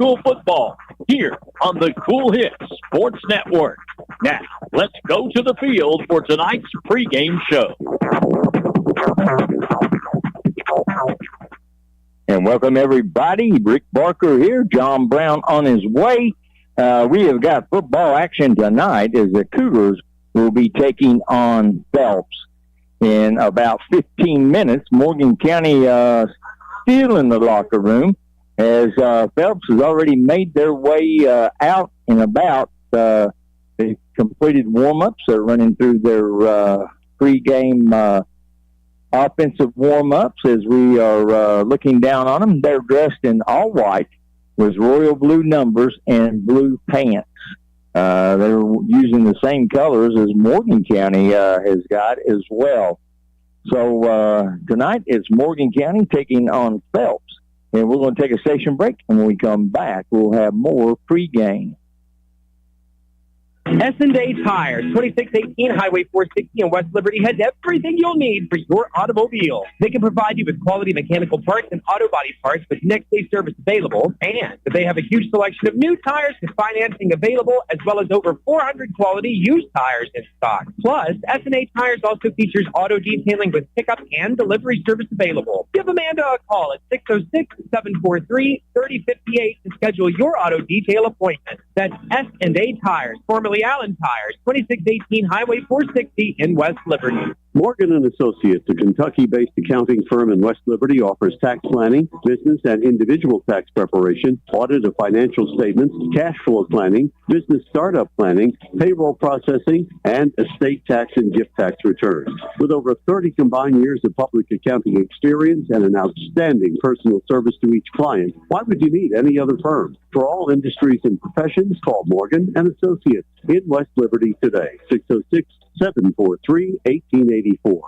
Kool football here on the Kool Hits Sports Network. Now, let's go to the field for tonight's pregame show. And welcome, everybody. Rick Barker here. John Brown on his way. We have got football action tonight as the Cougars will be taking on Phelps. In about 15 minutes, Morgan County still in the locker room as Phelps has already made their way out and about. They completed warm-ups. They're running through their pregame offensive warm-ups as we are looking down on them. They're dressed in all white with royal blue numbers and blue pants. They're using the same colors as Morgan County has got as well. So tonight it's Morgan County taking on Phelps. And we're going to take a station break. And when we come back, we'll have more pregame. S&A Tires, 2618 Highway 460 in West Liberty has everything you'll need for your automobile. They can provide you with quality mechanical parts and auto body parts with next-day service available, and they have a huge selection of new tires with financing available, as well as over 400 quality used tires in stock. Plus, S&A Tires also features auto detailing with pickup and delivery service available. Give Amanda a call at 606-743-3058 to schedule your auto detail appointment. That's S&A Tires, formerly Allen Tires, 2618 Highway 460 in West Liberty. Morgan & Associates, a Kentucky-based accounting firm in West Liberty, offers tax planning, business and individual tax preparation, audit of financial statements, cash flow planning, business startup planning, payroll processing, and estate tax and gift tax returns. With over 30 combined years of public accounting experience and an outstanding personal service to each client, why would you need any other firm? For all industries and professions, call Morgan & Associates in West Liberty today, 606-743-1884.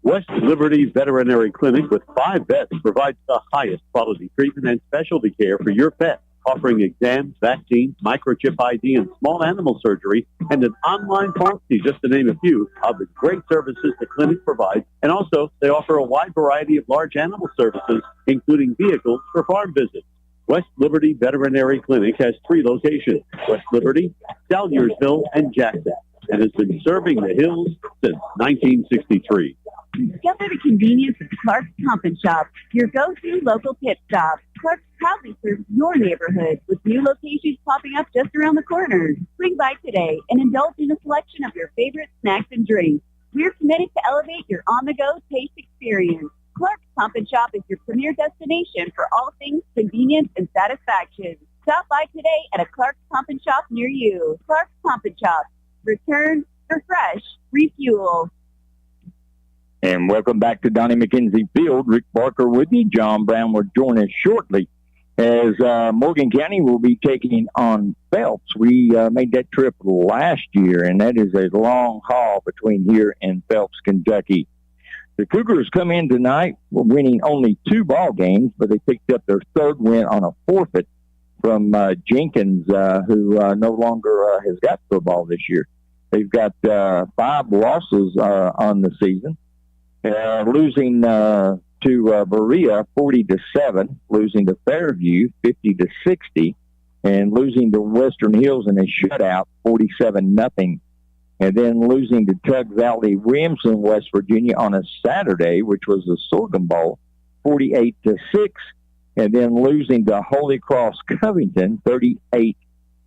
West Liberty Veterinary Clinic with 5 vets provides the highest quality treatment and specialty care for your pet, offering exams, vaccines, microchip ID, and small animal surgery, and an online pharmacy, just to name a few of the great services the clinic provides. And also, they offer a wide variety of large animal services, including vehicles for farm visits. West Liberty Veterinary Clinic has 3 locations, West Liberty, Salyersville, and Jackson, and has been serving the hills since 1963. Discover the convenience of Clark's Pump and Shop, your go-to local pit stop. Clark's proudly serves your neighborhood with new locations popping up just around the corner. Swing by today and indulge in a selection of your favorite snacks and drinks. We're committed to elevate your on-the-go taste experience. Clark's Pump and Shop is your premier destination for all things convenience and satisfaction. Stop by today at a Clark's Pump and Shop near you. Clark's Pump and Shop. Return, refresh, refuel. And welcome back to Donnie McKenzie Field. Rick Barker with you. John Brown will join us shortly as Morgan County will be taking on Phelps. We made that trip last year, and that is a long haul between here and Phelps, Kentucky. The Cougars come in tonight winning only 2 ball games, but they picked up their 3rd win on a forfeit from Jenkins, who no longer has got football this year. They've got 5 losses on the season, losing to Berea 40-7, losing to Fairview 50-60, and losing to Western Hills in a shutout 47-0. And then losing to Tug Valley Williamson, West Virginia on a Saturday, which was the Sorghum Bowl, 48-6. And then losing to Holy Cross Covington, 38-0.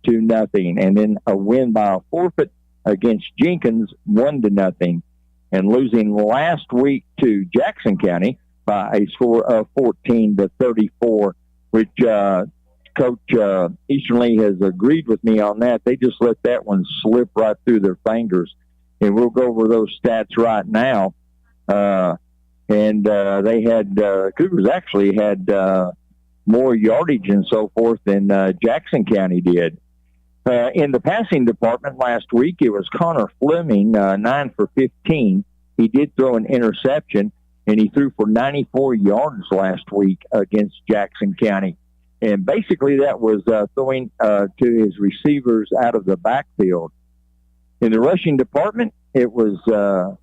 And then a win by a forfeit against Jenkins, 1-0. And losing last week to Jackson County by a score of 14-34, which Coach Easterly has agreed with me on that. They just let that one slip right through their fingers. And we'll go over those stats right now. They had, Cougars actually had more yardage and so forth than Jackson County did. In the passing department last week, it was Connor Fleming, 9 for 15. He did throw an interception, and he threw for 94 yards last week against Jackson County. And basically that was throwing to his receivers out of the backfield. In the rushing department, it was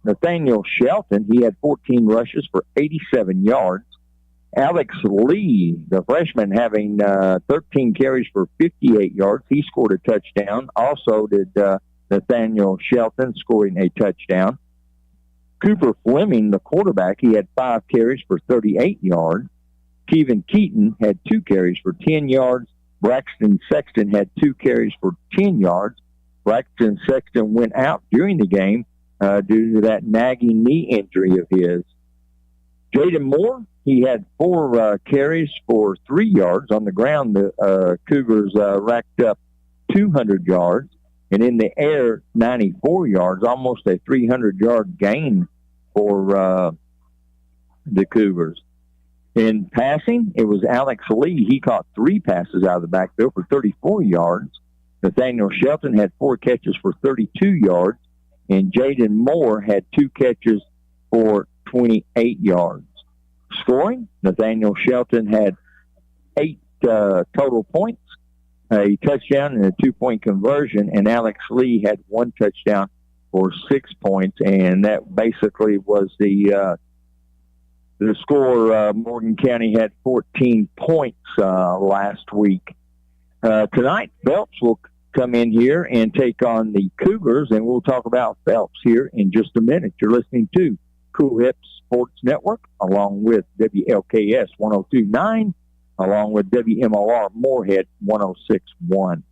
Nathaniel Shelton. He had 14 rushes for 87 yards. Alex Lee, the freshman, having 13 carries for 58 yards. He scored a touchdown. Also did Nathaniel Shelton scoring a touchdown. Cooper Fleming, the quarterback, he had 5 carries for 38 yards. Kevin Keaton had 2 carries for 10 yards. Braxton Sexton had 2 carries for 10 yards. Braxton Sexton went out during the game due to that nagging knee injury of his. Jaden Moore, he had 4 carries for 3 yards. On the ground, the Cougars racked up 200 yards. And in the air, 94 yards, almost a 300-yard gain for the Cougars. In passing, it was Alex Lee. He caught 3 passes out of the backfield for 34 yards. Nathaniel Shelton had 4 catches for 32 yards. And Jaden Moore had 2 catches for 28 yards. Scoring, Nathaniel Shelton had 8 total points, a touchdown and a 2-point conversion, and Alex Lee had 1 touchdown for 6 points, and that basically was the score. Morgan County had 14 points last week. Tonight, Phelps will come in here and take on the Cougars, and we'll talk about Phelps here in just a minute. You're listening to Kool Sports Network, along with WLKS 102.9, along with WMOR Moorhead 106.1.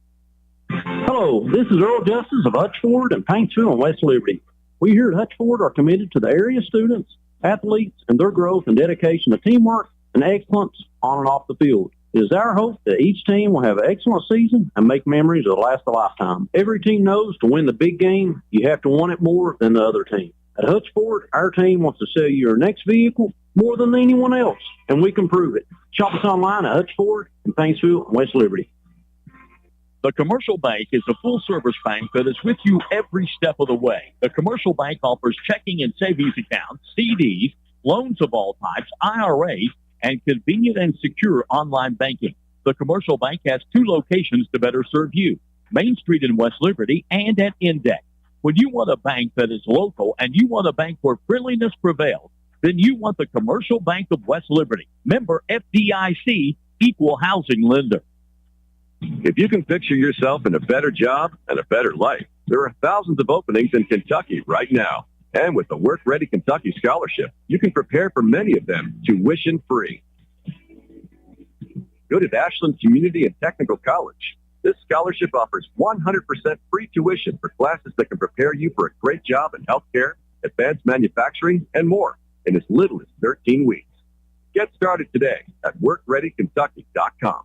Hello, this is Earl Justice of Hutchford and Paintsville and West Liberty. We here at Hutchford are committed to the area students, athletes, and their growth and dedication to teamwork and excellence on and off the field. It is our hope that each team will have an excellent season and make memories that last a lifetime. Every team knows to win the big game, you have to want it more than the other team. At Hutchford, our team wants to sell you your next vehicle more than anyone else, and we can prove it. Shop us online at Hutchford in Paintsville and West Liberty. The Commercial Bank is a full-service bank that is with you every step of the way. The Commercial Bank offers checking and savings accounts, CDs, loans of all types, IRAs, and convenient and secure online banking. The Commercial Bank has 2 locations to better serve you, Main Street in West Liberty and at Index. When you want a bank that is local and you want a bank where friendliness prevails, then you want the Commercial Bank of West Liberty. Member FDIC, equal housing lender. If you can picture yourself in a better job and a better life, there are thousands of openings in Kentucky right now. And with the Work Ready Kentucky Scholarship, you can prepare for many of them tuition-free. Go to Ashland Community and Technical College. This scholarship offers 100% free tuition for classes that can prepare you for a great job in healthcare, advanced manufacturing, and more in as little as 13 weeks. Get started today at WorkReadyKentucky.com.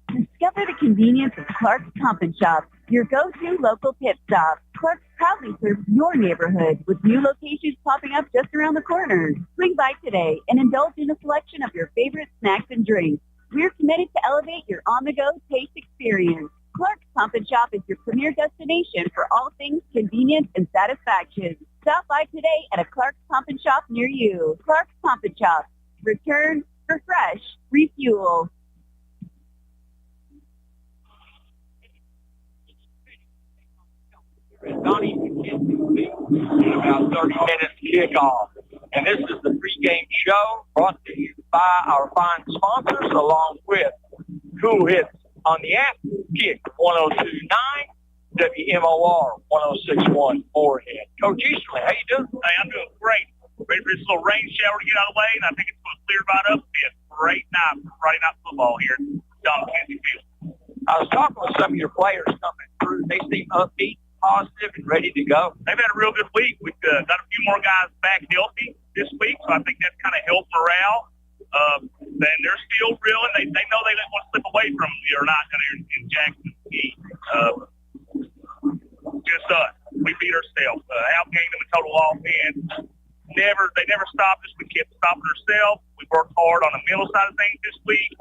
Discover the convenience of Clark's Pump and Shop, your go-to local pit stop. Clark's proudly serves your neighborhood with new locations popping up just around the corner. Swing by today and indulge in a selection of your favorite snacks and drinks. We're committed to elevate your on-the-go taste experience. Clark's Pump and Shop is your premier destination for all things convenience and satisfaction. Stop by today at a Clark's Pump and Shop near you. Clark's Pump and Shop. Return, refresh, refuel. Donnie McKenzie in about 30 minutes kickoff. And this is the pregame show brought to you by our fine sponsors, along with Kool Hits on the app, Kick 102.9, WMOR 106.1 Moorhead. Coach Easterly, how you doing? Hey, I'm doing great. Ready for this little rain shower to get out of the way, and I think it's going to clear right up. It'll be a great night for Friday Night Football here at John McKenzie Field. I was talking with some of your players coming through. They seem upbeat, positive, and ready to go. They've had a real good week. We've got a few more guys back healthy this week, so I think that's kind of helped morale. And they're still real, and they know they don't want to slip away from you or not down here in Jackson. Just us. We beat ourselves. Outgained them in total offense. They never stopped us. We kept stopping ourselves. We worked hard on the mental side of things this week.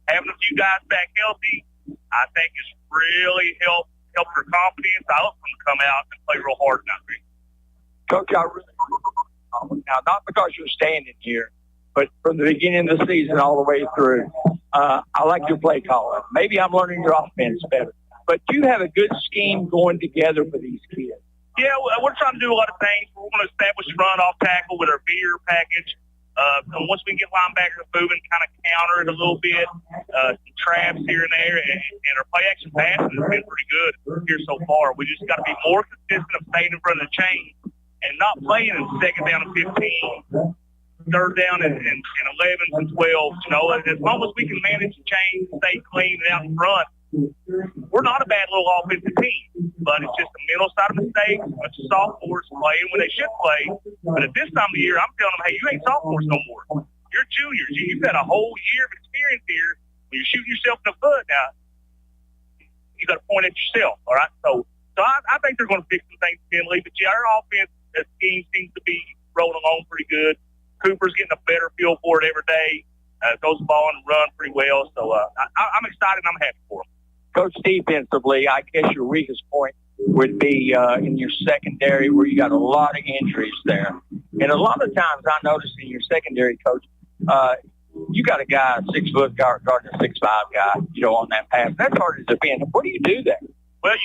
Having a few guys back healthy, I think it's really helped their confidence. I hope them to come out and play real hard tonight. Coach, I really now, not because you're standing here, but from the beginning of the season all the way through, I like your play calling. Maybe I'm learning your offense better, but you have a good scheme going together for these kids. Yeah, we're trying to do a lot of things. We're going to establish run off tackle with our veer package. And once we get linebackers moving, kind of counter it a little bit, some traps here and there, and our play action passing has been pretty good here so far. We just got to be more consistent of staying in front of the chain and not playing in second down and 15, third down and 11s and 12s. You know, as long as we can manage the chain, stay clean and out in front, we're not a bad little offensive team, but it's just the mental side of mistakes. A bunch of sophomores playing when they should play. But at this time of the year, I'm telling them, hey, you ain't sophomores no more. You're juniors. You've got a whole year of experience here. When you're shooting yourself in the foot now, you got to point at yourself, all right? So I think they're going to fix some things mentally. But, yeah, our offense scheme seems to be rolling along pretty good. Cooper's getting a better feel for it every day. Goes the ball and run pretty well. So I'm excited and I'm happy for him. Coach, defensively, I guess your weakest point would be in your secondary where you got a lot of injuries there. And a lot of times I notice in your secondary, Coach, you got a guy, 6 foot guarding a 6'5" guy, you know, on that pass. That's hard to defend. What do you do there? Well,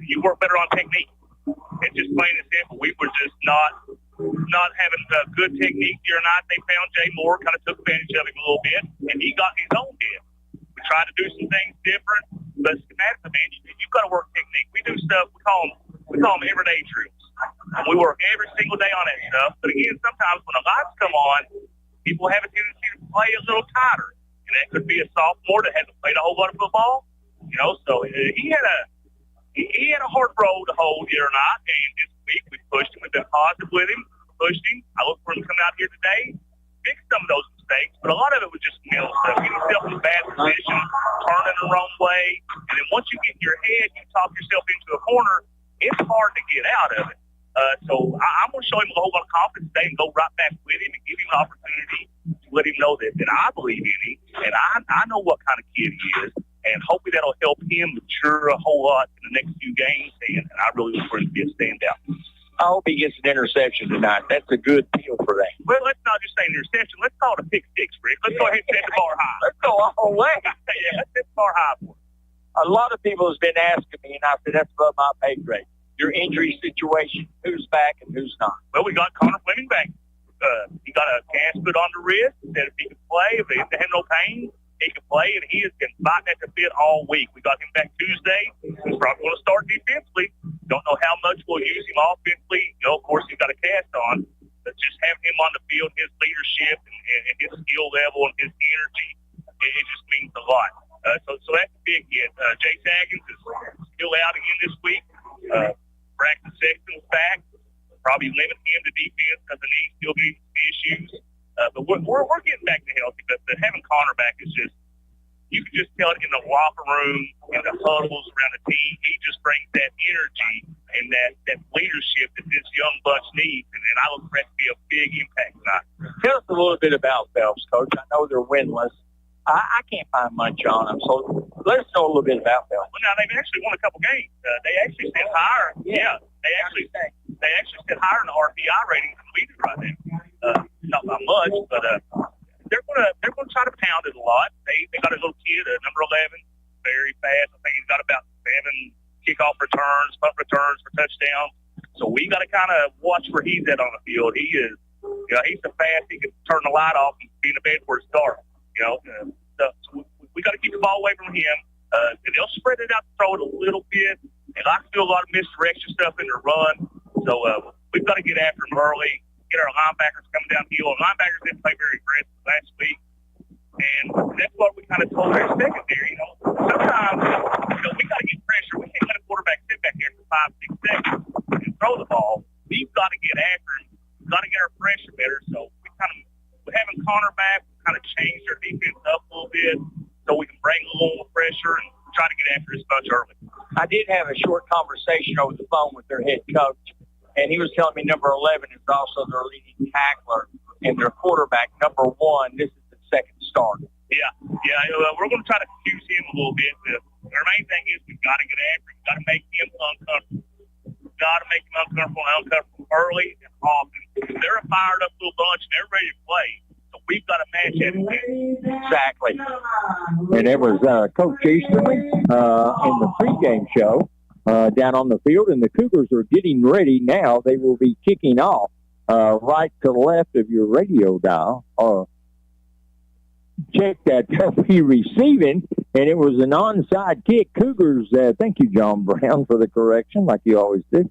you work better on technique. It's just plain and simple. We were just not having good technique the other night. They found Jay Moore, kind of took advantage of him a little bit, and he got his own hit. We tried to do some things different, but schematically, man, you've got to work technique. We do stuff, we call them everyday drills. And we work every single day on that stuff. But again, sometimes when the lights come on, people have a tendency to play a little tighter. And that could be a sophomore that hasn't played a whole lot of football. You know, so he had a hard road to hold the other night, and this week we pushed him. We've been positive with him, pushed him. I look for him to come out here today, fix some of those mistakes, but a lot of it was just mental stuff. Getting yourself in a bad position, turning the wrong way, and then once you get in your head, you talk yourself into a corner, it's hard to get out of it. So I'm going to show him a whole lot of confidence today and go right back with him and give him an opportunity to let him know that I believe in him, and I know what kind of kid he is, and hopefully that'll help him mature a whole lot in the next few games, and I really look for him to be a standout. I hope he gets an interception tonight. That's a good deal for that. Well, let's not just say an interception. Let's call it a pick six, Rick. Let's go ahead and set the bar high. Let's go all the way. Yeah, let's set the bar high for him. A lot of people has been asking me, and I said, that's above my pay grade. Your injury situation, who's back and who's not? Well, we got Connor Fleming back. He got a cast put on the wrist. Said if he could play, if he didn't have no pain, he could play, and he has been fighting at the fit all week. We got him back Tuesday. He's probably going to start defensively. Don't know how much we'll use him offensively. You know, of course, he's got a cast on, but just having him on the field, his leadership and his skill level and his energy, it just means a lot. So that's a big hit. Jay Saggins is still out again this week. Braxton Sexton's back. Probably limit him to defense because the knee's still getting some issues. But we're getting back to healthy. But having Connor back is just, you can just tell it in the locker room, in the huddles around the team. He just brings that energy and that leadership that this young bunch needs. And I look for that to be a big impact tonight. Tell us a little bit about Phelps, Coach. I know they're winless. I can't find much on them, so let us know a little bit about Phelps. Well, now they've actually won a couple games. They actually sit higher. Yeah, they actually sit higher in the RPI rating than we do right now. Not by much, but they're gonna try to pound it a lot. They got a little kid, number 11, very fast. I think he's got about 7 kickoff returns, punt returns for touchdowns. So we got to kind of watch where he's at on the field. He is, he's so fast he can turn the light off and be in the bed where it's dark. So we got to keep the ball away from him. And they'll spread it out to throw it a little bit. And I can do a lot of misdirection stuff in their run. So we've got to get after them early, get our linebackers coming downhill. And linebackers didn't play very aggressive last week. And that's what we kind of told our secondary. Sometimes, we got to get pressure. We can't let a quarterback sit back there for 5-6 seconds and throw the ball. We've got to get after him. We've got to get our pressure better. So we're having Connor back, we kind of changed our defense up a little bit so we can bring a little more pressure and try to get after this bunch early. I did have a short conversation over the phone with their head coach, and he was telling me number 11 is also their leading tackler and their quarterback, number 1. This is the second starter. Yeah. We're going to try to confuse him a little bit. The main thing is we've got to get after him. We've got to make him uncomfortable. We've got to make him uncomfortable early and often. They're a fired up little bunch, and they're ready to play. So we've got to match everything. Exactly. And it was Coach Easterly in the pregame show down on the field, and the Cougars are getting ready now. They will be kicking off right to left of your radio dial, or check that they'll be receiving, and it was an onside kick. Cougars, thank you, John Brown, for the correction, like you always do.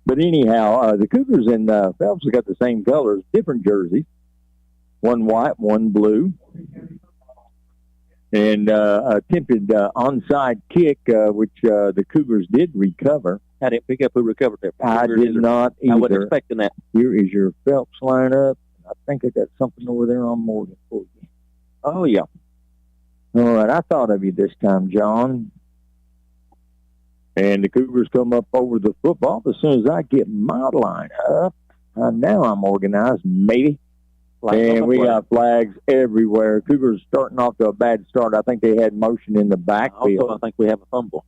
But anyhow, the Cougars and Phelps have got the same colors, different jerseys, one white, one blue. And attempted onside kick, which the Cougars did recover. I didn't pick up who recovered that. I did not either. I wasn't expecting that. Here is your Phelps lineup. I think I got something over there on Morgan for you. Oh, yeah. All right, I thought of you this time, John. And the Cougars come up over the football. As soon as I get my line up, now I'm organized, maybe. And we got flags everywhere. Cougars starting off to a bad start. I think they had motion in the backfield. Also, I think we have a fumble.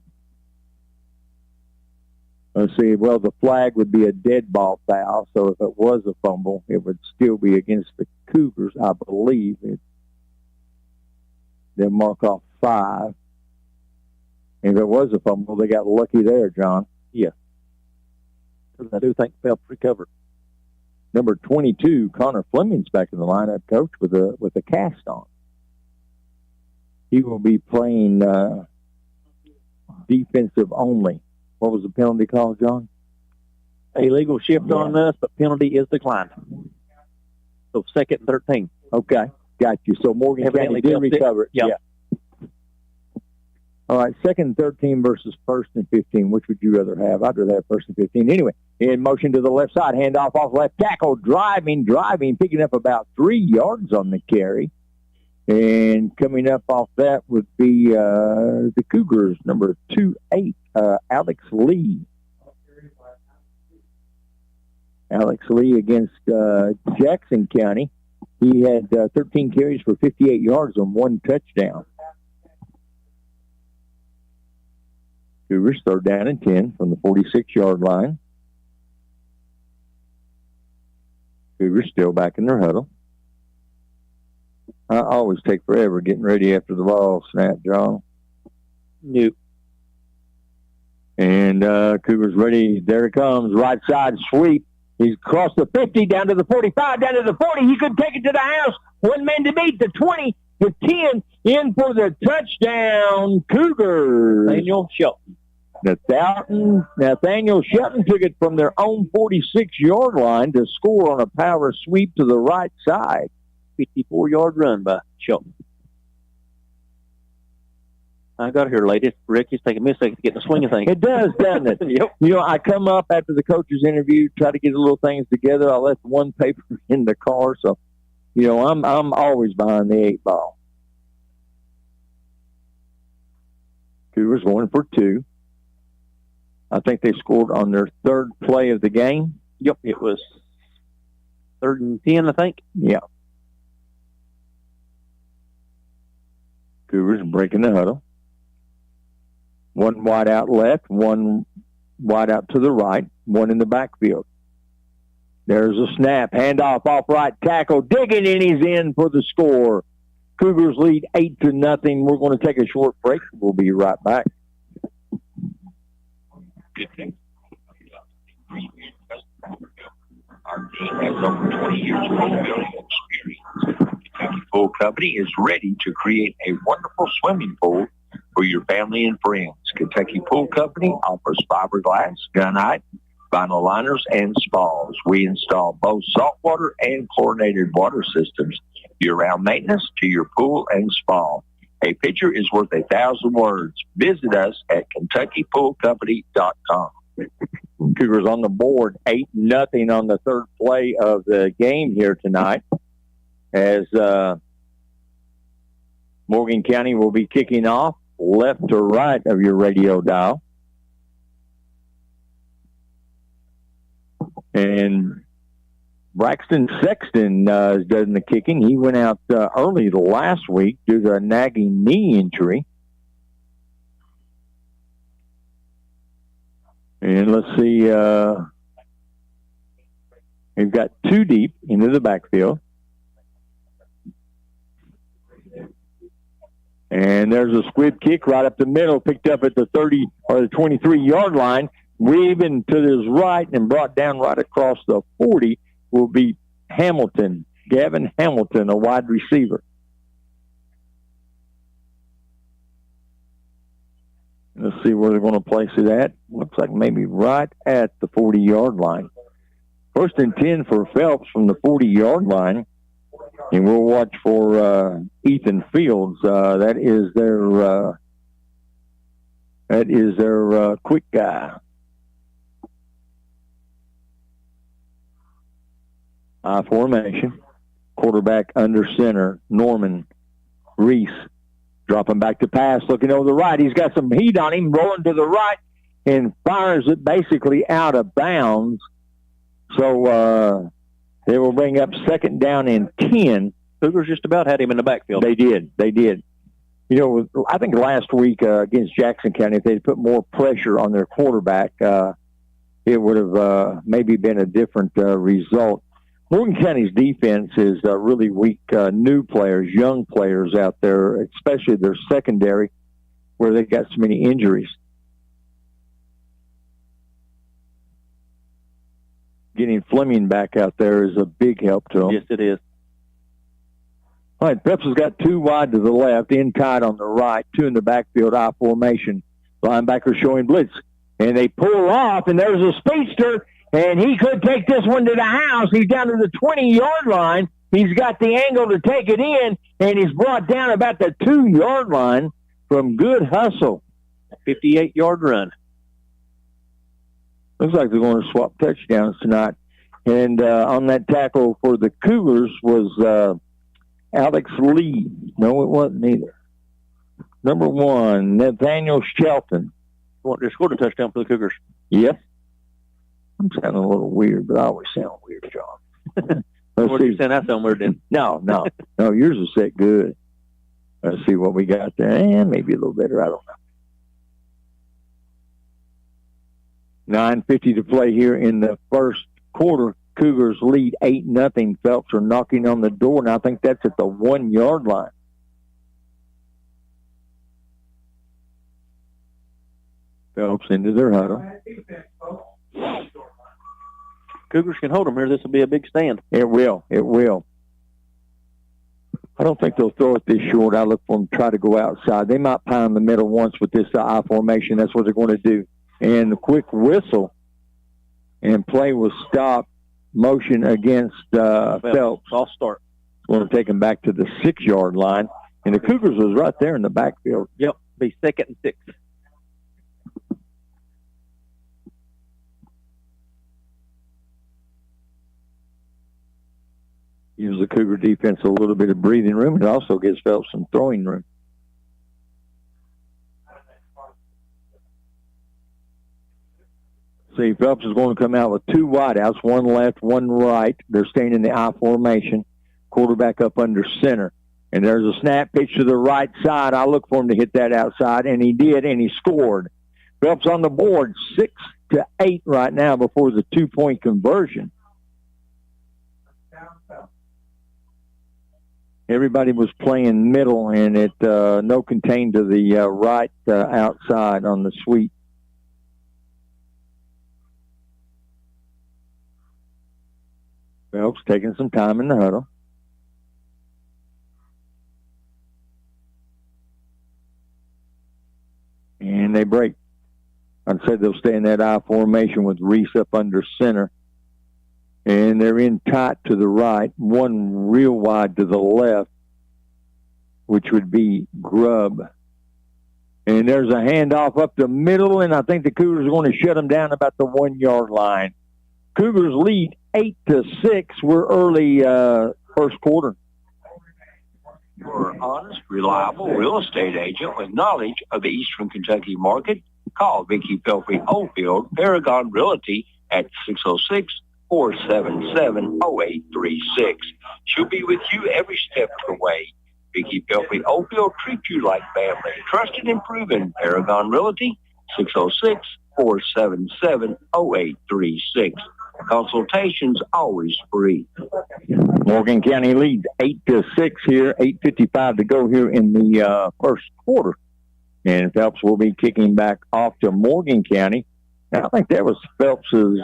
Let's see. Well, the flag would be a dead ball foul, so if it was a fumble, it would still be against the Cougars, I believe. They'll mark off 5. If it was a fumble, they got lucky there, John. Yeah. I do think Phelps recovered. Number 22, Connor Fleming's back in the lineup, coach, with a cast on. He will be playing defensive only. What was the penalty call, John? Illegal shift on us, but penalty is declined. So 2nd and 13. Okay, got you. So Morgan County did recover it. Yeah. All right, 2nd and 13 versus 1st and 15. Which would you rather have? I'd rather have 1st and 15. Anyway, in motion to the left side, handoff off left tackle, driving, picking up about 3 yards on the carry. And coming up off that would be the Cougars, number 2-8, Alex Lee. Alex Lee against Jackson County. He had 13 carries for 58 yards on 1 touchdown. Cougars 3rd down and 10 from the 46-yard line. Cougars still back in their huddle. I always take forever getting ready after the ball snap, John. Nope. And Cougars ready. There it comes. Right side sweep. He's crossed the 50, down to the 45, down to the 40. He could take it to the house. 1 man to beat, the 20, the 10, in for the touchdown, Cougars. Nathaniel Shelton. Nathaniel Shelton took it from their own 46-yard line to score on a power sweep to the right side. 54-yard run by Shelton. I got here late. Rick, it's taking me a second to get the swing of things. It does, doesn't it? Yep. You know, I come up after the coach's interview, try to get the little things together. I left one paper in the car, so, you know, I'm always behind the 8 ball. Cougars going for 2. I think they scored on their 3rd play of the game. Yep, it was 3rd and 10, I think. Yeah. Cougars breaking the huddle. 1 wide out left, 1 wide out to the right, 1 in the backfield. There's a snap, handoff off right tackle, digging in, he's in for the score. Cougars lead 8-0. We're going to take a short break. We'll be right back. Our team has over 20 years of home building experience. Kentucky Pool Company is ready to create a wonderful swimming pool for your family and friends. Kentucky Pool Company offers fiberglass, gunite, vinyl liners, and spas. We install both saltwater and chlorinated water systems, year-round maintenance to your pool and spa. A picture is worth 1,000 words. Visit us at KentuckyPoolCompany.com. Cougars on the board, 8-0 on the 3rd play of the game here tonight, as Morgan County will be kicking off left to right of your radio dial. And Braxton Sexton is doing the kicking. He went out early last week due to a nagging knee injury. And let's see, we've got 2 deep into the backfield. And there's a squib kick right up the middle, picked up at the 30 or the 23-yard line. weaving to his right and brought down right across the 40 will be Hamilton, Gavin Hamilton, a wide receiver. Let's see where they're going to place it at. Looks like maybe right at the 40-yard line. 1st and 10 for Phelps from the 40-yard line. And we'll watch for Ethan Fields. That is their quick guy. Formation. Quarterback under center, Norman Reese. Dropping back to pass, looking over the right. He's got some heat on him, rolling to the right, and fires it basically out of bounds. So they will bring up 2nd down and 10. Cougars just about had him in the backfield. They did. You know, I think last week against Jackson County, if they'd put more pressure on their quarterback, it would have maybe been a different result. Morgan County's defense is really weak. New players, young players out there, especially their secondary, where they've got so many injuries. Getting Fleming back out there is a big help to them. Yes, it is. All right, Phelps has got 2 wide to the left, in tight on the right, 2 in the backfield, I formation. Linebacker showing blitz. And they pull off, and there's a speedster. And he could take this one to the house. He's down to the 20-yard line. He's got the angle to take it in, and he's brought down about the 2-yard line from good hustle. 58-yard run. Looks like they're going to swap touchdowns tonight. And on that tackle for the Cougars was Alex Lee. No, it wasn't either. Number 1, Nathaniel Shelton. They scored a touchdown for the Cougars. Yes. I'm sounding a little weird, but I always sound weird, John. What are you saying? I sound weird then? No, yours is set good. Let's see what we got there. And maybe a little better. I don't know. 9:50 to play here in the first quarter. Cougars lead 8-0. Phelps are knocking on the door, and I think that's at the 1-yard line. Phelps into their huddle. Cougars can hold them here. This will be a big stand. It will. I don't think they'll throw it this short. I look for them to try to go outside. They might pound the middle once with this I formation. That's what they're going to do. And the quick whistle and play will stop. Motion against Phelps. I'll start. Going to take him back to the 6-yard line. And the Cougars was right there in the backfield. Yep. Be 2nd and 6. Gives the Cougar defense a little bit of breathing room. It also gives Phelps some throwing room. See, Phelps is going to come out with 2 wideouts, 1 left, 1 right. They're staying in the I formation. Quarterback up under center. And there's a snap pitch to the right side. I look for him to hit that outside, and he did, and he scored. Phelps on the board, 6-8 right now before the 2-point conversion. Everybody was playing middle, and it no contained to the right outside on the sweep. Phelps taking some time in the huddle. And they break. I said they'll stay in that I formation with Reese up under center. And they're in tight to the right, 1 real wide to the left, which would be Grubb. And there's a handoff up the middle, and I think the Cougars are going to shut them down about the 1-yard line. Cougars lead 8-6. We're early first quarter. You're an honest, reliable real estate agent with knowledge of the Eastern Kentucky market. Call Vicki Pelfrey Oldfield, Paragon Realty at 606-477-0836. She'll be with you every step of the way. Vicki Pelfrey Oldfield treats you like family. Trusted and proven. Paragon Realty, 606-477-0836. Consultations always free. Morgan County leads 8-6 here. 8:55 to go here in the first quarter. And Phelps will be kicking back off to Morgan County I think that was Phelps's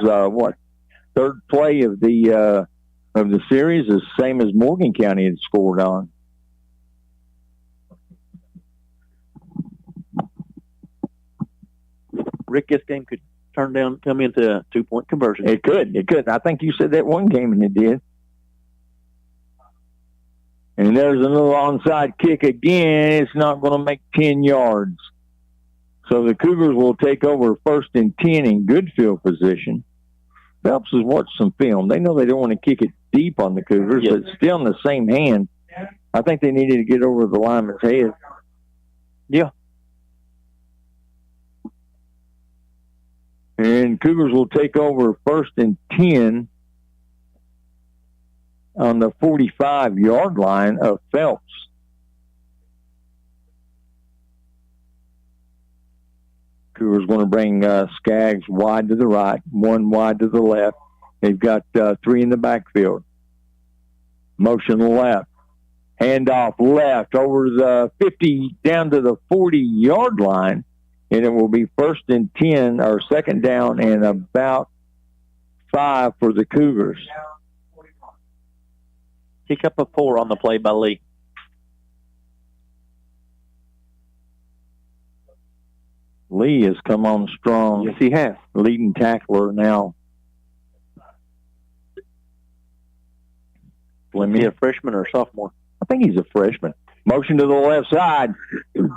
third play of the series, the same as Morgan County had scored on. Rick, this game could come into a 2-point conversion. It could. I think you said that one game, and it did. And there's another onside kick again. It's not going to make 10 yards. So the Cougars will take over 1st and 10 in good field position. Phelps has watched some film. They know they don't want to kick it deep on the Cougars, but still in the same hand. I think they needed to get over the lineman's head. Yeah. And Cougars will take over 1st and 10 on the 45-yard line of Phelps. Cougars going to bring Skaggs wide to the right, 1 wide to the left. They've got 3 in the backfield. Motion left. Handoff left over the 50 down to the 40-yard line. And it will be 1st and 10, or 2nd down, and about 5 for the Cougars. Kick up a 4 on the play by Lee. Lee has come on strong. Yes, he has. Leading tackler now. Is he a freshman or a sophomore? I think he's a freshman. Motion to the left side,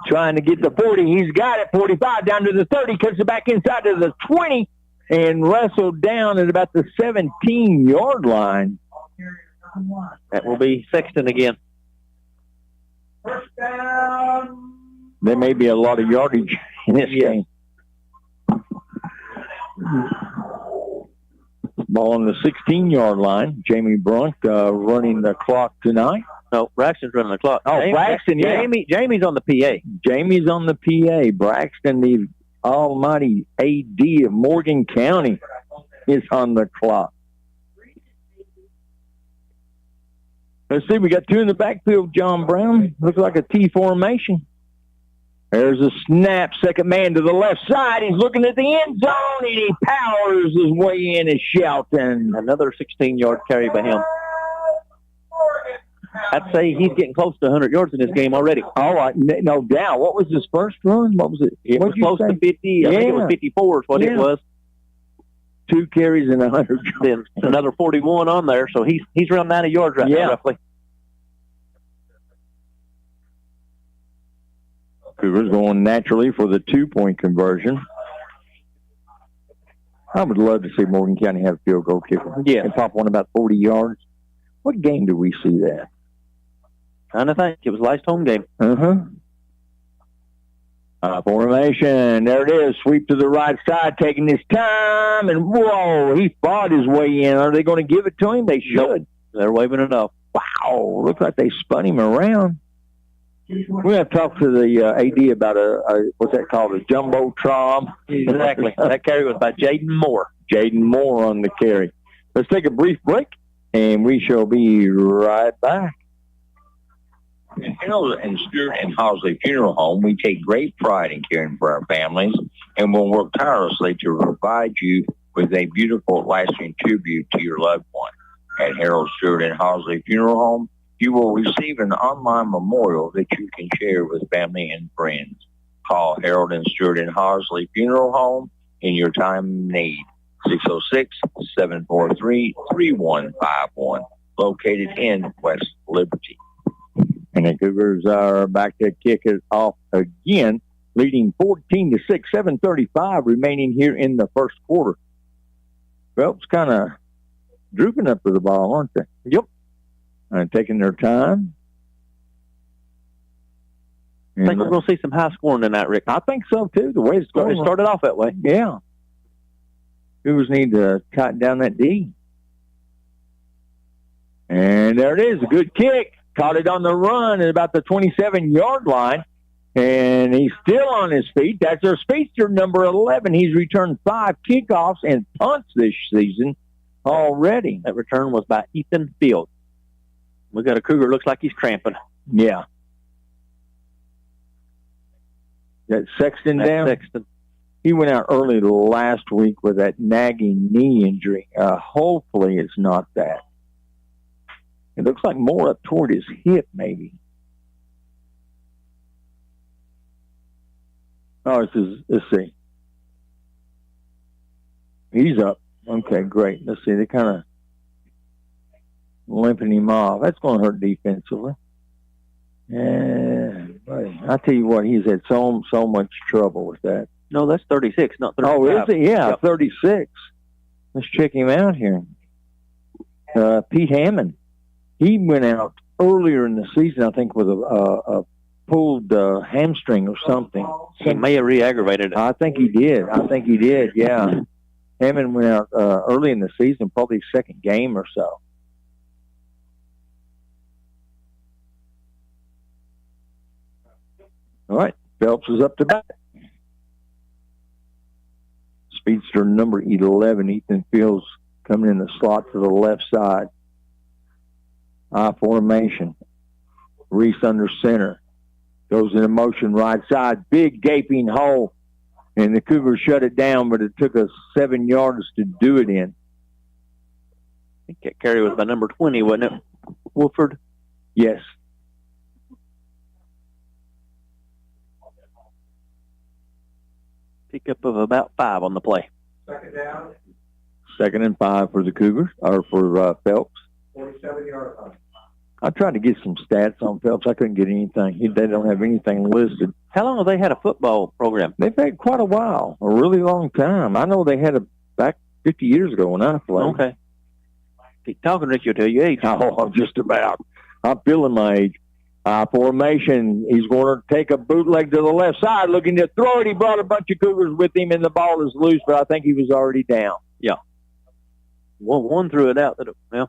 trying to get the 40. He's got it, 45, down to the 30, cuts it back inside to the 20, and wrestled down at about the 17-yard line. That will be Sexton again. There may be a lot of yardage in this game. Ball on the 16-yard line. Jamie Brunk running the clock tonight. No, Braxton's running the clock. Oh, Braxton, yeah. Jamie's on the PA. Jamie's on the PA. Braxton, the almighty AD of Morgan County, is on the clock. Let's see, we got 2 in the backfield, John Brown. Looks like a T formation. There's a snap, second man to the left side. He's looking at the end zone, and he powers his way in, is Shelton. Another 16-yard carry by him. I'd say he's getting close to 100 yards in this game already. All right, no doubt. What was his first run? What was it? It was close to 50. I think it was 54 is what it was. 2 carries and 100 yards. Then another 41 on there, so he's around 90 yards right now, roughly. Cougars going naturally for the 2-point conversion. I would love to see Morgan County have a field goal kicker. Yeah. And pop one about 40 yards. What game do we see that? Trying to think. It was last home game. Formation. There it is. Sweep to the right side, taking his time. And, whoa, he fought his way in. Are they going to give it to him? They should. Nope. They're waving it off. Wow. Looks like they spun him around. We have to talk to the AD about what's that called, a jumbotron. Exactly. That carry was by Jaden Moore. Jaden Moore on the carry. Let's take a brief break, and we shall be right back. At Harold and Stewart and Housley Funeral Home, we take great pride in caring for our families and will work tirelessly to provide you with a beautiful, lasting tribute to your loved one. At Harold Stewart and Housley Funeral Home, you will receive an online memorial that you can share with family and friends. Call Harold and Stewart and Housley Funeral Home in your time of need. 606-743-3151, located in West Liberty. And the Cougars are back to kick it off again, leading 14-6, 7:35 remaining here in the first quarter. Phelps kind of drooping up to the ball, aren't they? Yep. Taking their time. I think we're going to see some high scoring tonight, Rick. I think so, too. The way it's going. It started off that way. Yeah. Cougars need to tighten down that D. And there it is, a good kick. Caught it on the run at about the 27-yard line. And he's still on his feet. That's our speedster, number 11. He's returned 5 kickoffs and punts this season already. That return was by Ethan Field. We got a Cougar, looks like he's cramping. Yeah. That Sexton down? Sexton. He went out early last week with that nagging knee injury. Hopefully it's not that. It looks like more up toward his hip, maybe. Oh, let's see. He's up. Okay, great. Let's see. They're kind of limping him off. That's going to hurt defensively. And I tell you what, he's had so much trouble with that. No, that's 36, not 35. Oh, is it? Yeah, yep. 36. Let's check him out here. Pete Hammond. He went out earlier in the season, I think, with a pulled hamstring or something. He may have re-aggravated it. I think he did, yeah. Hammond went out early in the season, probably second game or so. All right, Phelps is up to bat. Speedster number 11, Ethan Fields, coming in the slot to the left side. I formation. Reese under center. Goes into motion right side. Big gaping hole. And the Cougars shut it down, but it took us 7 yards to do it in. I think that carry was by number 20, wasn't it? Wolford? Yes. Pickup of about 5 on the play. Second and 5 for the Cougars, or for Phelps. 47 yards. I tried to get some stats on Phelps. I couldn't get anything. They don't have anything listed. How long have they had a football program? They've had quite a while, a really long time. I know they had it back 50 years ago when I played. Okay. Keep talking, Rick, you'll tell your age. Oh, just about. I'm feeling my age. Formation, he's going to take a bootleg to the left side, looking to throw it. He brought a bunch of Cougars with him, and the ball is loose, but I think he was already down. Yeah. One threw it out. Yeah.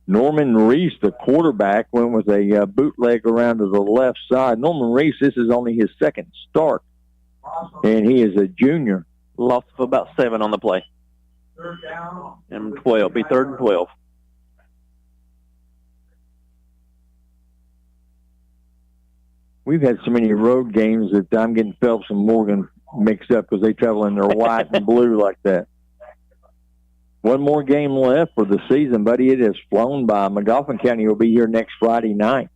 Norman Reese, the quarterback, went with a bootleg around to the left side. Norman Reese, this is only his second start, and he is a junior. Loss of about 7 on the play. Third down. And 12. Be 3rd and 12. We've had so many road games that I'm getting Phelps and Morgan mixed up because they travel in their white and blue like that. One more game left for the season, buddy. It has flown by. Godolphin County will be here next Friday night.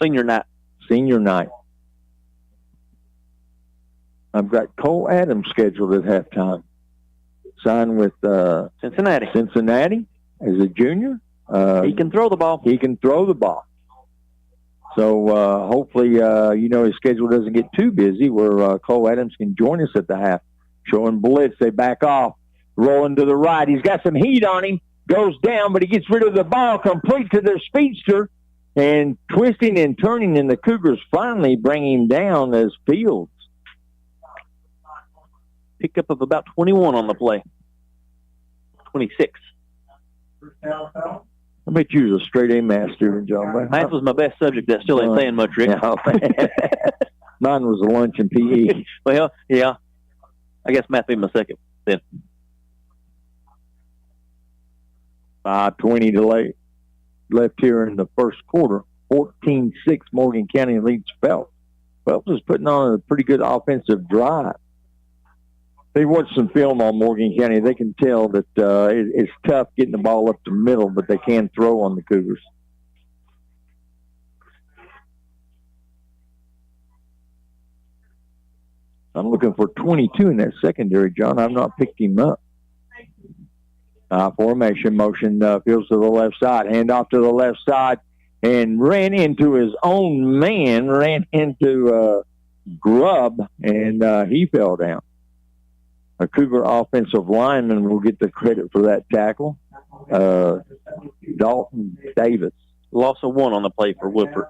Senior night. Senior night. I've got Cole Adams scheduled at halftime. Signed with Cincinnati as a junior. He can throw the ball. He can throw the ball. So hopefully, his schedule doesn't get too busy where Cole Adams can join us at the half. Showing blitz, they back off. Rolling to the right. He's got some heat on him. Goes down, but he gets rid of the ball complete to their speedster. And twisting and turning, and the Cougars finally bring him down as Fields. Pickup of about 21 on the play. 26. I bet you was a straight A math student, John. Math was my best subject. That still ain't saying much, Rick. Yeah. Mine was lunch and PE. Well, yeah. I guess math be my second then. 5:20 delay left here in the first quarter. 14-6 Morgan County leads Phelps. Phelps is putting on a pretty good offensive drive. They watched some film on Morgan County. They can tell that it's tough getting the ball up the middle, but they can throw on the Cougars. I'm looking for 22 in that secondary, John. I've not picked him up. Formation motion, Fields to the left side, hand off to the left side, and ran into his own man, ran into Grubb, and he fell down. A Cougar offensive lineman will get the credit for that tackle. Dalton Davis. Loss of 1 on the play for Woodford.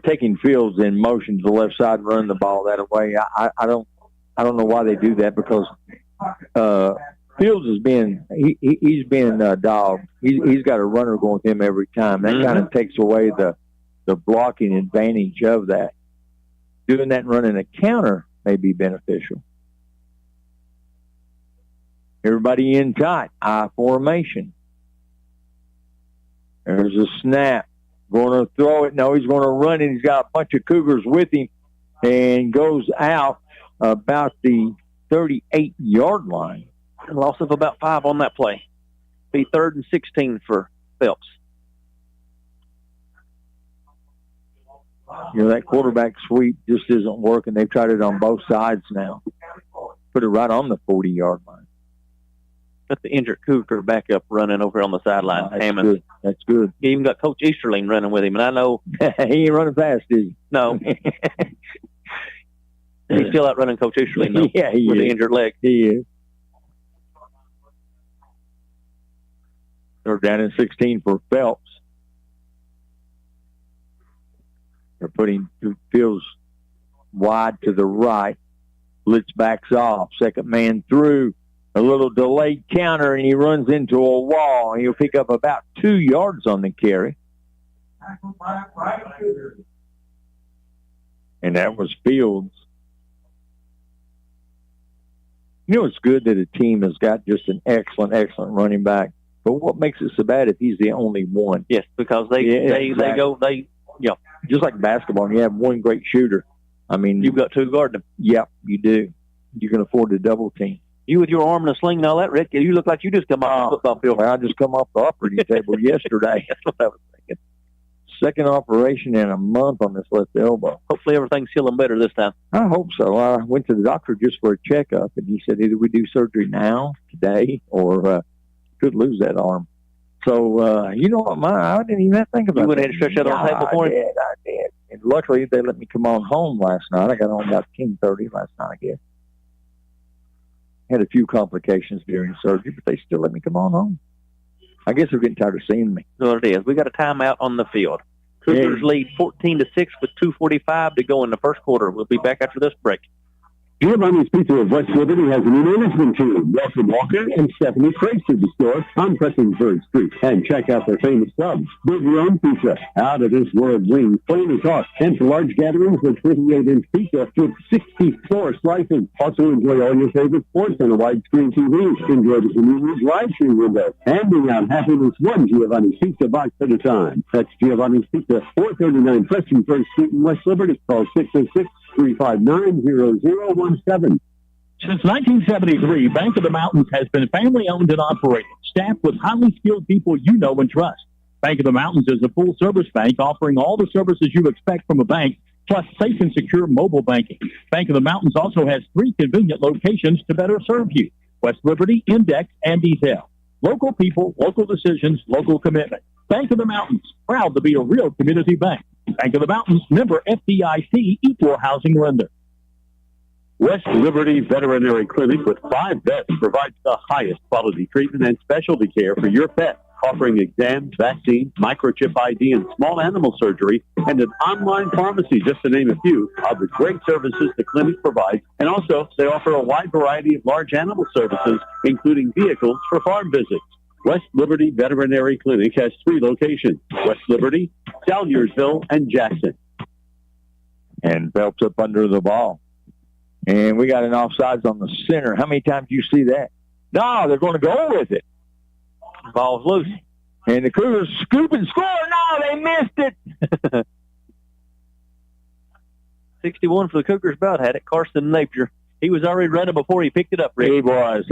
Taking Fields in motion to the left side and running the ball that way, I don't know why they do that, because Fields has been he's been dogged. He's got a runner going with him every time. That kind of takes away the blocking advantage of that. Doing that and running a counter may be beneficial. Everybody in tight. I formation. There's a snap. Going to throw it. No, he's going to run, and he's got a bunch of Cougars with him and goes out about the 38-yard line. A loss of about 5 on that play. Be 3rd and 16 for Phelps. You know, that quarterback sweep just isn't working. They've tried it on both sides now. Put it right on the 40-yard line. Got the injured Cougar back up running over on the sideline. That's good. That's good. He even got Coach Easterling running with him, and I know he ain't running fast, is he? No. He's still out running Coach Easterling, though, yeah, he with is. the injured leg. He is. They're down in 16 for Phelps. They're putting Fields wide to the right. Blitz backs off. Second man through. A little delayed counter, and he runs into a wall. He'll pick up about 2 yards on the carry. And that was Fields. You know, it's good that a team has got just an excellent, excellent running back. But what makes it so bad if he's the only one? Yes, because they just like basketball, you have one great shooter. I mean, you've got 2 guarding him. Yep, you do. You can afford to double team. You with your arm and a sling and all that, Rick, you look like you just come off the football field. Well, I just come off the operating table yesterday. That's what I was thinking. Second operation in a month on this left elbow. Hopefully everything's healing better this time. I hope so. I went to the doctor just for a checkup, and he said either we do surgery now, today, or could lose that arm. So, you know what, I didn't even have to think about it. You went ahead and stretched out on the table for him? I did. And luckily, they let me come on home last night. I got home about 10:30 last night, I guess. Had a few complications during surgery, but they still let me come on home. I guess they're getting tired of seeing me. So it is. We got a timeout on the field. Cougars lead 14-6 with 2:45 to go in the first quarter. We'll be back after this break. Giovanni's Pizza of West Liberty has a new management team. Welcome Walker and Stephanie Craig to the store on Pressingsburg Street. And check out their famous subs. Build your own pizza. Out of this world wings, plain and hot. And for large gatherings, a 28-inch pizza with 64 slices. Also enjoy all your favorite sports on a widescreen TV. Enjoy the convenient live-stream window. Handing out happiness one Giovanni's Pizza box at a time. That's Giovanni's Pizza, 439 Pressingsburg Street in West Liberty. Call 606-359-0017. Since 1973, Bank of the Mountains has been family-owned and operated, staffed with highly skilled people you know and trust. Bank of the Mountains is a full-service bank offering all the services you expect from a bank, plus safe and secure mobile banking. Bank of the Mountains also has 3 convenient locations to better serve you: West Liberty, Index, and Detail. Local people, local decisions, local commitment. Bank of the Mountains, proud to be a real community bank. Bank of the Mountains, member FDIC, equal housing lender. West Liberty Veterinary Clinic with 5 vets provides the highest quality treatment and specialty care for your pet, offering exams, vaccines, microchip ID, and small animal surgery, and an online pharmacy, just to name a few of the great services the clinic provides. And also, they offer a wide variety of large animal services, including vehicles for farm visits. West Liberty Veterinary Clinic has 3 locations: West Liberty, Salyersville, and Jackson. And Phelps up under the ball. And we got an offsides on the center. How many times do you see that? No, they're going to go with it. Ball's loose. And the Cougars scoop and score. No, they missed it. 61 for the Cougars about had it. Carson Napier. He was already running before he picked it up, Rick. He was.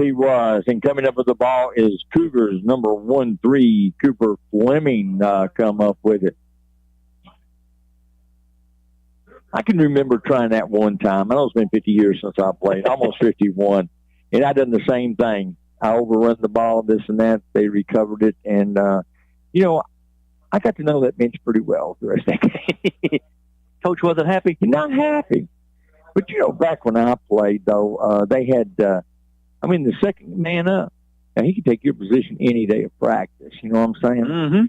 And coming up with the ball is Cougars number 13, Cooper Fleming, come up with it. I can remember trying that one time. I know it's been 50 years since I played, almost 51. And I done the same thing. I overrun the ball, this and that. They recovered it. And, you know, I got to know that bench pretty well the rest of that game. Coach wasn't happy? Not happy. But, you know, back when I played, though, they had, the second man up. Now, he could take your position any day of practice. You know what I'm saying? Mm-hmm.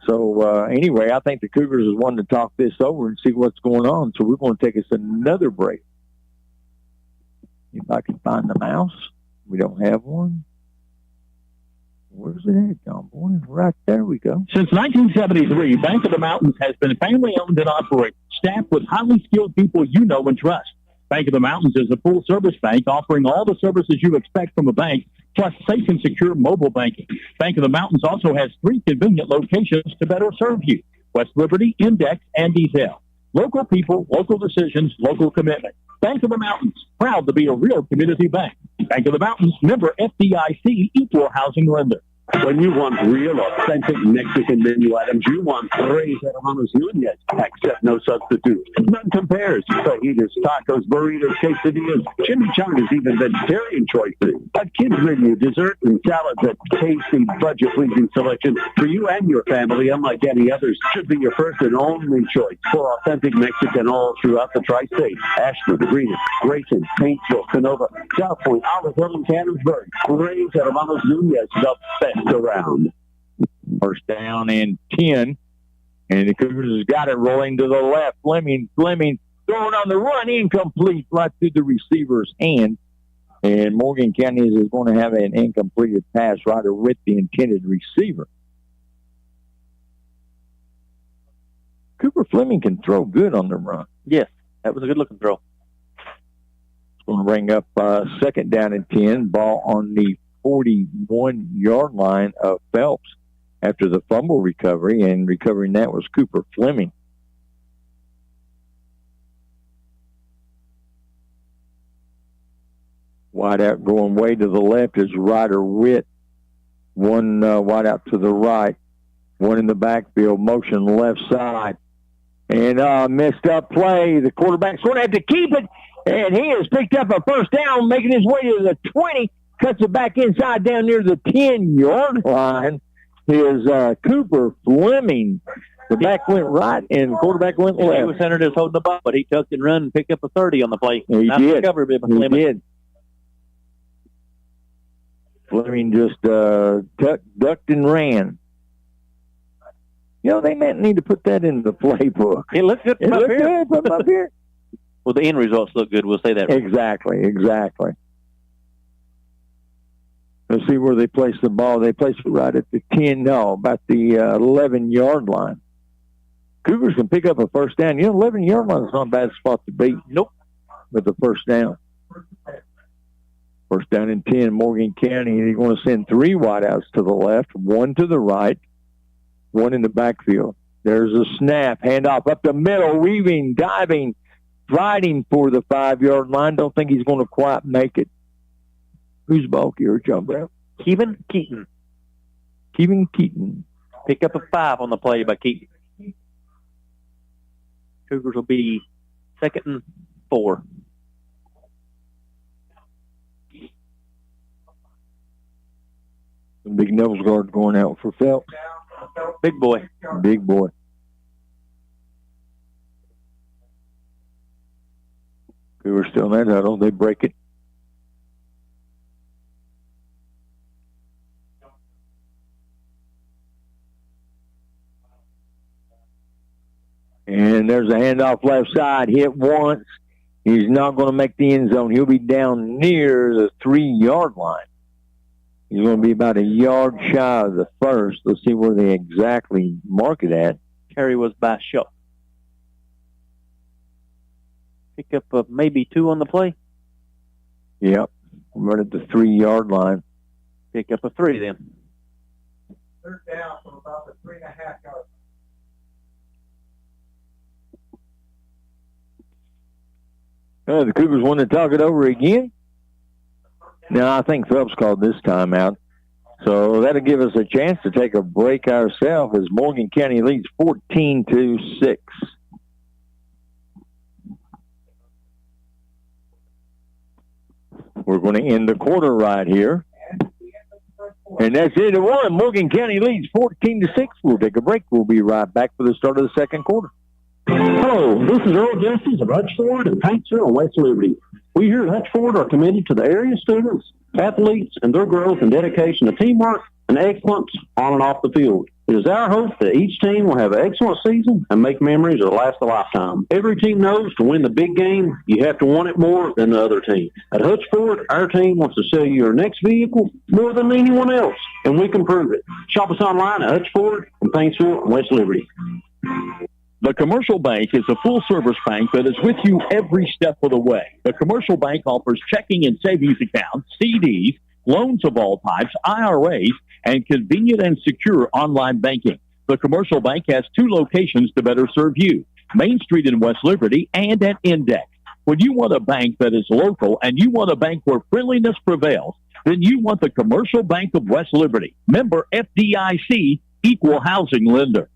So, anyway, I think the Cougars is wanting to talk this over and see what's going on. So we're going to take us another break. If I can find the mouse. We don't have one. Where's it at, John Boy? Right there we go. Since 1973, Bank of the Mountains has been family-owned and operated, staffed with highly skilled people you know and trust. Bank of the Mountains is a full-service bank offering all the services you expect from a bank, plus safe and secure mobile banking. Bank of the Mountains also has 3 convenient locations to better serve you: West Liberty, Index, and Detail. Local people, local decisions, local commitment. Bank of the Mountains, proud to be a real community bank. Bank of the Mountains, member FDIC, equal housing lender. When you want real, authentic Mexican menu items, you want Reyes Hermanos Nunez. Accept no substitute. None compares. Fajitas, tacos, burritos, quesadillas, chimichangas, even vegetarian choices. A kids menu, dessert, and salads. A tasty, budget-pleasing selection for you and your family, unlike any others. Should be your first and only choice for authentic Mexican all throughout the tri-state. Ashford, Greenwich, Grayson, Paintsville, Canova, South Point, Olive Hill, and Canonsburg. Reyes Hermanos Nunez, the best around. First down and 10. And the Cougars has got it rolling to the left. Fleming throwing on the run, incomplete, right through the receiver's hand. And Morgan County is going to have an incompleted pass right with the intended receiver. Cooper Fleming can throw good on the run. Yes, that was a good-looking throw. It's going to bring up second down and 10. Ball on the 41-yard line of Phelps after the fumble recovery, and recovering that was Cooper Fleming. Wide out going way to the left is Ryder Witt. One wide out to the right. One in the backfield, motion left side. And missed up play. The quarterback's going to have to keep it, and he has picked up a first down, making his way to the 20. Cuts it back inside down near the 10-yard line is Cooper Fleming. The back went right and the quarterback went left. He was centered as holding the ball, but he tucked and run and picked up a 30 on the play. He nice did. Recovery by He Fleming. did. Fleming just ducked and ran. You know, they might need to put that in the playbook. It looked good from up here. Good from up here. Well, the end results look good. We'll say that. Exactly. Let's see where they place the ball. They place it right at the 10, about the 11-yard line. Cougars can pick up a first down. 11-yard line is not a bad spot to beat. Nope. With the first down. First down and 10, Morgan County. They're going to send 3 wideouts to the left, 1 to the right, 1 in the backfield. There's a snap, handoff up the middle, weaving, diving, fighting for the 5-yard line. Don't think he's going to quite make it. Who's bulkier, John Brown? Kevin Keaton. Pick up a 5 on the play by Keaton. Cougars will be 2nd and 4. The big nose guard going out for Phelps. Big boy. Cougars still in that huddle. They break it. And there's a handoff left side. Hit once. He's not going to make the end zone. He'll be down near the 3-yard line. He's going to be about a yard shy of the first. Let's see where they exactly mark it at. Carry was by Shuck. Pick up maybe 2 on the play. Yep. Right at the 3-yard line. Pick up a 3 then. Third down from about the 3.5 yard. The Cougars want to talk it over again. Now, I think Phelps called this time out. So that'll give us a chance to take a break ourselves as Morgan County leads 14-6. We're going to end the quarter right here. And that's it at 1. Morgan County leads 14-6. We'll take a break. We'll be right back for the start of the second quarter. Hello, this is Earl Justice of Hutchford and Paintsville and West Liberty. We here at Hutchford are committed to the area students, athletes, and their growth and dedication to teamwork and excellence on and off the field. It is our hope that each team will have an excellent season and make memories that last a lifetime. Every team knows to win the big game, you have to want it more than the other team. At Hutchford, our team wants to sell you your next vehicle more than anyone else, and we can prove it. Shop us online at Hutchford and Paintsville and West Liberty. The Commercial Bank is a full-service bank that is with you every step of the way. The Commercial Bank offers checking and savings accounts, CDs, loans of all types, IRAs, and convenient and secure online banking. The Commercial Bank has 2 locations to better serve you, Main Street in West Liberty and at Index. When you want a bank that is local and you want a bank where friendliness prevails, then you want the Commercial Bank of West Liberty. Member FDIC, equal housing lender.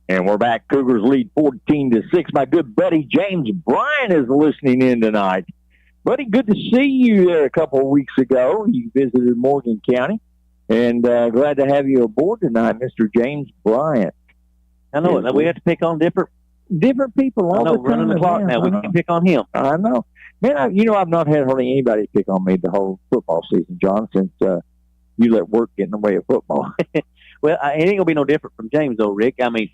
And we're back. Cougars lead 14-6. My good buddy James Bryan is listening in tonight. Buddy, good to see you there a couple of weeks ago. You visited Morgan County. And glad to have you aboard tonight, Mr. James Bryan. I know it. We have to pick on different people all the time. Running the clock now. We can pick on him. I know. Man, I've not had hardly anybody pick on me the whole football season, John, since you let work get in the way of football. Well, it ain't going to be no different from James, though, Rick. I mean,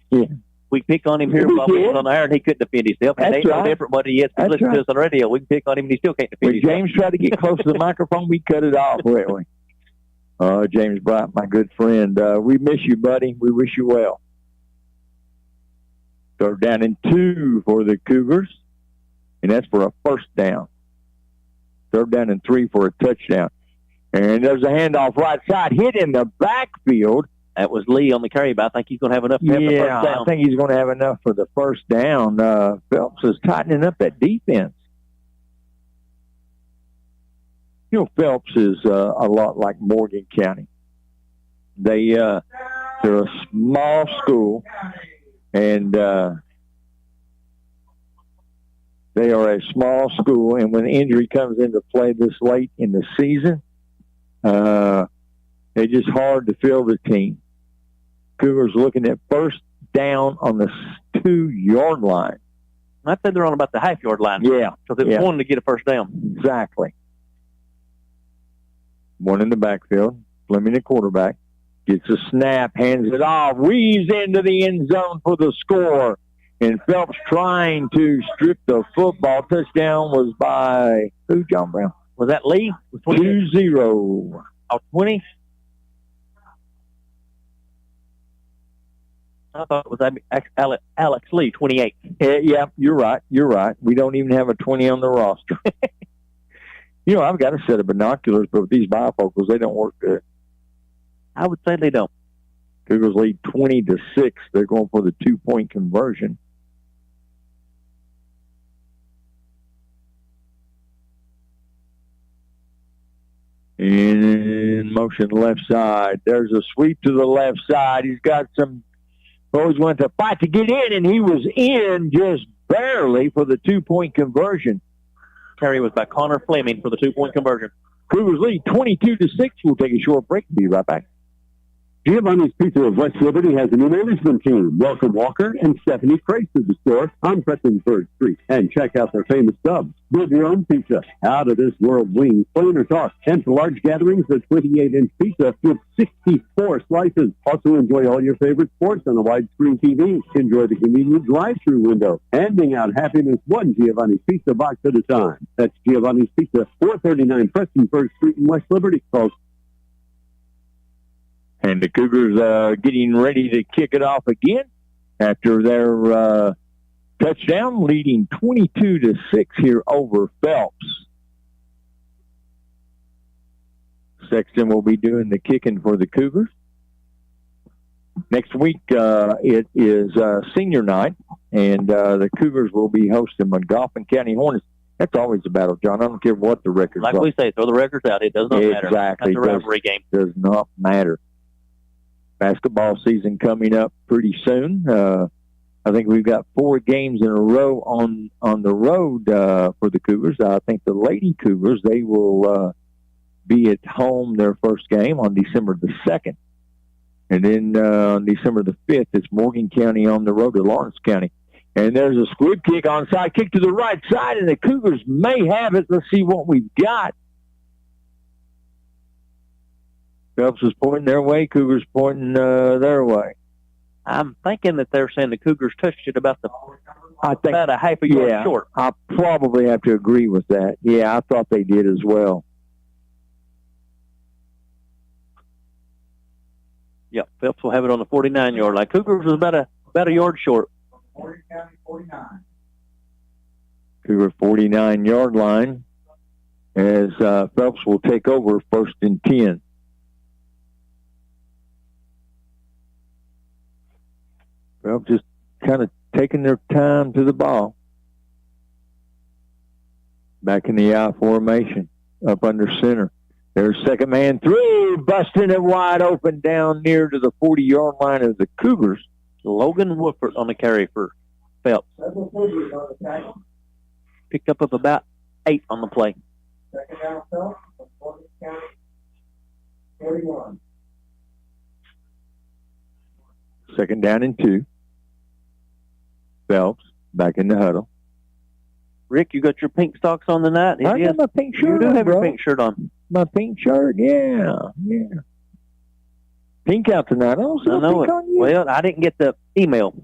we pick on him here while we was on the air, and he couldn't defend himself. It ain't no different what he is. Listen to us on the radio. We can pick on him, and he still can't defend himself. James tried to get close to the microphone. We cut it off, didn't we? James Bryant, my good friend. We miss you, buddy. We wish you well. 3rd down and 2 for the Cougars, and that's for a first down. 3rd down and 3 for a touchdown. And there's a handoff right side, hit in the backfield. That was Lee on the carry, but I think he's going to have enough to have the first down. I think he's going to have enough for the first down. Phelps is tightening up that defense. You know, Phelps is a lot like Morgan County. They're a small school, and they are a small school. And when injury comes into play this late in the season, it's just hard to fill the team. Cougars looking at first down on the 2-yard line. I said they're on about the half-yard line. Yeah. Because they wanted to get a first down. Exactly. One in the backfield. Fleming, the quarterback, gets a snap, hands it off, weaves into the end zone for the score. And Phelps trying to strip the football. Touchdown was by who, John Brown? Was that Lee? 2-0. Oh, 20? I thought it was Alex Lee, 28. Yeah, you're right. We don't even have a 20 on the roster. You know, I've got a set of binoculars, but with these bifocals, they don't work good. I would say they don't. Cougars lead 20-6. They're going for the 2-point conversion. In motion left side. There's a sweep to the left side. He's got some boys went to fight to get in, and he was in just barely for the 2-point conversion. Carry was by Connor Fleming for the 2-point conversion. Cougars lead 22-6. We'll take a short break. Be right back. Giovanni's Pizza of West Liberty has a new management team. Welcome Walker and Stephanie Crace to the store on Pretzensburg Street. And check out their famous subs. Build your own pizza. Out of this world wings, plain or tossed. And for large gatherings, a 28-inch pizza with 64 slices. Also enjoy all your favorite sports on a widescreen TV. Enjoy the convenient drive-through window. Handing out happiness one Giovanni's Pizza box at a time. That's Giovanni's Pizza, 439 Pretzensburg Street in West Liberty. Call. And the Cougars getting ready to kick it off again after their touchdown, leading 22-6 here over Phelps. Sexton will be doing the kicking for the Cougars. Next week, it is senior night, and the Cougars will be hosting Montgomery County Hornets. That's always a battle, John. I don't care what the records are. Like we say, throw the records out. It does not matter. Exactly. That's a rivalry game. Does not matter. Basketball season coming up pretty soon. I think we've got 4 games in a row on the road for the Cougars. I think the Lady Cougars, they will be at home their first game on December the 2nd. And then on December the 5th, it's Morgan County on the road to Lawrence County. And there's a squib kick onside, kick to the right side, and the Cougars may have it. Let's see what we've got. Phelps is pointing their way. Cougars pointing their way. I'm thinking that they're saying the Cougars touched it about a half a yard short. I probably have to agree with that. Yeah, I thought they did as well. Yep, Phelps will have it on the 49-yard line. Cougars was about a yard short. Cougar 49-yard line as Phelps will take over 1st and 10. Phelps just kind of taking their time to the ball. Back in the I formation, up under center. There's second man through, busting it wide open down near to the 40-yard line of the Cougars. Logan Woodford on the carry for Phelps. Picked up of about 8 on the play. Second down, Phelps. 31. Second down and 2. Phelps back in the huddle. Rick, you got your pink socks on tonight? I got my pink shirt. You do on, have bro. your pink shirt on. My pink shirt, yeah. Pink out tonight. I know it. Well, I didn't get the email.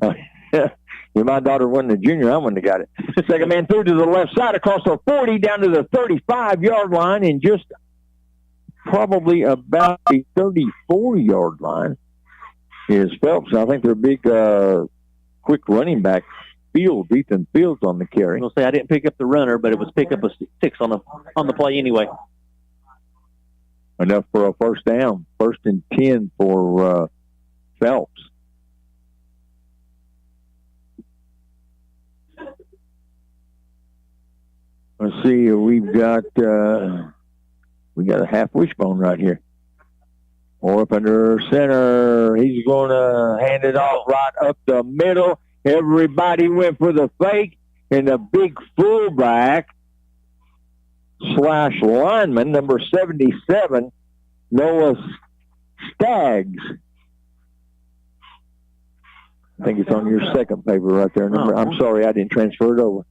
Yeah, my daughter wasn't a junior. I wouldn't have got it. Second man through to the left side across the 40 down to the 35-yard line and just probably about the 34-yard line is Phelps. I think they're big, quick running back. Ethan Fields on the carry. I'll say I didn't pick up the runner, but it was pick up a 6 on the play anyway. Enough for a first down. 1st and 10 for Phelps. Let's see. We've got a half wishbone right here. Or up under center. He's going to hand it off right up the middle. Everybody went for the fake, and the big fullback / lineman, number 77, Noah Staggs. I think it's on your second paper right there. I'm sorry, I didn't transfer it over.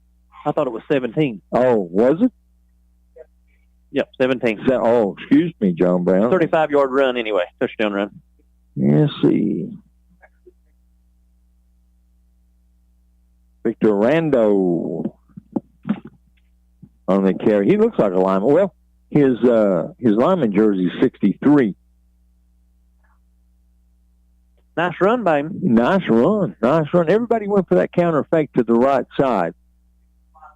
I thought it was 17. Oh, was it? Yep, 17. Excuse me, John Brown. 35-yard run anyway, touchdown run. Let's see. Victor Rando on the carry. He looks like a lineman. Well, his lineman jersey is 63. Nice run by him. Nice run. Everybody went for that counter fake to the right side.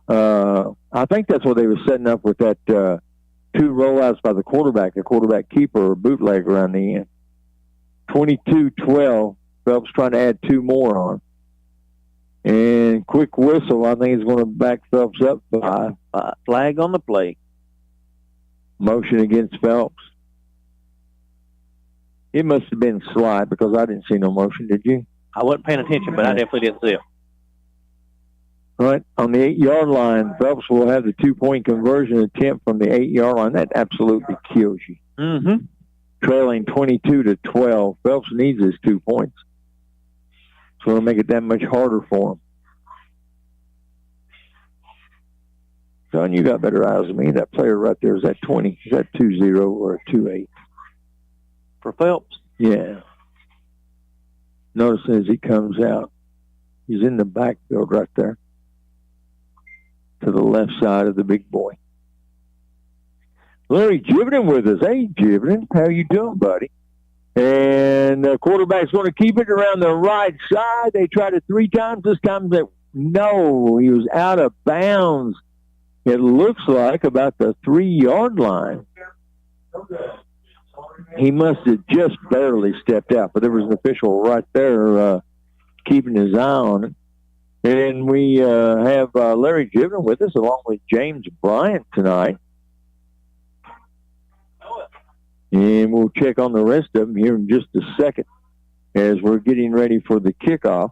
I think that's what they were setting up with that 2 rollouts by the quarterback, a quarterback keeper or bootleg around the end. 22-12. Phelps trying to add 2 more on. And quick whistle, I think, is going to back Phelps up by flag on the play. Motion against Phelps. It must have been slide because I didn't see no motion, did you? I wasn't paying attention, but I definitely didn't see it. All right, on the 8-yard line, Phelps will have the 2-point conversion attempt from the 8-yard line. That absolutely kills you. Mm-hmm. Trailing 22-12. Phelps needs his 2 points. It's going to make it that much harder for him. John, you got better eyes than me. That player right there, is that 20? Is that 2-0 or a 2-8? For Phelps? Yeah. Notice as he comes out, he's in the backfield right there to the left side of the big boy. Larry Jivenin with us. Hey, Jivenin, how you doing, buddy? And the quarterback's going to keep it around the right side. They tried it 3 times. This time, no, he was out of bounds. It looks like about the 3-yard line. He must have just barely stepped out, but there was an official right there keeping his eye on it. And we have Larry Jivenin with us along with James Bryant tonight. And we'll check on the rest of them here in just a second as we're getting ready for the kickoff.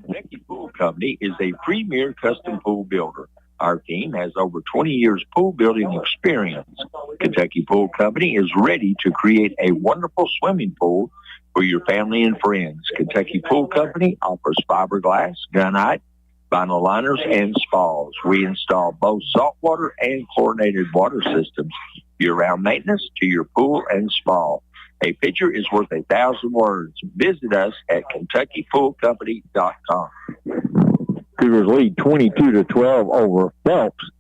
Kentucky Pool Company is a premier custom pool builder. Our team has over 20 years pool building experience. Kentucky Pool Company is ready to create a wonderful swimming pool for your family and friends. Kentucky Pool Company offers fiberglass, gunite, vinyl liners, and spas. We install both saltwater and chlorinated water systems. Year-round maintenance to your pool and spa. A picture is worth 1,000 words. Visit us at KentuckyPoolCompany.com. Cougars lead 22-12 over Phelps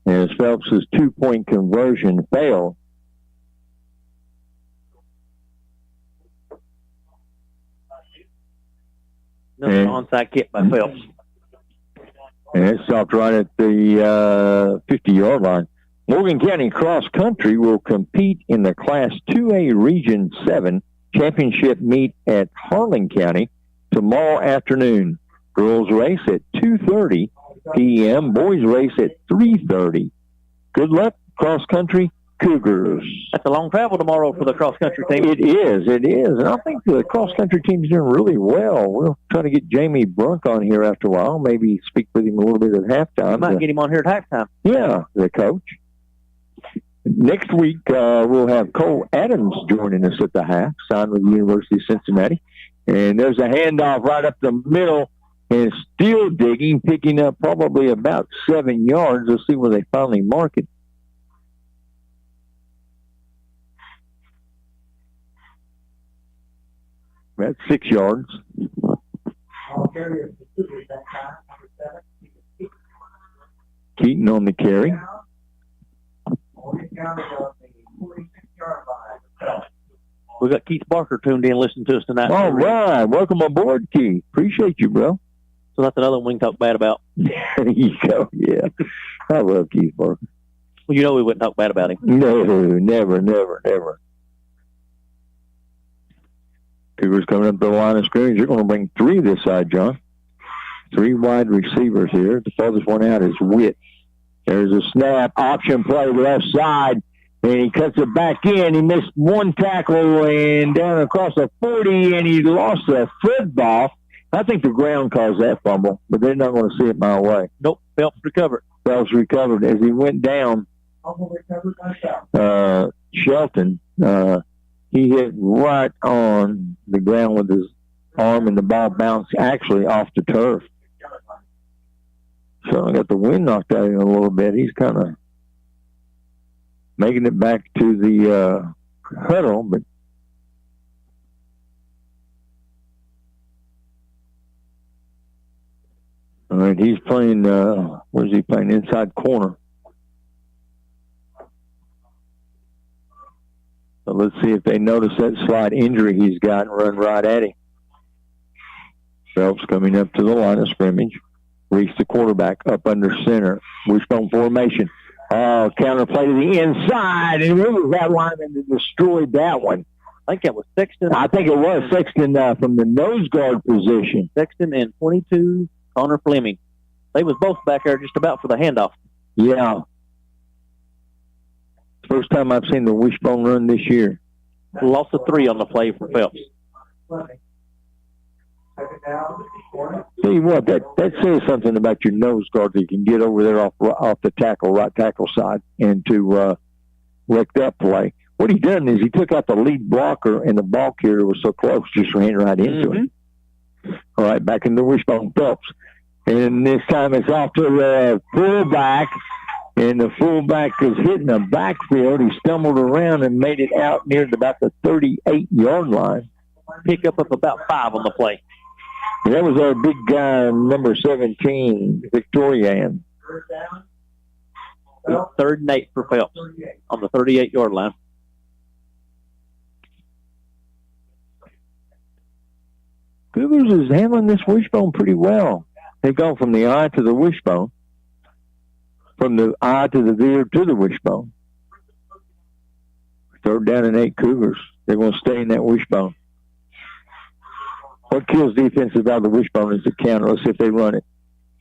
as Phelps' 2-point conversion failed. Another onside kick by Phelps. And it stopped right at the 50-yard line. Morgan County Cross Country will compete in the Class 2A Region 7 championship meet at Harlan County tomorrow afternoon. Girls race at 2:30 p.m. Boys race at 3:30. Good luck, Cross Country Cougars. That's a long travel tomorrow for the cross country team. It is. And I think the cross country team's doing really well. We'll try to get Jamie Brunk on here after a while. Maybe speak with him a little bit at halftime. We might get him on here at halftime. Yeah, the coach. Next week, we'll have Cole Adams joining us at the half, signed with the University of Cincinnati. And there's a handoff right up the middle, and still digging, picking up probably about 7 yards. Let's see where they finally mark it. That's 6 yards. Keaton on the carry. We got Keith Barker tuned in listening to us tonight. All right. Welcome aboard, Keith. Appreciate you, bro. So that's another one we can talk bad about. There you go. Yeah. I love Keith Barker. Well, you know we wouldn't talk bad about him. No, never. Cougars coming up the line of scrimmage. You're going to bring 3 this side, John. 3 wide receivers here. The farthest one out is Witt. There's a snap, option play left side, and he cuts it back in. He missed 1 tackle and down across the 40, and he lost a football. I think the ground caused that fumble, but they're not going to see it my way. Nope, Phelps recovered. Phelps recovered as he went down. Shelton, he hit right on the ground with his arm, and the ball bounced actually off the turf. So I got the wind knocked out of him a little bit. He's kind of making it back to the huddle, but all right, he's playing, where's he playing? Inside corner. So let's see if they notice that slight injury he's got and run right at him. Phelps coming up to the line of scrimmage. Reach the quarterback up under center. Wishbone formation. Counter play to the inside, and it was that lineman that destroyed that one. I think it was Sexton. I think it was Sexton from the nose guard position. Sexton and 22, Connor Fleming. They was both back there just about for the handoff. Yeah. First time I've seen the wishbone run this year. Loss of 3 on the play for Phelps. See what, that says something about your nose guard that you can get over there off the right tackle side and to wreck that play. What he done is he took out the lead blocker, and the ball carrier was so close, just ran right into him. All right, back in the wishbone, Phelps. And this time it's off to the fullback, and the fullback was hitting the backfield. He stumbled around and made it out near about the 38-yard line. Pick up about 5 on the play. And that was our big guy, number 17, Victorian. 3rd and 8 for Phelps on the 38-yard line. Cougars is handling this wishbone pretty well. They've gone from the eye to the wishbone, from the eye to the veer to the wishbone. 3rd down and 8 Cougars. They're going to stay in that wishbone. What kills defenses out of the wishbone is the counter. Let's see if they run it.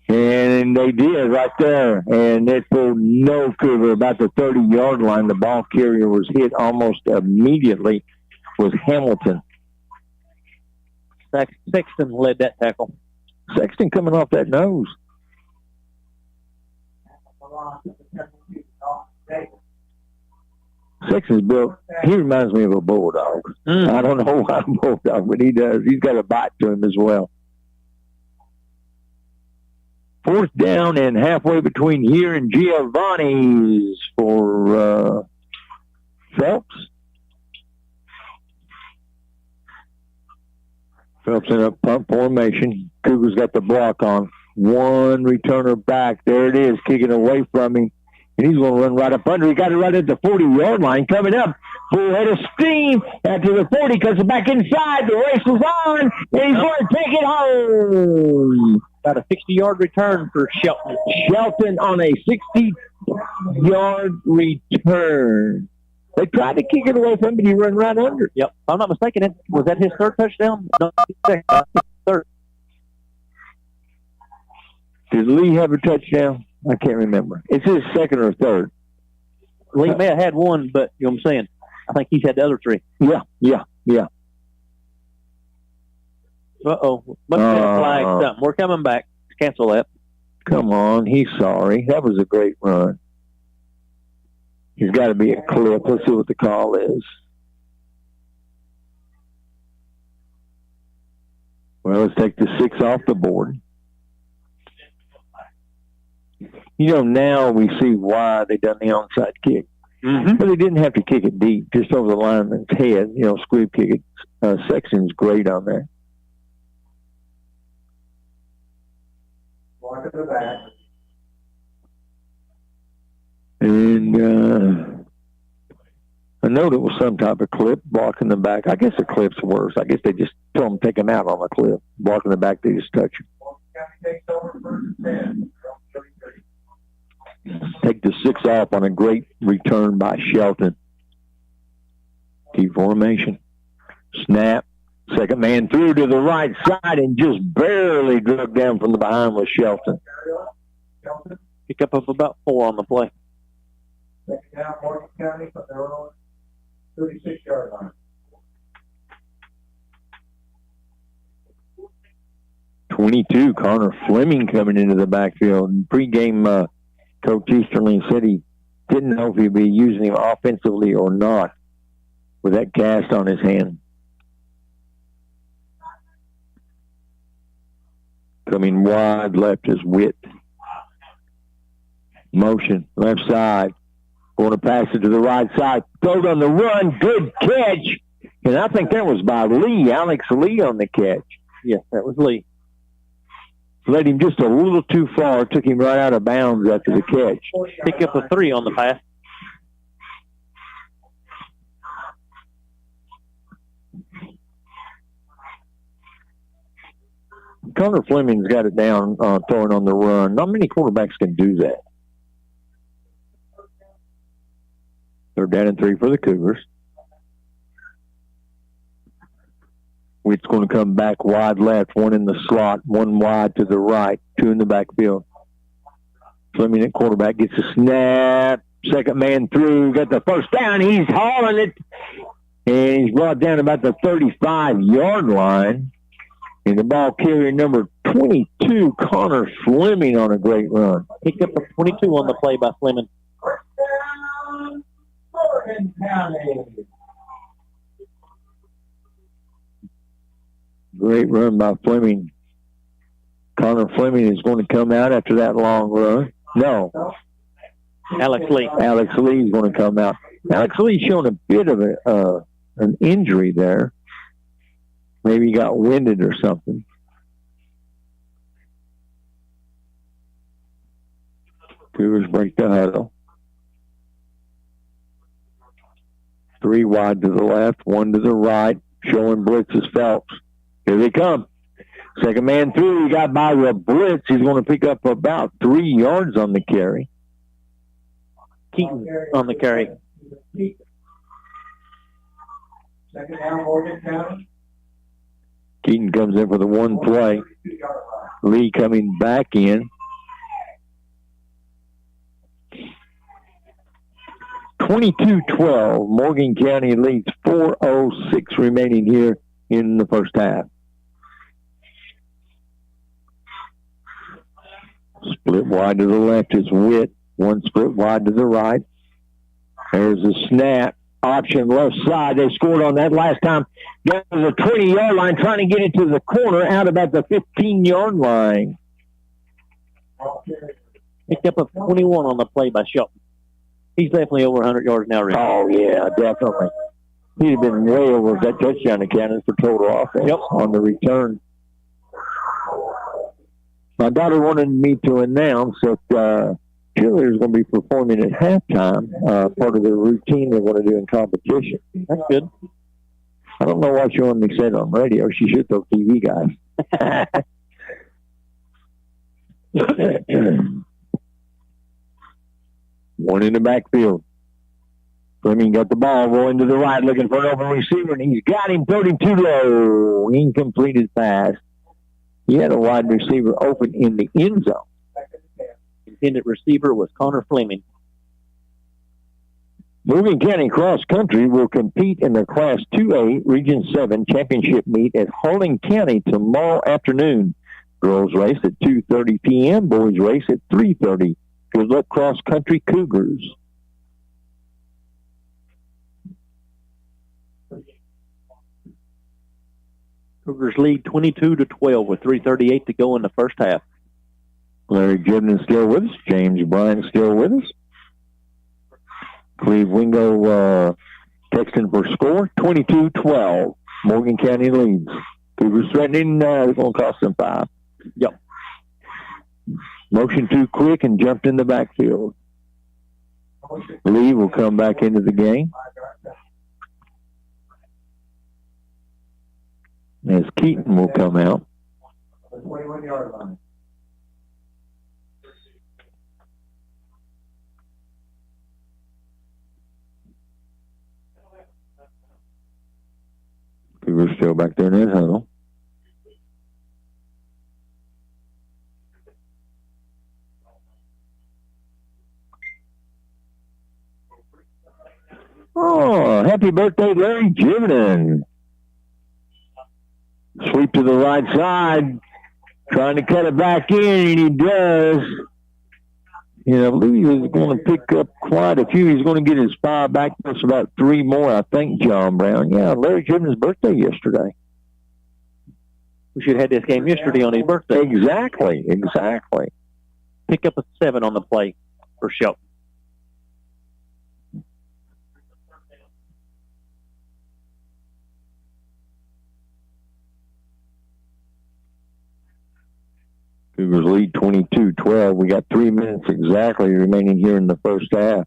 And they did right there. And it pulled no Cougar about the 30-yard line. The ball carrier was hit almost immediately with Hamilton. Sexton led that tackle. Sexton coming off that nose. Sexton's built, he reminds me of a bulldog. I don't know why a bulldog, but he does. He's got a bite to him as well. 4th down and halfway between here and Giovanni's for Phelps. Phelps in a punt formation. Cougars got the block on. 1 returner back. There it is, kicking away from him. And he's going to run right up under. He got it right at the 40-yard line. Coming up, Full head of steam after the 40, cuts it back inside. The race is on, and he's going to take it home. Got a 60-yard return for Shelton. Shelton on a 60-yard return. They tried to kick it away from him, but he ran right under. Yep. If I'm not mistaken, was that his third touchdown? No, third. Did Lee have a touchdown? I can't remember. It's his second or third. Lee may have had one, but you know what I'm saying? I think he's had the other three. Yeah. Uh-oh. Must have been a flag something. We're coming back. Cancel that. Come on. He's sorry. That was a great run. He's got to be a clip. Let's see what the call is. Well, let's take the 6 off the board. You know, now we see why they done the onside kick. Mm-hmm. But they didn't have to kick it deep, just over the lineman's head. You know, squib kick it. Sexton's great on there. Walk to the back. And I know it was some type of clip, blocking the back. I guess the clip's worse. I guess they just tell them to take him out on the clip. Blocking the back, they just touch him. Take the 6 off on a great return by Shelton. T formation. Snap. Second man through to the right side and just barely drug down from the behind with Shelton. Pick up of about 4 on the play. Second down, Morgan County, but they're on 36-yard line. 22, Connor Fleming coming into the backfield. And pregame, Coach Easterling said he didn't know if he'd be using him offensively or not with that cast on his hand. Coming wide left is Witt. Motion, left side. Going to pass it to the right side. Throw on the run. Good catch. And I think that was by Lee. Alex Lee on the catch. Yes, that was Lee. Led him just a little too far. Took him right out of bounds after the catch. Pick up a 3 on the pass. Connor Fleming's got it down throwing on the run. Not many quarterbacks can do that. They're down and 3 for the Cougars. Witt's going to come back wide left, 1 in the slot, 1 wide to the right, 2 in the backfield. Fleming at quarterback gets a snap. Second man through, got the first down. He's hauling it. And he's brought down about the 35-yard line. And the ball carrier number 22, Connor Fleming, on a great run. Pick up a 22 on the play by Fleming. First down, Morgan County. Great run by Fleming. Connor Fleming is going to come out after that long run. No. Alex Lee. Alex Lee is going to come out. Alex Lee's showing a bit of an injury there. Maybe he got winded or something. Cougars break the huddle. 3 wide to the left, 1 to the right. Showing blitz is Phelps. Here they come. Second man through. He got by the blitz. He's going to pick up about 3 yards on the carry. Keaton on the carry. Second down, Morgan County. Keaton comes in for the 1 play. Lee coming back in. 22-12. Morgan County leads 4:06 remaining here in the first half. Split wide to the left is Witt. 1 split wide to the right. There's a snap. Option left side. They scored on that last time. Down to the 20-yard line, trying to get it to the corner, out about the 15-yard line. Picked up a 21 on the play by Shelton. He's definitely over 100 yards now, Rick. Oh, yeah, definitely. He'd have been way over that touchdown accounted for total offense on the return. My daughter wanted me to announce that cheerleaders going to be performing at halftime, part of their routine they're going to do in competition. That's good. I don't know why she wanted me to say it on radio. She should, though, TV guys. One in the backfield. Fleming got the ball going to the right, looking for an open receiver, and he's got him, throwed him too low. Incompleted pass. He had a wide receiver open in the end zone. Intended receiver was Connor Fleming. Morgan County Cross Country will compete in the Class 2A Region 7 championship meet at Harlan County tomorrow afternoon. Girls race at 2:30 p.m., boys race at 3:30. Good luck, Cross Country Cougars. Cougars lead 22-12 with 3:38 to go in the first half. Larry Jordan is still with us. James Bryant still with us. Cleve Wingo texting for score. 22-12. Morgan County leads. Cougars threatening. It's going to cost them 5. Yep. Motion too quick and jumped in the backfield. Lee will come back into the game. As Keaton will come out. 21-yard line. Cougars still back there in his huddle. Oh, happy birthday, Larry Jivenin. Sweep to the right side, trying to cut it back in, and he does. I believe he was going to pick up quite a few. He's going to get his 5 back. That's about 3 more, I think, John Brown. Yeah, Larry Jivenin's birthday yesterday. We should have had this game yesterday on his birthday. Exactly. Pick up a 7 on the play for Shelton. Cougars lead 22-12. We got 3 minutes exactly remaining here in the first half.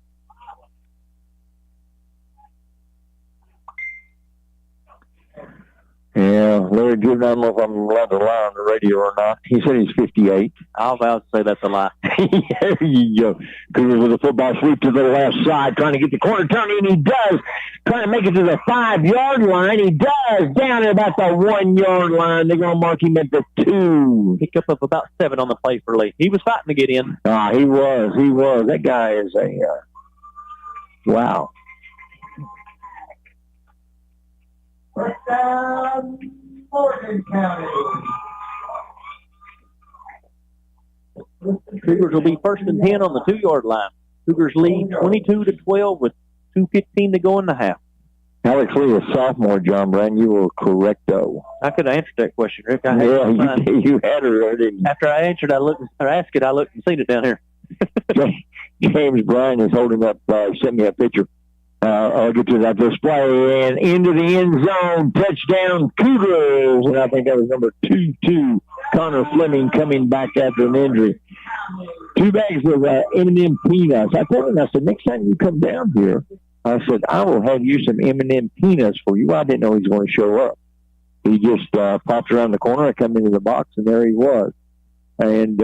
Yeah, Larry Given, I don't know if I'm allowed to lie on the radio or not. He said he's 58. I'll about to say that's a lie. There you go. Cougars with a football sweep to the left side, trying to get the corner turning, and he does. Trying to make it to the 5-yard line. He does. Down at about the 1-yard line. They're going to mark him at the 2. Pick up of about 7 on the play for Lee. He was fighting to get in. He was. That guy is a wow. First down, Morgan County. Cougars will be 1st and 10 on the 2-yard line. Cougars lead 22-12 with 2:15 to go in the half. Alex Lee, a sophomore, John Brown. You were correcto. I could have answered that question, Rick. You had her, didn't you? After I answered, I looked and seen it down here. James Bryan is holding up, sent me a picture. I'll get to that display, and into the end zone, touchdown Cougars, and I think that was number 22, Connor Fleming, coming back after an injury. 2 bags of M&M peanuts. I told him, I said, next time you come down here, I said, I will have you some M&M peanuts for you. I didn't know he was going to show up. He just popped around the corner. I come into the box, and there he was. And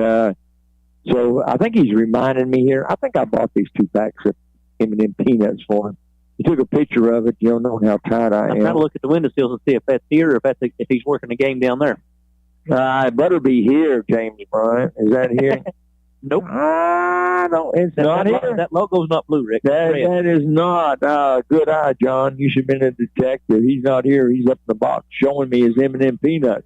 so I think he's reminding me here. I think I bought these 2 packs of M&M peanuts for him. He took a picture of it. You don't know how tight I am. I'm trying to look at the windowsills and see if that's here or if he's working the game down there. It better be here, James Bryant. Is that here? Nope. No, it's not here. That logo's not blue, Rick. That is not. Good eye, John. You should have been a detective. He's not here. He's up in the box showing me his M&M peanuts.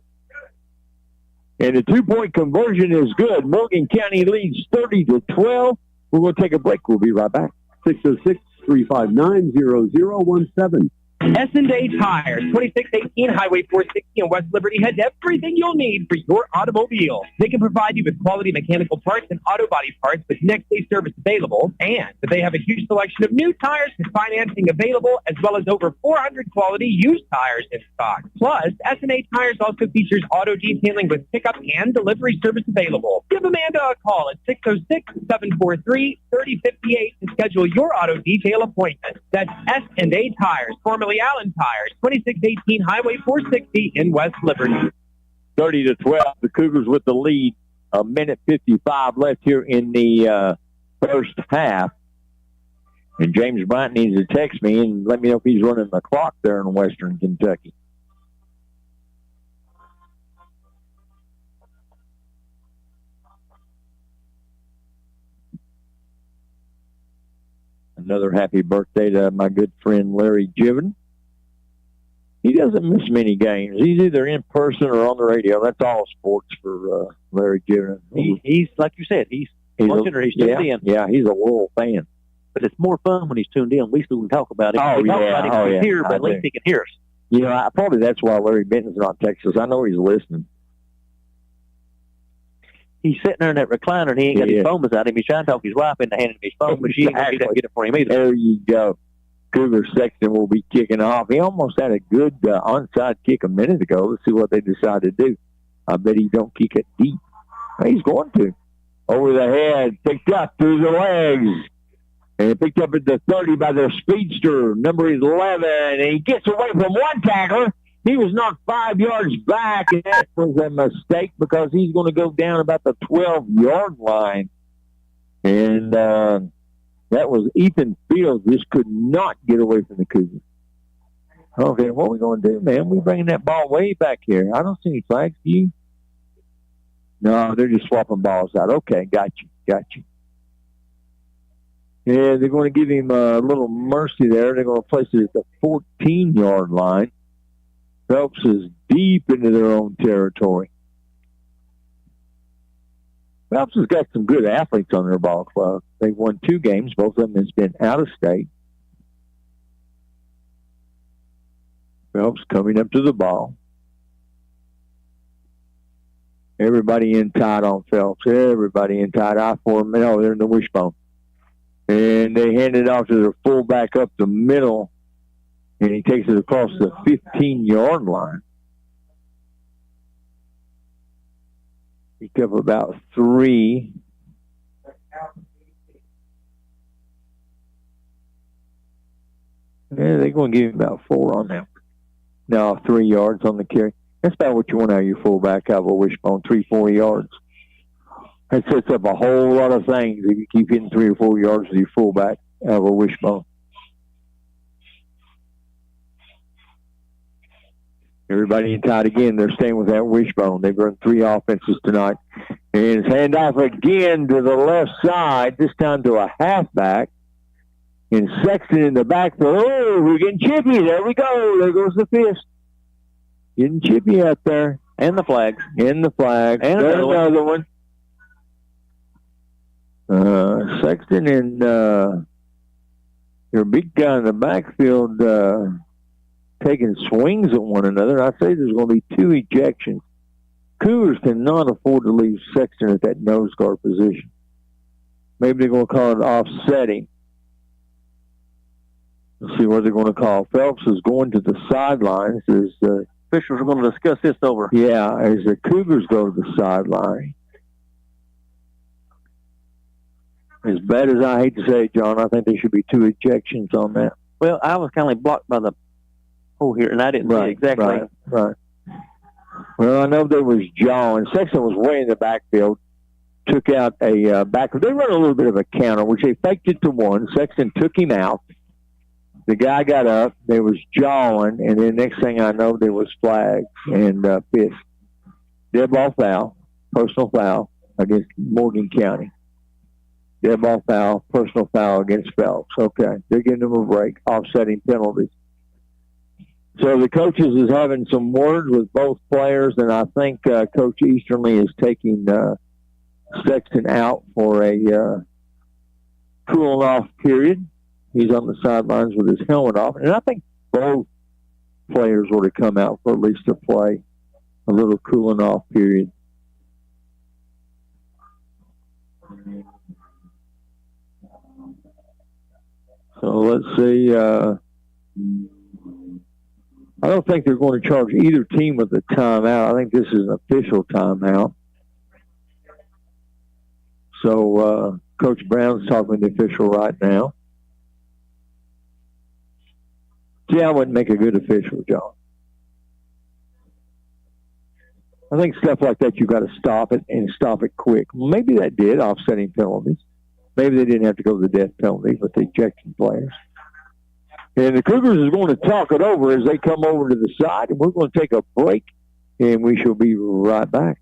And the 2-point conversion is good. Morgan County leads 30-12. We're going to take a break. We'll be right back. 606-359-0017. S&A Tires, 2618 Highway 460 in West Liberty has everything you'll need for your automobile. They can provide you with quality mechanical parts and auto body parts with next-day service available, and they have a huge selection of new tires with financing available, as well as over 400 quality used tires in stock. Plus, S&A Tires also features auto detailing with pickup and delivery service available. Give Amanda a call at 606-743-3058 to schedule your auto detail appointment. That's S&A Tires, formerly Allen Tires, 2618 Highway 460 in West Liberty. 30-12, the Cougars with the lead. A minute 55 left here in the first half. And James Bryant needs to text me and let me know if he's running the clock there in Western Kentucky. Another happy birthday to my good friend Larry Jiven. He doesn't miss many games. He's either in person or on the radio. That's all sports for Larry Jiven. He's like you said, he's watching or he's tuned in. Yeah, he's a World fan. But it's more fun when he's tuned in. We still can talk about it. We talk about him here, but at least he can hear us. You know, probably that's why Larry Benton's not texting us. I know he's listening. He's sitting there in that recliner, and he ain't got his phone beside him. He's trying to talk his wife into handing him his phone, but she ain't going to get it for him either. There you go. Cougar Sexton will be kicking off. He almost had a good onside kick a minute ago. Let's see what they decide to do. I bet he don't kick it deep. He's going to. Over the head, picked up through the legs. And picked up at the 30 by their speedster, number 11. And he gets away from one tackler. He was knocked 5 yards back, and that was a mistake because he's going to go down about the 12-yard line. And that was Ethan Fields. Just could not get away from the Cougars. Okay, what are we going to do, man? We're bringing that ball way back here. I don't see any flags. Do you? No, they're just swapping balls out. Okay, got you. Yeah, they're going to give him a little mercy there. They're going to place it at the 14-yard line. Phelps is deep into their own territory. Phelps has got some good athletes on their ball club. They've won 2 games. Both of them has been out of state. Phelps coming up to the ball. Everybody in tight on Phelps. Everybody in tight. I for him. No, they're in the wishbone. And they hand it off to their fullback up the middle. And he takes it across the 15-yard line. Picked up about 3. Yeah, they're going to give him about 4 on that. No, 3 yards on the carry. That's about what you want out of your fullback, out of a wishbone, 3-4 yards. That sets up a whole lot of things if you keep hitting 3 or 4 yards with your fullback out of a wishbone. Everybody in tight again. They're staying with that wishbone. They've run 3 offenses tonight. And it's handoff again to the left side, this time to a halfback. And Sexton in the backfield. Oh, we're getting chippy. There we go. There goes the fist. Getting chippy out there. And the flag. And the flag. And another one. Sexton and their big guy in the backfield taking swings at one another. I say there's going to be 2 ejections. Cougars cannot afford to leave Sexton at that nose guard position. Maybe they're going to call it offsetting. Let's see what they're going to call. Phelps is going to the sidelines. As officials are going to discuss this over. Yeah, as the Cougars go to the sideline. As bad as I hate to say it, John, I think there should be 2 ejections on that. Well, I was kind of blocked by the hole here, and I didn't see exactly. Right. Well, I know there was John. Sexton was way in the backfield. Took out a back. They run a little bit of a counter, which they faked it to 1. Sexton took him out. The guy got up. There was jawing, and then next thing I know, there was flags and fist. Dead ball foul, personal foul against Morgan County. Dead ball foul, personal foul against Phelps. Okay, they're giving them a break, offsetting penalties. So the coaches is having some words with both players, and I think Coach Easterly is taking Sexton out for a cooling off period. He's on the sidelines with his helmet off. And I think both players were to come out for at least a play, a little cooling off period. So let's see. I don't think they're going to charge either team with a timeout. I think this is an official timeout. So Coach Brown's talking to the official right now. See, I wouldn't make a good official, John. I think stuff like that, you got to stop it and stop it quick. Maybe that did, offsetting penalties. Maybe they didn't have to go to the death penalty with the ejecting players. And the Cougars is going to talk it over as they come over to the side, and we're going to take a break, and we shall be right back.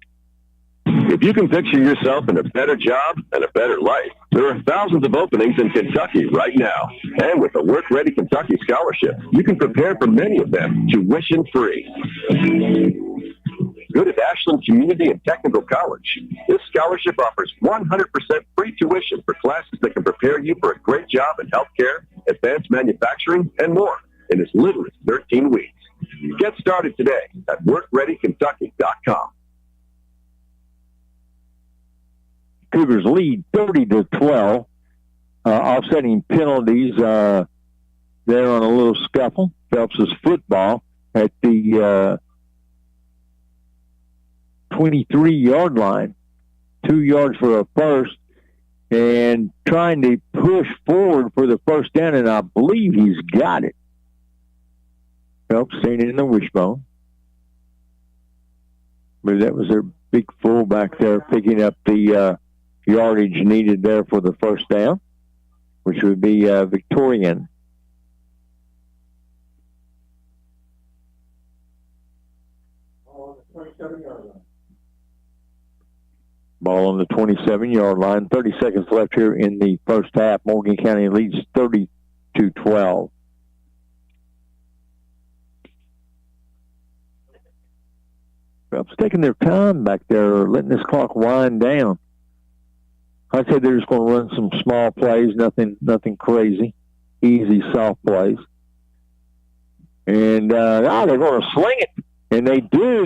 If you can picture yourself in a better job and a better life, there are thousands of openings in Kentucky right now. And with the Work Ready Kentucky Scholarship, you can prepare for many of them tuition-free. Good at Ashland Community and Technical College. This scholarship offers 100% free tuition for classes that can prepare you for a great job in healthcare, advanced manufacturing, and more in as little as 13 weeks. Get started today at WorkReadyKentucky.com. Cougars lead 30-12, offsetting penalties there on a little scuffle. Phelps' football at the 23-yard line, 2 yards for a first, and trying to push forward for the first down, and I believe he's got it. Phelps seen it in the wishbone. But that was their big fullback there picking up the yardage needed there for the first down, which would be Victorian. Ball on the 27-yard line. 30 seconds left here in the first half. Morgan County leads 30-12. Phelps taking their time back there, letting this clock wind down. I'd say they're just going to run some small plays, nothing crazy, easy, soft plays. And now they're going to sling it. And they do.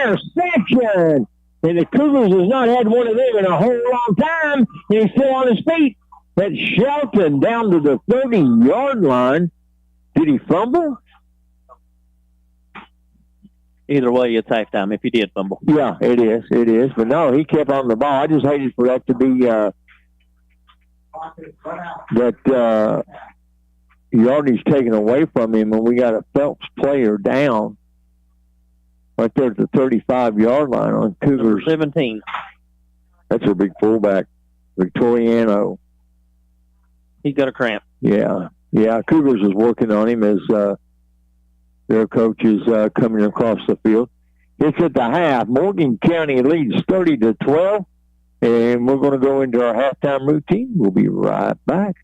Interception. And the Cougars has not had one of them in a whole long time. And he's still on his feet. That's Shelton down to the 30-yard line. Did he fumble? Either way, it's halftime if he did fumble. Yeah, it is. But no, he kept on the ball. I just hated for that to be that yardage taken away from him, and we got a Phelps player down right there at the 35-yard line on Cougars. 17. That's a big fullback, Victoriano. He's got a cramp. Yeah. Cougars is working on him as their coach is coming across the field. It's at the half. Morgan County leads 30-12, and we're going to go into our halftime routine. We'll be right back.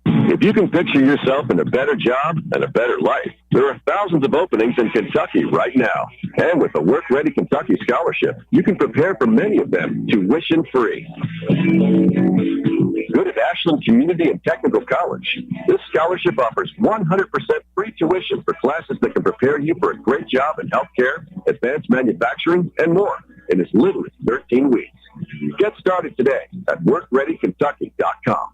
If you can picture yourself in a better job and a better life, there are thousands of openings in Kentucky right now. And with the Work Ready Kentucky Scholarship, you can prepare for many of them tuition-free. Good at Ashland Community and Technical College. This scholarship offers 100% free tuition for classes that can prepare you for a great job in healthcare, advanced manufacturing, and more in as little as 13 weeks. Get started today at WorkReadyKentucky.com.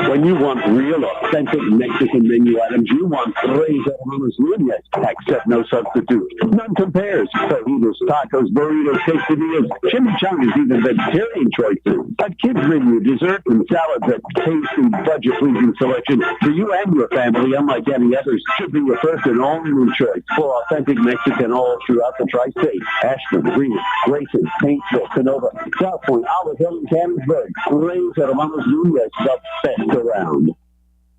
When you want real, authentic Mexican menu items, you want Reyes Hermanos Nunez. Accept no substitute. None compares. Fajitas, tacos, burritos, quesadillas, chimichangas, even vegetarian choices. A kids menu, dessert, and salads at tasty, budget-pleasing selection for you and your family, unlike any others, should be your first and only choice for authentic Mexican all throughout the tri-state. Ashland, Green, Grayson, Paintsville, Sonoma, South Point, Olive Hill, and Canonsburg. Reyes Hermanos Nunez, the best around.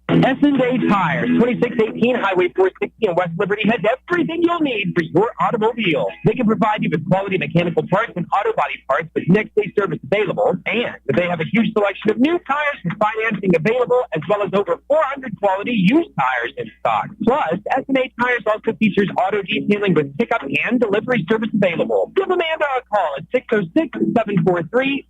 S&A Tires, 2618 Highway 460 in West Liberty has everything you'll need for your automobile. They can provide you with quality mechanical parts and auto body parts with next-day service available, and they have a huge selection of new tires with financing available, as well as over 400 quality used tires in stock. Plus, S&A Tires also features auto detailing with pickup and delivery service available. Give Amanda a call at 606-743-3058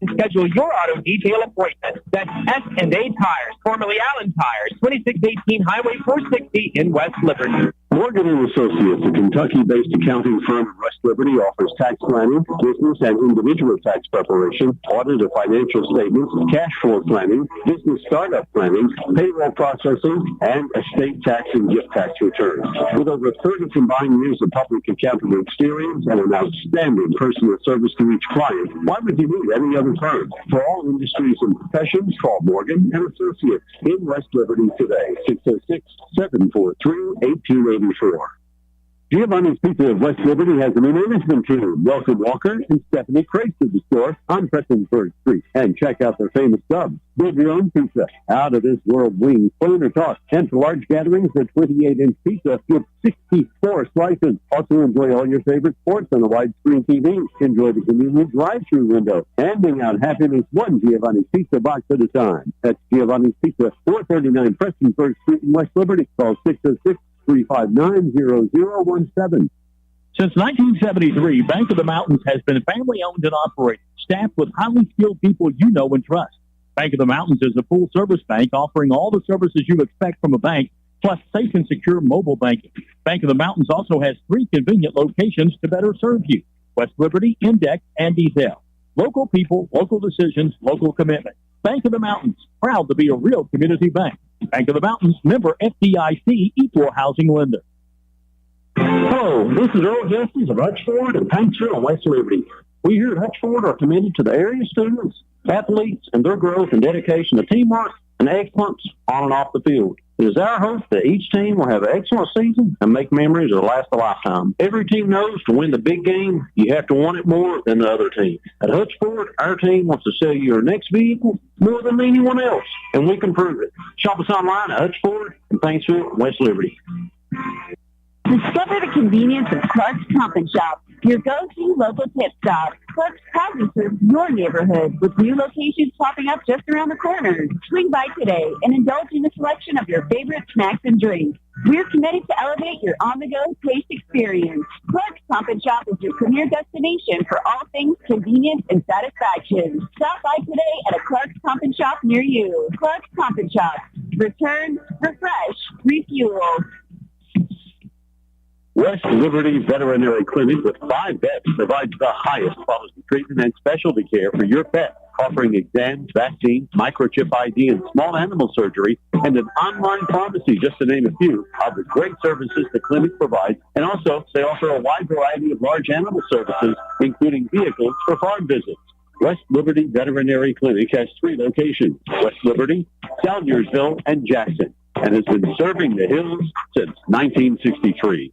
to schedule your auto detail appointment. That's S&A Tires, formerly formerly Allen Tires, 2618 Highway 460 in West Liberty. Morgan & Associates, a Kentucky-based accounting firm in West Liberty, offers tax planning, business and individual tax preparation, audit of financial statements, cash flow planning, business startup planning, payroll processing, and estate tax and gift tax returns. With over 30 combined years of public accounting experience and an outstanding personal service to each client, why would you need any other firm? For all industries and professions, call Morgan & Associates in West Liberty today, 606-743-8284. Giovanni's Pizza of West Liberty has a new management team. Welcome Walker and Stephanie Crace to the store on Prestonsburg Street. And check out their famous subs. Build your own pizza. Out of this world wings, plain or tossed. And for large gatherings, the 28-inch pizza with 64 slices. Also enjoy all your favorite sports on a widescreen TV. Enjoy the convenient drive-through window. Handing out happiness one Giovanni's Pizza box at a time. That's Giovanni's Pizza, 439 Prestonsburg Street in West Liberty. Call 606-359-0017. Since 1973, Bank of the Mountains has been family-owned and operated, staffed with highly skilled people you know and trust. Bank of the Mountains is a full-service bank offering all the services you expect from a bank, plus safe and secure mobile banking. Bank of the Mountains also has 3 convenient locations to better serve you: West Liberty, Index, and Detail. Local people, local decisions, local commitment. Bank of the Mountains, proud to be a real community bank. Bank of the Mountains, member FDIC, equal housing lender. Hello, this is Earl Justice of Hutchford and Paintsville and West Liberty. We here at Hutchford are committed to the area students, athletes, and their growth and dedication to teamwork and excellence on and off the field. It is our hope that each team will have an excellent season and make memories that last a lifetime. Every team knows to win the big game, you have to want it more than the other team. At Hutchford, our team wants to sell you your next vehicle more than anyone else, and we can prove it. Shop us online at Hutchford and Paintsville and West Liberty. Discover the convenience of Clark's Pump and Shop, your go-to local tip stop. Clark's proudly serves your neighborhood with new locations popping up just around the corner. Swing by today and indulge in a selection of your favorite snacks and drinks. We're committed to elevate your on-the-go taste experience. Clark's Pump and Shop is your premier destination for all things convenience and satisfaction. Stop by today at a Clark's Pump and Shop near you. Clark's Pump and Shop. Return, refresh, refuel. West Liberty Veterinary Clinic with 5 vets provides the highest quality treatment and specialty care for your pet, offering exams, vaccines, microchip ID, and small animal surgery, and an online pharmacy, just to name a few, of the great services the clinic provides. And also, they offer a wide variety of large animal services, including vehicles for farm visits. West Liberty Veterinary Clinic has 3 locations: West Liberty, Salyersville, and Jackson, and has been serving the hills since 1963.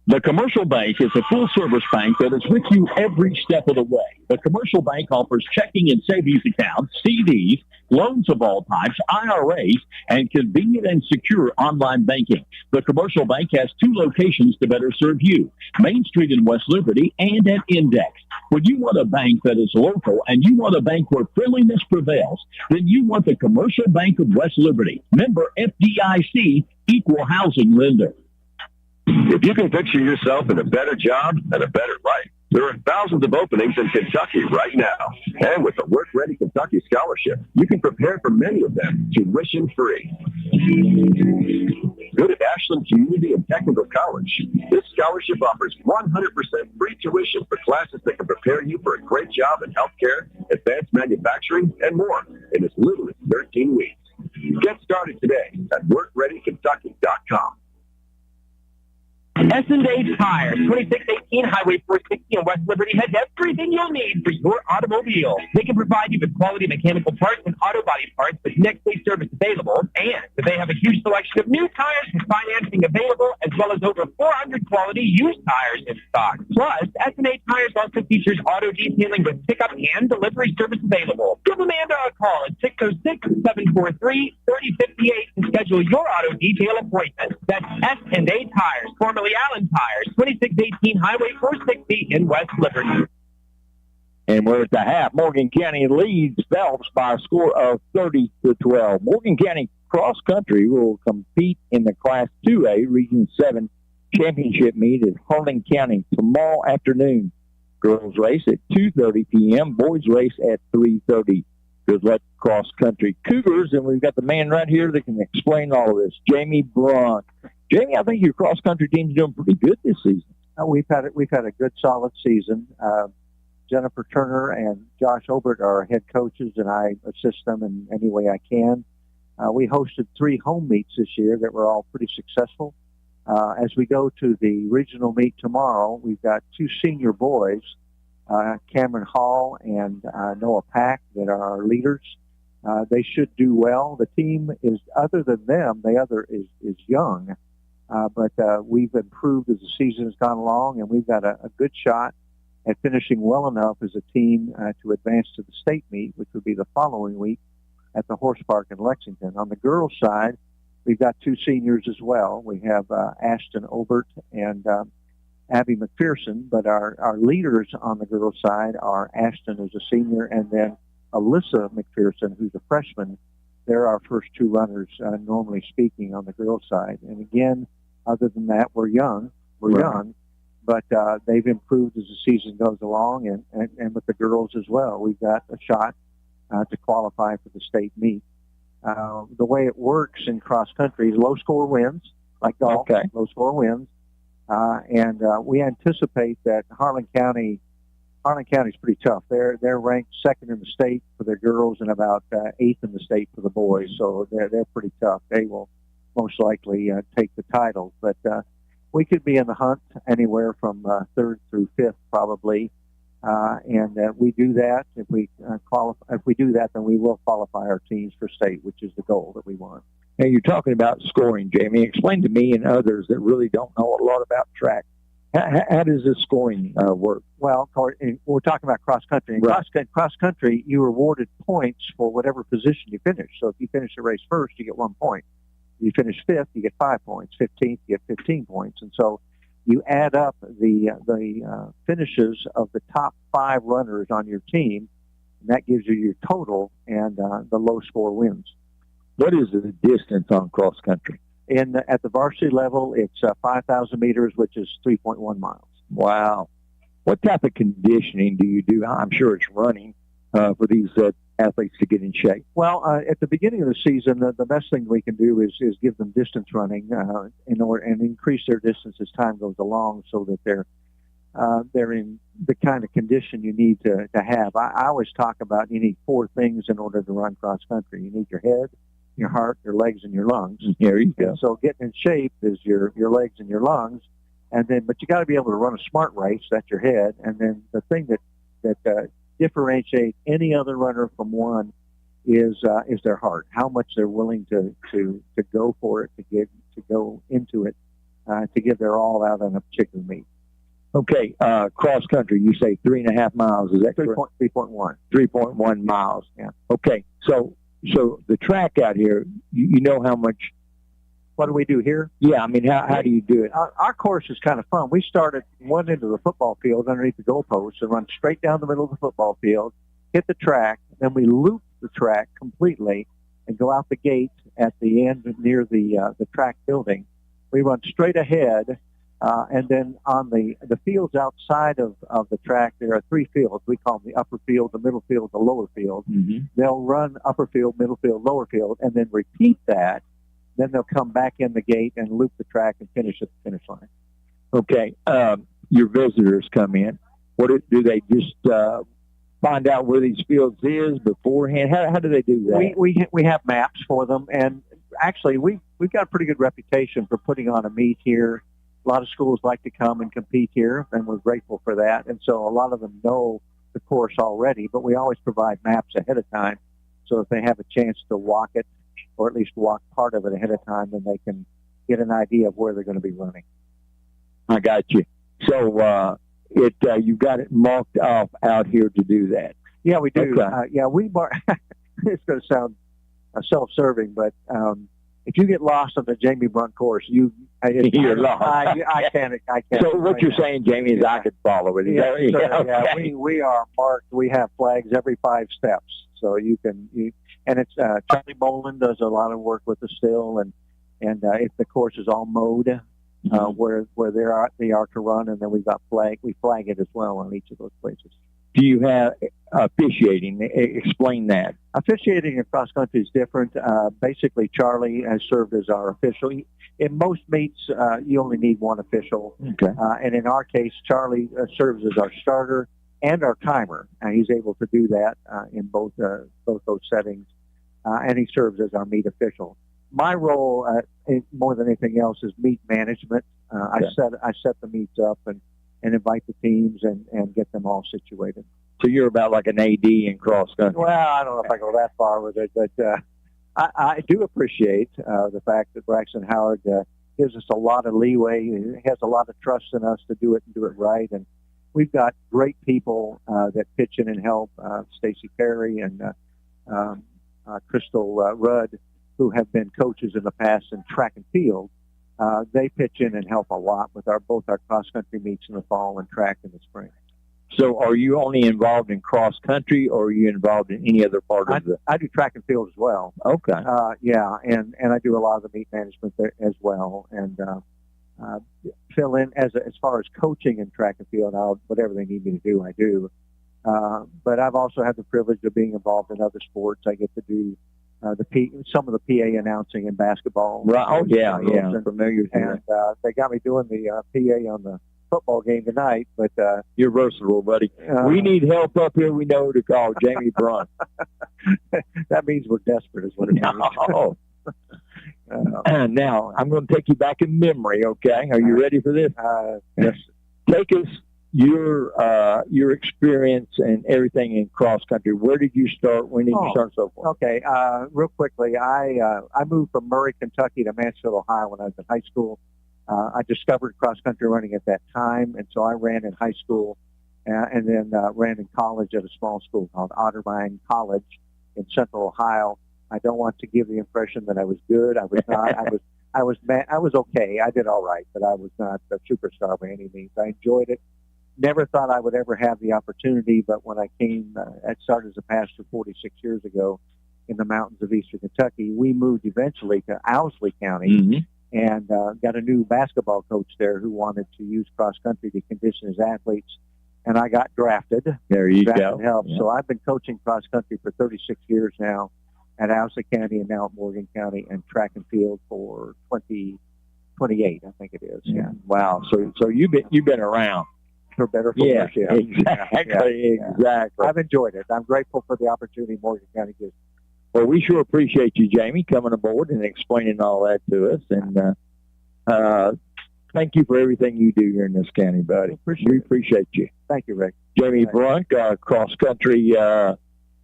The Commercial Bank is a full-service bank that is with you every step of the way. The Commercial Bank offers checking and savings accounts, CDs, loans of all types, IRAs, and convenient and secure online banking. The Commercial Bank has 2 locations to better serve you: Main Street in West Liberty and at Index. When you want a bank that is local and you want a bank where friendliness prevails, then you want the Commercial Bank of West Liberty, member FDIC, equal housing lender. If you can picture yourself in a better job and a better life, there are thousands of openings in Kentucky right now. And with the Work Ready Kentucky Scholarship, you can prepare for many of them tuition-free. Go to Ashland Community and Technical College. This scholarship offers 100% free tuition for classes that can prepare you for a great job in healthcare, advanced manufacturing, and more in as little as 13 weeks. Get started today at WorkReadyKentucky.com. S&A Tires, 2618 Highway 460 in West Liberty has everything you'll need for your automobile. They can provide you with quality mechanical parts and auto body parts with next-day service available, and they have a huge selection of new tires with financing available, as well as over 400 quality used tires in stock. Plus, S&A Tires also features auto detailing with pickup and delivery service available. Give Amanda a call at 606-743-3058 to schedule your auto detail appointment. That's S&A Tires, formerly Allen Tires, 2618 Highway 460 in West Liberty. And we're at the half. Morgan County leads Phelps by a score of 30-12. Morgan County Cross Country will compete in the Class 2A Region 7 championship meet at Harlan County tomorrow afternoon. Girls race at 2:30 p.m., boys race at 3:30 Good luck, Cross Country Cougars. And we've got the man right here that can explain all of this, Jamie Brunt. Jamie, I think your cross country team's doing pretty good this season. We've had a good, solid season. Jennifer Turner and Josh Obert are our head coaches, and I assist them in any way I can. We hosted 3 home meets this year that were all pretty successful. As we go to the regional meet tomorrow, we've got 2 senior boys, Cameron Hall and Noah Pack, that are our leaders. They should do well. The team is, other than them, the other is young, but we've improved as the season has gone along, and we've got a good shot at finishing well enough as a team to advance to the state meet, which would be the following week at the Horse Park in Lexington. On the girls' side, we've got 2 seniors as well. We have Ashton Obert and Abby McPherson, but our leaders on the girls' side are Ashton, who's a senior, and then Alyssa McPherson, who's a freshman. They're our first 2 runners, normally speaking, on the girls' side. And again, other than that, we're young. We're young, but they've improved as the season goes along, and with the girls as well. We've got a shot to qualify for the state meet. The way it works in cross country is low score wins, like golf. Okay. Low score wins. And we anticipate that Harlan County's pretty tough. They're ranked 2nd in the state for their girls and about 8th in the state for the boys. So they're pretty tough. They will most likely take the title. But we could be in the hunt anywhere from 3rd through 5th probably. And we do that. If we do that, then we will qualify our teams for state, which is the goal that we want. Now, you're talking about scoring, Jamie. Explain to me and others that really don't know a lot about track. How does this scoring work? Well, we're talking about cross country. In cross country, you are awarded points for whatever position you finish. So if you finish the race first, you get 1 point. If you finish 5th, you get 5 points. 15th, you get 15 points. And so you add up the finishes of the top 5 runners on your team, and that gives you your total, and the low score wins. What is the distance on cross country? At the varsity level, it's 5,000 meters, which is 3.1 miles. Wow. What type of conditioning do you do? I'm sure it's running for these athletes to get in shape. Well, at the beginning of the season, the best thing we can do is give them distance running and increase their distance as time goes along, so that they're in the kind of condition you need to have. I always talk about you need 4 things in order to run cross country. You need your head, your heart, your legs, and your lungs. There you go. And so getting in shape is your legs and your lungs, but you got to be able to run a smart race. That's your head, and then the thing that differentiate any other runner from one is their heart. How much they're willing to go for it, to go into it, to give their all out on a particular meet. Okay, cross country. You say 3.5 miles. Is that correct? 3.1. 3.1 miles. Yeah. Okay, so the track out here, you know how much. What do we do here? Yeah, I mean, how do you do it? Our course is kind of fun. We start at one end of the football field underneath the goalpost and run straight down the middle of the football field, hit the track, then we loop the track completely and go out the gate at the end near the track building. We run straight ahead, and then on the fields outside of the track, there are 3 fields. We call them the upper field, the middle field, the lower field. Mm-hmm. They'll run upper field, middle field, lower field, and then repeat that. Then they'll come back in the gate and loop the track and finish at the finish line. Okay. Your visitors come in. Do they just find out where these fields is beforehand? How do they do that? We have maps for them, and actually we've got a pretty good reputation for putting on a meet here. A lot of schools like to come and compete here, and we're grateful for that. And so a lot of them know the course already, but we always provide maps ahead of time, so if they have a chance to walk it, or at least walk part of it ahead of time, then they can get an idea of where they're going to be running. I got you. So you've got it marked off out here to do that. Yeah, we do. Okay. We mark. It's going to sound self-serving, but if you get lost on the Jamie Brunt course, you're lost. I can't. So what you're saying, Jamie, is I could follow it. Yeah, we are marked. We have flags every 5 steps, so you can. And it's Charlie Boland does a lot of work with us still, and if the course is all mowed, where they are to run, and then we flag it as well on each of those places. do you have officiating? Explain that. Officiating in cross country is different. Basically, Charlie has served as our official. In most meets, you only need one official. Okay. And in our case, Charlie serves as our starter and our timer. He's able to do that in both those settings, and he serves as our meet official. My role, more than anything else, is meet management. Okay. I set the meets up and invite the teams and get them all situated. So you're about like an AD in cross country. Well, I don't know if I go that far with it, but I do appreciate the fact that Braxton Howard gives us a lot of leeway. He has a lot of trust in us to do it and do it right. And we've got great people that pitch in and help. Stacy Perry and Crystal Rudd, who have been coaches in the past in track and field. They pitch in and help a lot with both our cross country meets in the fall and track in the spring. So are you only involved in cross country, or are you involved in any other part of the? I do track and field as well. Okay. Yeah, and I do a lot of the meet management there as well, and fill in as far as coaching in track and field. Whatever they need me to do, I do. But I've also had the privilege of being involved in other sports. I get to do some of the PA announcing in basketball. Right. Oh yeah, I'm familiar with that. And they got me doing the PA on the football game tonight, but you're versatile, buddy. We need help up here. We know who to call. Jamie Brunt. That means we're desperate, is what it means. Now I'm going to take you back in memory. Okay, are you ready for this? Yes. Take us your experience and everything in cross country. Where did you start? When did you start? So forth. Okay. Real quickly, I moved from Murray, Kentucky, to Mansfield, Ohio, when I was in high school. I discovered cross-country running at that time, and so I ran in high school and then ran in college at a small school called Otterbein College in Central Ohio. I don't want to give the impression that I was good. I was not. I was okay. I did all right, but I was not a superstar by any means. I enjoyed it. Never thought I would ever have the opportunity, but when I started as a pastor 46 years ago in the mountains of eastern Kentucky, we moved eventually to Owsley County. Mm-hmm. And got a new basketball coach there who wanted to use cross-country to condition his athletes. And I got drafted. There you go. Help. Yeah. So I've been coaching cross-country for 36 years now at Owsley County and now at Morgan County, and track and field for 28, I think it is. Yeah. Wow. So you've been around. For better, for worse. Yeah. Exactly. I've enjoyed it. I'm grateful for the opportunity Morgan County gives. Well, we sure appreciate you, Jamie, coming aboard and explaining all that to us. And thank you for everything you do here in this county, buddy. We appreciate you. Thank you, Rick. Jamie Brunt, cross-country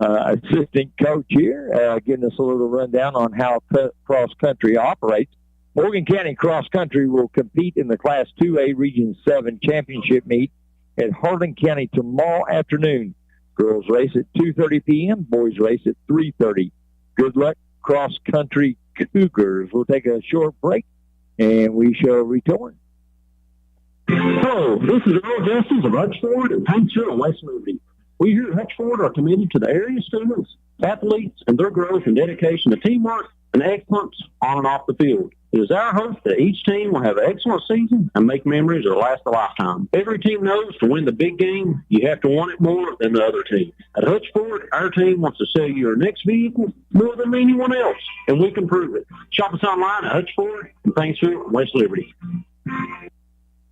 assistant coach here, giving us a little rundown on how cross-country operates. Morgan County cross-country will compete in the Class 2A Region 7 championship meet at Harlan County tomorrow afternoon. Girls race at 2:30 p.m., boys race at 3:30. Good luck, cross-country Cougars. We'll take a short break, and we shall return. Hello, this is Earl Justice of Hutchford and Paintsville and West Liberty. We here at Hutchford are committed to the area students, athletes, and their growth and dedication to teamwork and excellence on and off the field. It is our hope that each team will have an excellent season and make memories that will last a lifetime. Every team knows to win the big game, you have to want it more than the other team. At Hutchford, our team wants to sell you your next vehicle more than anyone else, and we can prove it. Shop us online at Hutchford and Paintsville and West Liberty.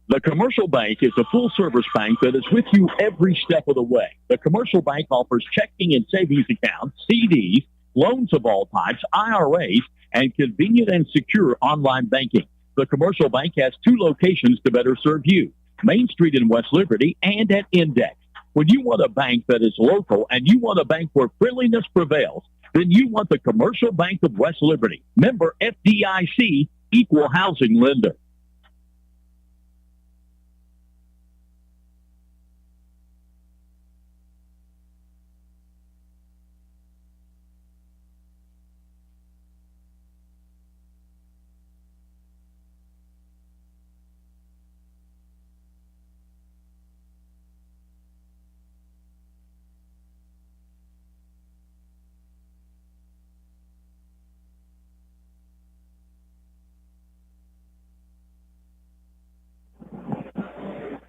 The Commercial Bank is a full-service bank that is with you every step of the way. The Commercial Bank offers checking and savings accounts, CDs, loans of all types, IRAs, and convenient and secure online banking. The Commercial Bank has 2 locations to better serve you, Main Street in West Liberty and at Index. When you want a bank that is local and you want a bank where friendliness prevails, then you want the Commercial Bank of West Liberty. Member FDIC, equal housing lender.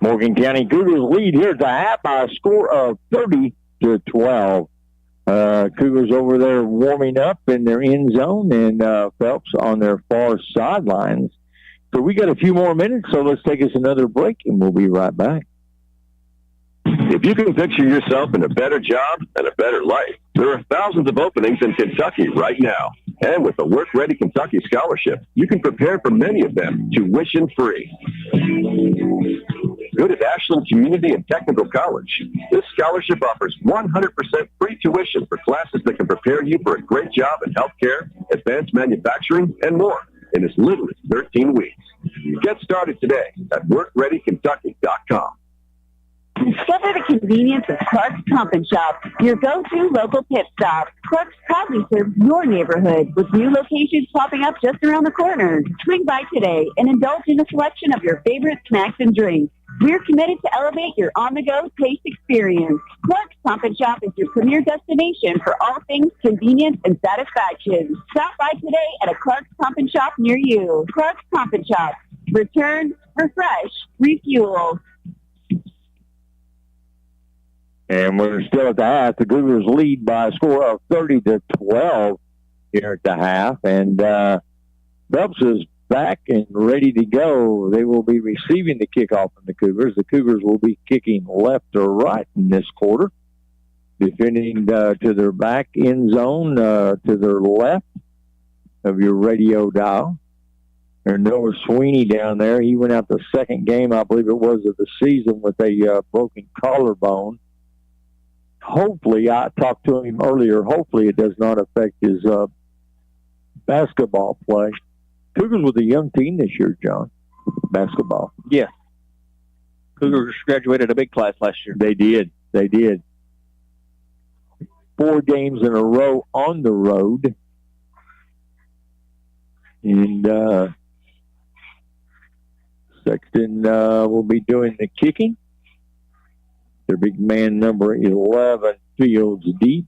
Morgan County Cougars lead here at the half by a score of 30-12. Cougars over there warming up in their end zone, and Phelps on their far sidelines. So we got a few more minutes, so let's take us another break, and we'll be right back. If you can picture yourself in a better job and a better life, there are thousands of openings in Kentucky right now. And with the Work Ready Kentucky Scholarship, you can prepare for many of them tuition-free. Good at Ashland Community and Technical College. This scholarship offers 100% free tuition for classes that can prepare you for a great job in healthcare, advanced manufacturing, and more in as little as 13 weeks. Get started today at WorkReadyKentucky.com. Discover the convenience of Clark's Pump and Shop, your go-to local pit stop. Clark's proudly serves your neighborhood with new locations popping up just around the corner. Swing by today and indulge in a selection of your favorite snacks and drinks. We're committed to elevate your on-the-go taste experience. Clark's Pump and Shop is your premier destination for all things convenience and satisfaction. Stop by today at a Clark's Pump and Shop near you. Clark's Pump and Shop. Return, refresh, refuel. And we're still at the half. The Cougars lead by a score of 30-12 here at the half. And Phelps is back and ready to go. They will be receiving the kickoff from the Cougars. The Cougars will be kicking left or right in this quarter. Defending to their back end zone, to their left of your radio dial. There's Noah Sweeney down there. He went out the second game, I believe it was, of the season with a broken collarbone. Hopefully, I talked to him earlier, hopefully it does not affect his basketball play. Cougars with a young team this year, John. Basketball. Yeah. Cougars graduated a big class last year. They did. 4 games in a row on the road. And Sexton will be doing the kicking. Their big man, number 11, fields deep.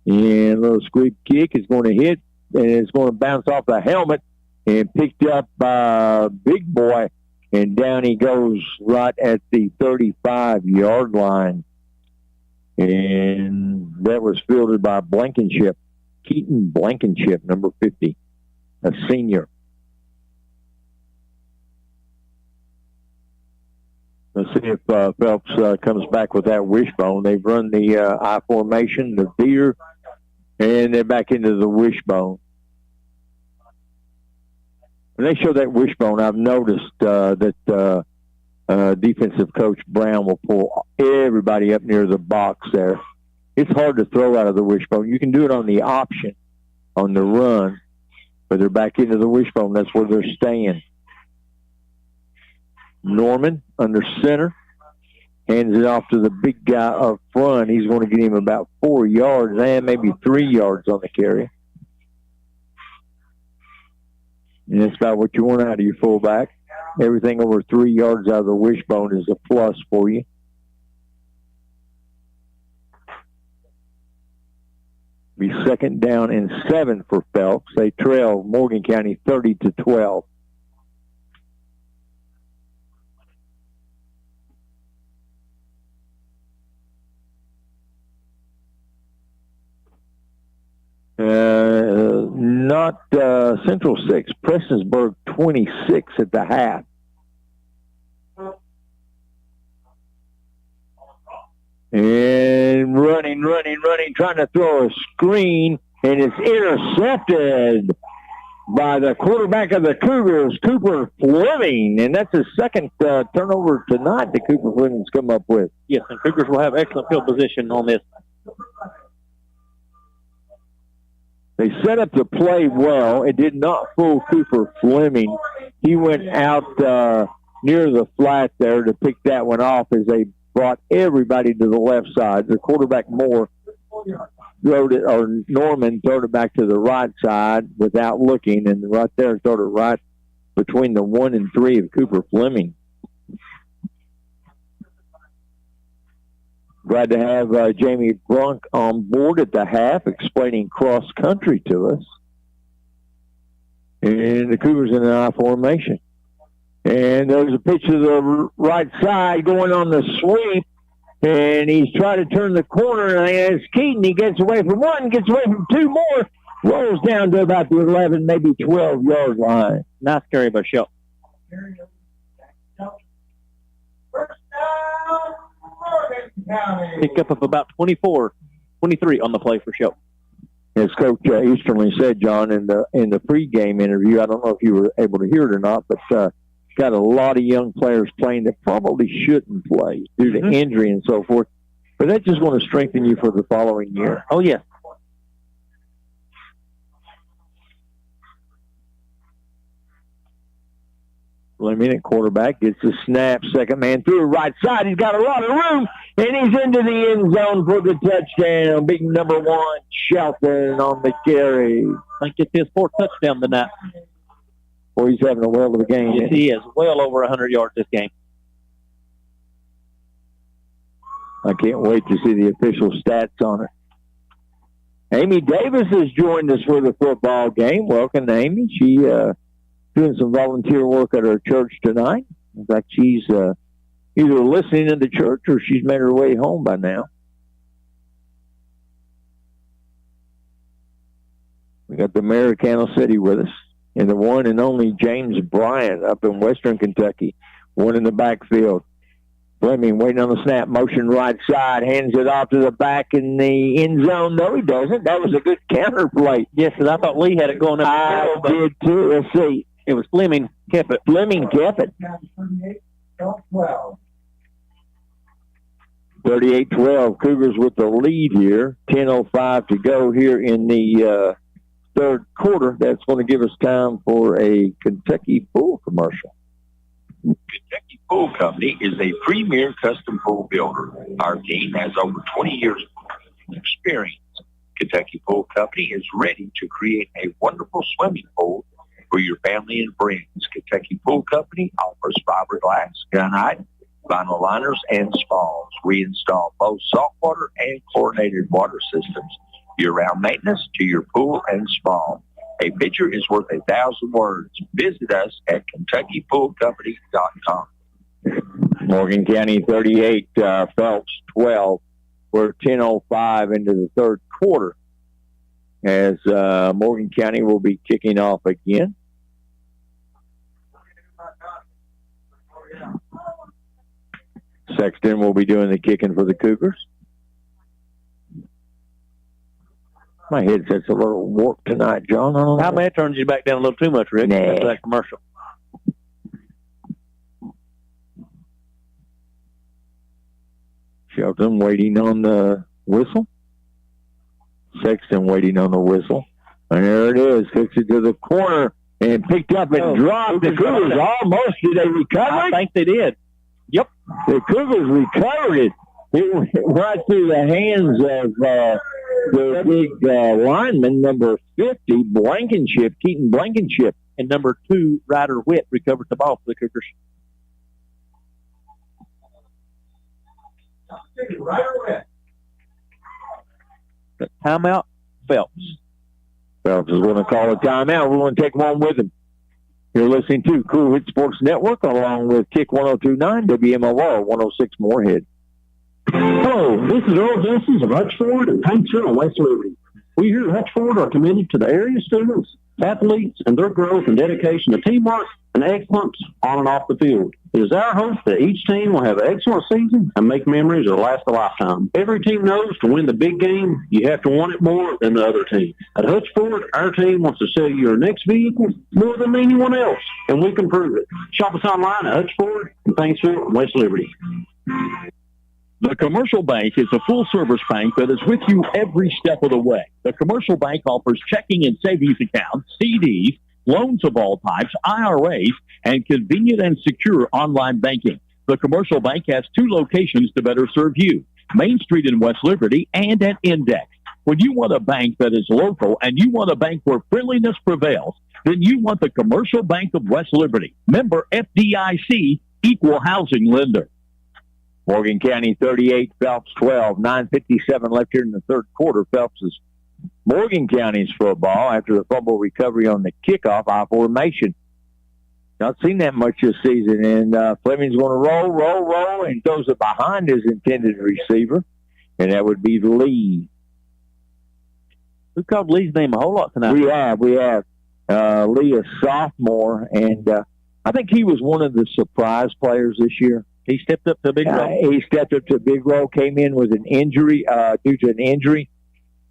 And a little squib kick is going to hit, and it's going to bounce off the helmet and picked up by Big Boy. And down he goes right at the 35-yard line. And that was fielded by Blankenship, Keaton Blankenship, number 50, a senior. Let's see if Phelps comes back with that wishbone. They've run the I formation, the veer, and they're back into the wishbone. When they show that wishbone, I've noticed that defensive coach Brown will pull everybody up near the box there. It's hard to throw out of the wishbone. You can do it on the option, on the run, but they're back into the wishbone. That's where they're staying. Norman under center, hands it off to the big guy up front. He's going to get him about 4 yards and maybe 3 yards on the carry. And that's about what you want out of your fullback. Everything over 3 yards out of the wishbone is a plus for you. Be 2nd down and 7 for Phelps. They trail Morgan County 30-12. Not Central 6. Prestonsburg 26 at the half. And running, trying to throw a screen, and it's intercepted by the quarterback of the Cougars, Cooper Fleming. And that's his second turnover tonight that Cooper Fleming's come up with. Yes, and Cougars will have excellent field position on this. They set up the play well. It did not fool Cooper Fleming. He went out near the flat there to pick that one off as they brought everybody to the left side. The quarterback Moore throwed it, or Norman throwed it back to the right side without looking, and right there throwed it right between the 1 and 3 of Cooper Fleming. Glad to have Jamie Brunk on board at the half, explaining cross-country to us. And the Cougars in an I formation. And there's a pitch to the right side going on the sweep. And he's trying to turn the corner, and as Keaton, he gets away from one, gets away from two more, rolls down to about the 11, maybe 12-yard line. Nice carry by Shelp. Pick up of about 24, 23 on the play for Shelp. As Coach Easterly said, John, in the pregame interview, I don't know if you were able to hear it or not, but got a lot of young players playing that probably shouldn't play due to injury and so forth. But that's just going to strengthen you for the following year. Oh, yeah. Minute quarterback gets the snap. Second man through right side. He's got a lot of room, and he's into the end zone for the touchdown. Big number 1, Shelton on the carry. I think it's his 4th touchdown tonight. Boy, he's having a whale of a game. Yes, he is. Well over 100 yards this game. I can't wait to see the official stats on it. Amy Davis has joined us for the football game. Welcome, Amy. She doing some volunteer work at our church tonight. In fact, she's either listening in the church or she's made her way home by now. We got the mayor of Candle City with us, and the one and only James Bryant up in Western Kentucky, one in the backfield. Fleming waiting on the snap, motion right side, hands it off to the back in the end zone. No, he doesn't. That was a good counter play. Yes, and I thought Lee had it going up. I did too. Let's see. It was Fleming kept it. Fleming kept it. 38-12. Cougars with the lead here. 10:05 to go here in the third quarter. That's going to give us time for a Kentucky Pool commercial. Kentucky Pool Company is a premier custom pool builder. Our team has over 20 years of experience. Kentucky Pool Company is ready to create a wonderful swimming pool for your family and friends. Kentucky Pool Company offers fiberglass, gunite, vinyl liners, and spas. We install both saltwater and chlorinated water systems. Year-round maintenance to your pool and spa. A picture is worth 1,000 words. Visit us at KentuckyPoolCompany.com. Morgan County 38, Phelps 12. We're 10:05 into the third quarter as Morgan County will be kicking off again. Sexton will be doing the kicking for the Cougars. My headset's a little warped tonight, John. How bad turns you back down a little too much, Rick? After that commercial. Shelton waiting on the whistle. Sexton waiting on the whistle. And there it is. Fix it to the corner and picked up and dropped. The Cougars almost. Did they recover it? I think they did. Yep. The Cougars recovered it. It went right through the hands of the big lineman, number 50, Blankenship, Keaton Blankenship. And number 2, Ryder Witt, recovered the ball for the Cougars. The timeout, Phelps. Phelps is going to call a timeout. We're going to take one with him. You're listening to Kool Hit Sports Network along with Kick 102.9, WMOR 106 Moorhead. Hello, this is Earl Justice of Hutchford and Painter and West Liberty. We here at Hutchford are committed to the area students, athletes, and their growth and dedication to teamwork and excellence on and off the field. It is our hope that each team will have an excellent season and make memories that will last a lifetime. Every team knows to win the big game, you have to want it more than the other team. At Hutchford, our team wants to sell you your next vehicle more than anyone else, and we can prove it. Shop us online at Hutchford and Paintsville and West Liberty. The Commercial Bank is a full-service bank that is with you every step of the way. The Commercial Bank offers checking and savings accounts, CDs, loans of all types, IRAs, and convenient and secure online banking. The Commercial Bank has 2 locations to better serve you, Main Street in West Liberty and at Index. When you want a bank that is local and you want a bank where friendliness prevails, then you want the Commercial Bank of West Liberty. Member FDIC, equal housing lender. Morgan County 38, Phelps 12, 9:57 left here in the third quarter. Phelps is Morgan County's football after the fumble recovery on the kickoff I formation. Not seen that much this season. And Fleming's going to roll, and throws it behind his intended receiver, and that would be Lee. We called Lee's name a whole lot tonight. We have. Lee, a sophomore, and I think he was one of the surprise players this year. He stepped up to a big role. Came in with an injury, due to an injury,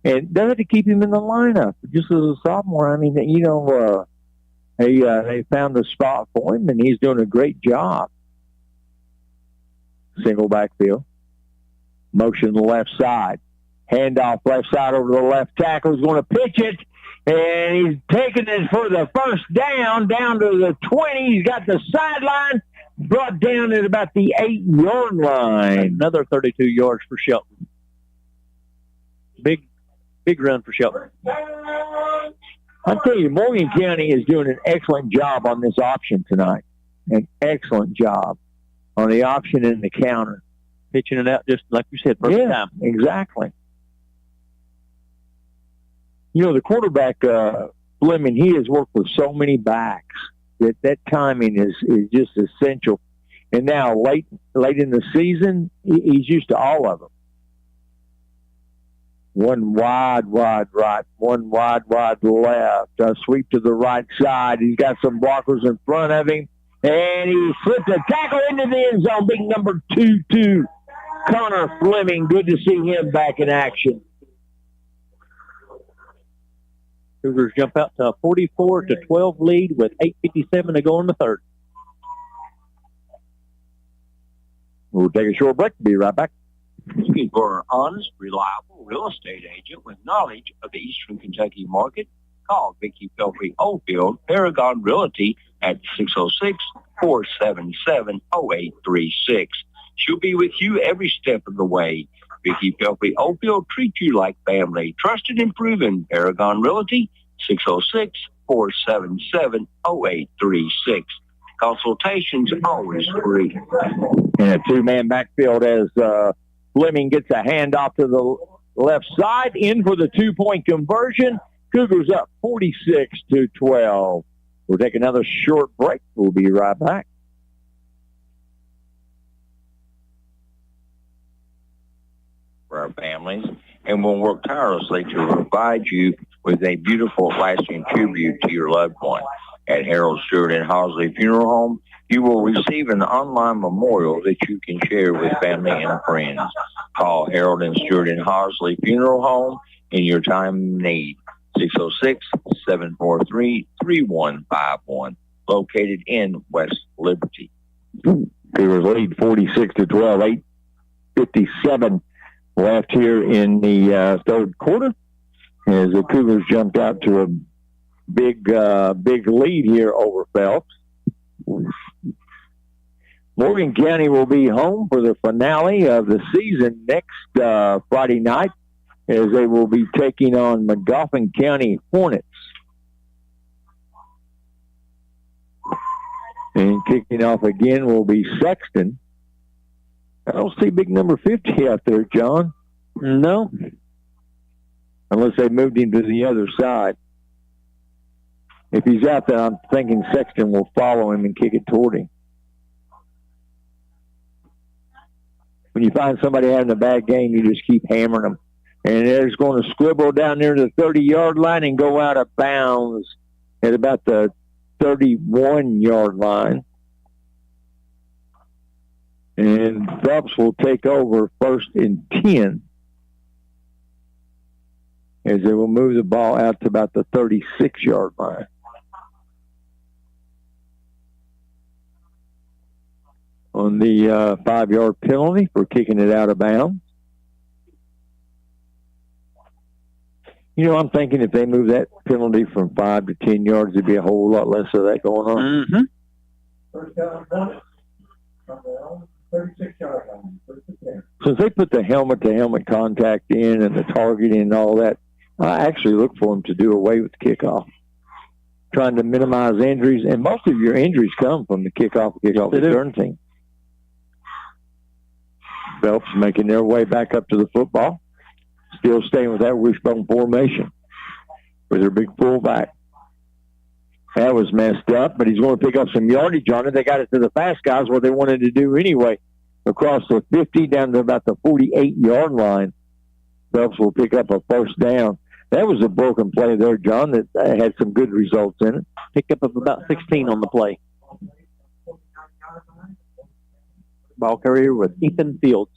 and they had to keep him in the lineup just as a sophomore. I mean, they found the spot for him, and he's doing a great job. Single backfield. Motion to the left side. Handoff left side over to the left tackle. He's going to pitch it, and he's taking it for the first down to the 20. He's got the sideline brought down at about the 8-yard line. Another 32 yards for Shelton. Big run for Shelton. I'll tell you, Morgan County is doing an excellent job on this option tonight. An excellent job on the option and the counter. Pitching it out just like you said, first time. Exactly. The quarterback, Fleming, he has worked with so many backs that timing is just essential. And now, late in the season, he's used to all of them. One wide right, one wide left. A sweep to the right side. He's got some blockers in front of him. And he slipped a tackle into the end zone. Big number 2, Connor Fleming. Good to see him back in action. Cougars jump out to a 44-12 lead with 8:57 to go in the third. We'll take a short break. Be right back. Looking for an honest, reliable real estate agent with knowledge of the Eastern Kentucky market? Call Vicki Pelfrey Oldfield, Paragon Realty at 606-477-0836. She'll be with you every step of the way. Vicki Pelfrey Oldfield treats you like family. Trusted and proven. Paragon Realty, 606-477-0836. Consultations always free. And a two-man backfield as Fleming gets a handoff to the left side. In for the 2-point conversion. Cougars up 46-12. We'll take another short break. We'll be right back. For our families, and we'll work tirelessly to provide you with a beautiful, lasting tribute to your loved one. At Harold Stewart and Hosley Funeral Home, you will receive an online memorial that you can share with family and friends. Call Harold and Stewart and Hosley Funeral Home in your time of need. 606-743-3151, located in West Liberty. Cougars lead 46-12, 8:57 left here in the third quarter as the Cougars jumped out to a big lead here over Phelps. Morgan County will be home for the finale of the season next Friday night as they will be taking on Magoffin County Hornets. And kicking off again will be Sexton. I don't see big number 50 out there, John. No. Unless they moved him to the other side. If he's out there, I'm thinking Sexton will follow him and kick it toward him. When you find somebody having a bad game, you just keep hammering them. And they're just going to scribble down there to the 30-yard line and go out of bounds at about the 31-yard line. And Phelps will take over 1st and 10 as they will move the ball out to about the 36-yard line. On the 5-yard penalty for kicking it out of bounds. I'm thinking if they move that penalty from 5 to 10 yards, there'd be a whole lot less of that going on. Mm-hmm. First down, from the 36-yard line. Since they put the helmet-to-helmet contact in and the targeting and all that, I actually look for them to do away with the kickoff, trying to minimize injuries. And most of your injuries come from the kickoff return team. Phelps making their way back up to the football, still staying with that wishbone formation with their big fullback. That was messed up, but he's going to pick up some yardage on it. They got it to the fast guys, what they wanted to do anyway. Across the 50 down to about the 48-yard line. Phelps will pick up a first down. That was a broken play there, John, that had some good results in it. Picked up about 16 on the play. Ball carrier with Ethan Fields.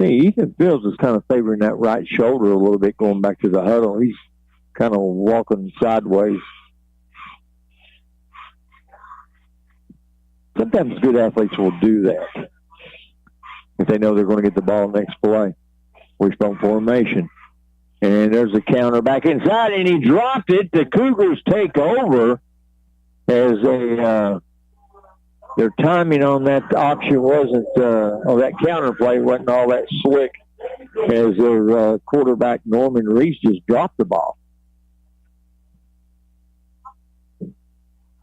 See, Ethan Fields is kind of favoring that right shoulder a little bit going back to the huddle. He's kind of walking sideways. Sometimes good athletes will do that if they know they're going to get the ball next play. Wishbone formation. And there's a counter back inside, and he dropped it. The Cougars take over as their timing on that option wasn't, that counter play wasn't all that slick as their quarterback, Norman Reese, just dropped the ball.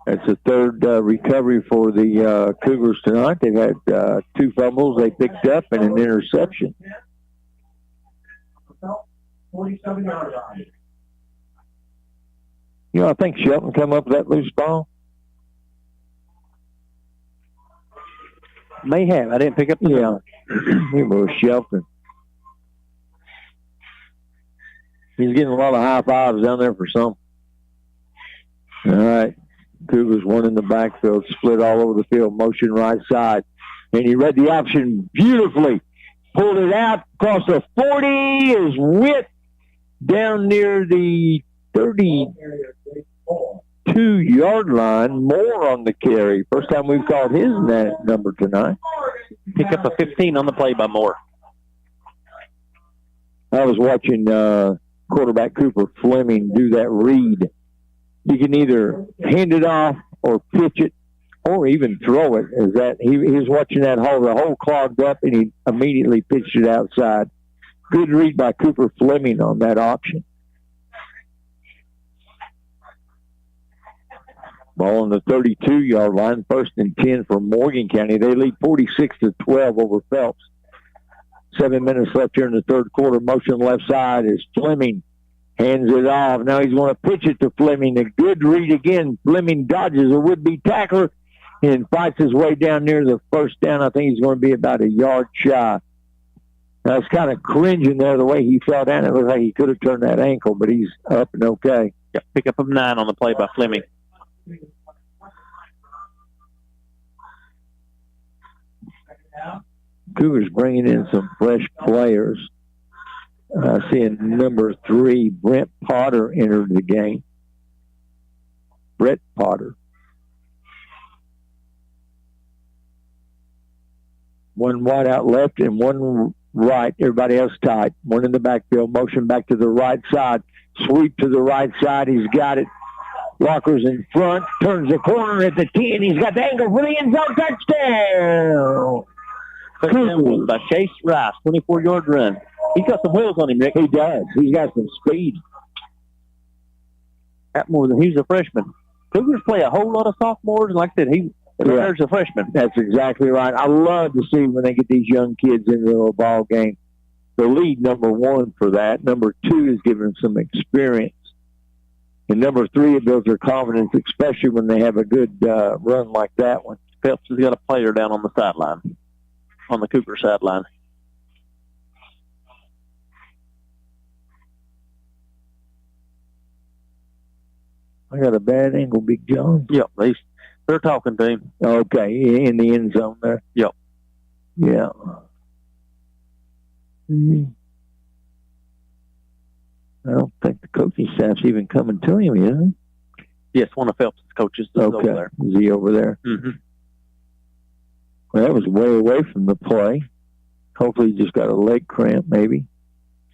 That's the third recovery for the Cougars tonight. They've had 2 fumbles they picked up and an interception. 47-yard line. You know, I think Shelton come up with that loose ball. May have. I didn't pick up the Yeah. It was Shelton. He's getting a lot of high fives down there for some. All right. Cougars one in the backfield, split all over the field, motion right side. And he read the option beautifully. Pulled it out across the 40, is whipped down near the 32-yard line. Moore on the carry. First time we've called his number tonight. Pick up a 15 on the play by Moore. I was watching quarterback Cooper Fleming do that read. You can either hand it off or pitch it or even throw it. Is that he was watching that hole, the hole clogged up, and he immediately pitched it outside. Good read by Cooper Fleming on that option. Ball on the 32-yard line, 1st and 10 for Morgan County. They lead 46-12 over Phelps. 7 minutes left here in the third quarter. Motion left side is Fleming. Hands it off. Now he's going to pitch it to Fleming. A good read again. Fleming dodges a would-be tackler and fights his way down near the first down. I think he's going to be about a yard shy. I was kind of cringing there the way he fell down. It looked like he could have turned that ankle, but he's up and okay. Yeah, pick up a 9 on the play by Fleming. Cougars bringing in some fresh players. Seeing number 3, Brent Potter, entered the game. Brett Potter. One wide out left and one right. Everybody else tight. One in the backfield. Motion back to the right side. Sweep to the right side. He's got it. Walker's in front. Turns the corner at the 10. He's got the angle for the end zone. Touchdown! Touchdown was by Chase Rice. 24-yard run. He's got some wheels on him, Rick. He does. He's got some speed. Got more than he's a freshman. Cougars play a whole lot of sophomores, and like I said, there's a freshman. That's exactly right. I love to see when they get these young kids into a ball game. The lead, number 1 for that. Number 2 is giving them some experience. And number 3, it builds their confidence, especially when they have a good run like that one. Phelps has got a player down on the sideline, on the Cougar sideline. I got a bad angle, Big John. Yep, they're talking to him. Okay, in the end zone there. Yep. Yeah. I don't think the coaching staff's even coming to him, is he? Yes, one of Phelps' coaches is over there. Is he over there? Mm-hmm. Well, that was way away from the play. Hopefully he just got a leg cramp, maybe.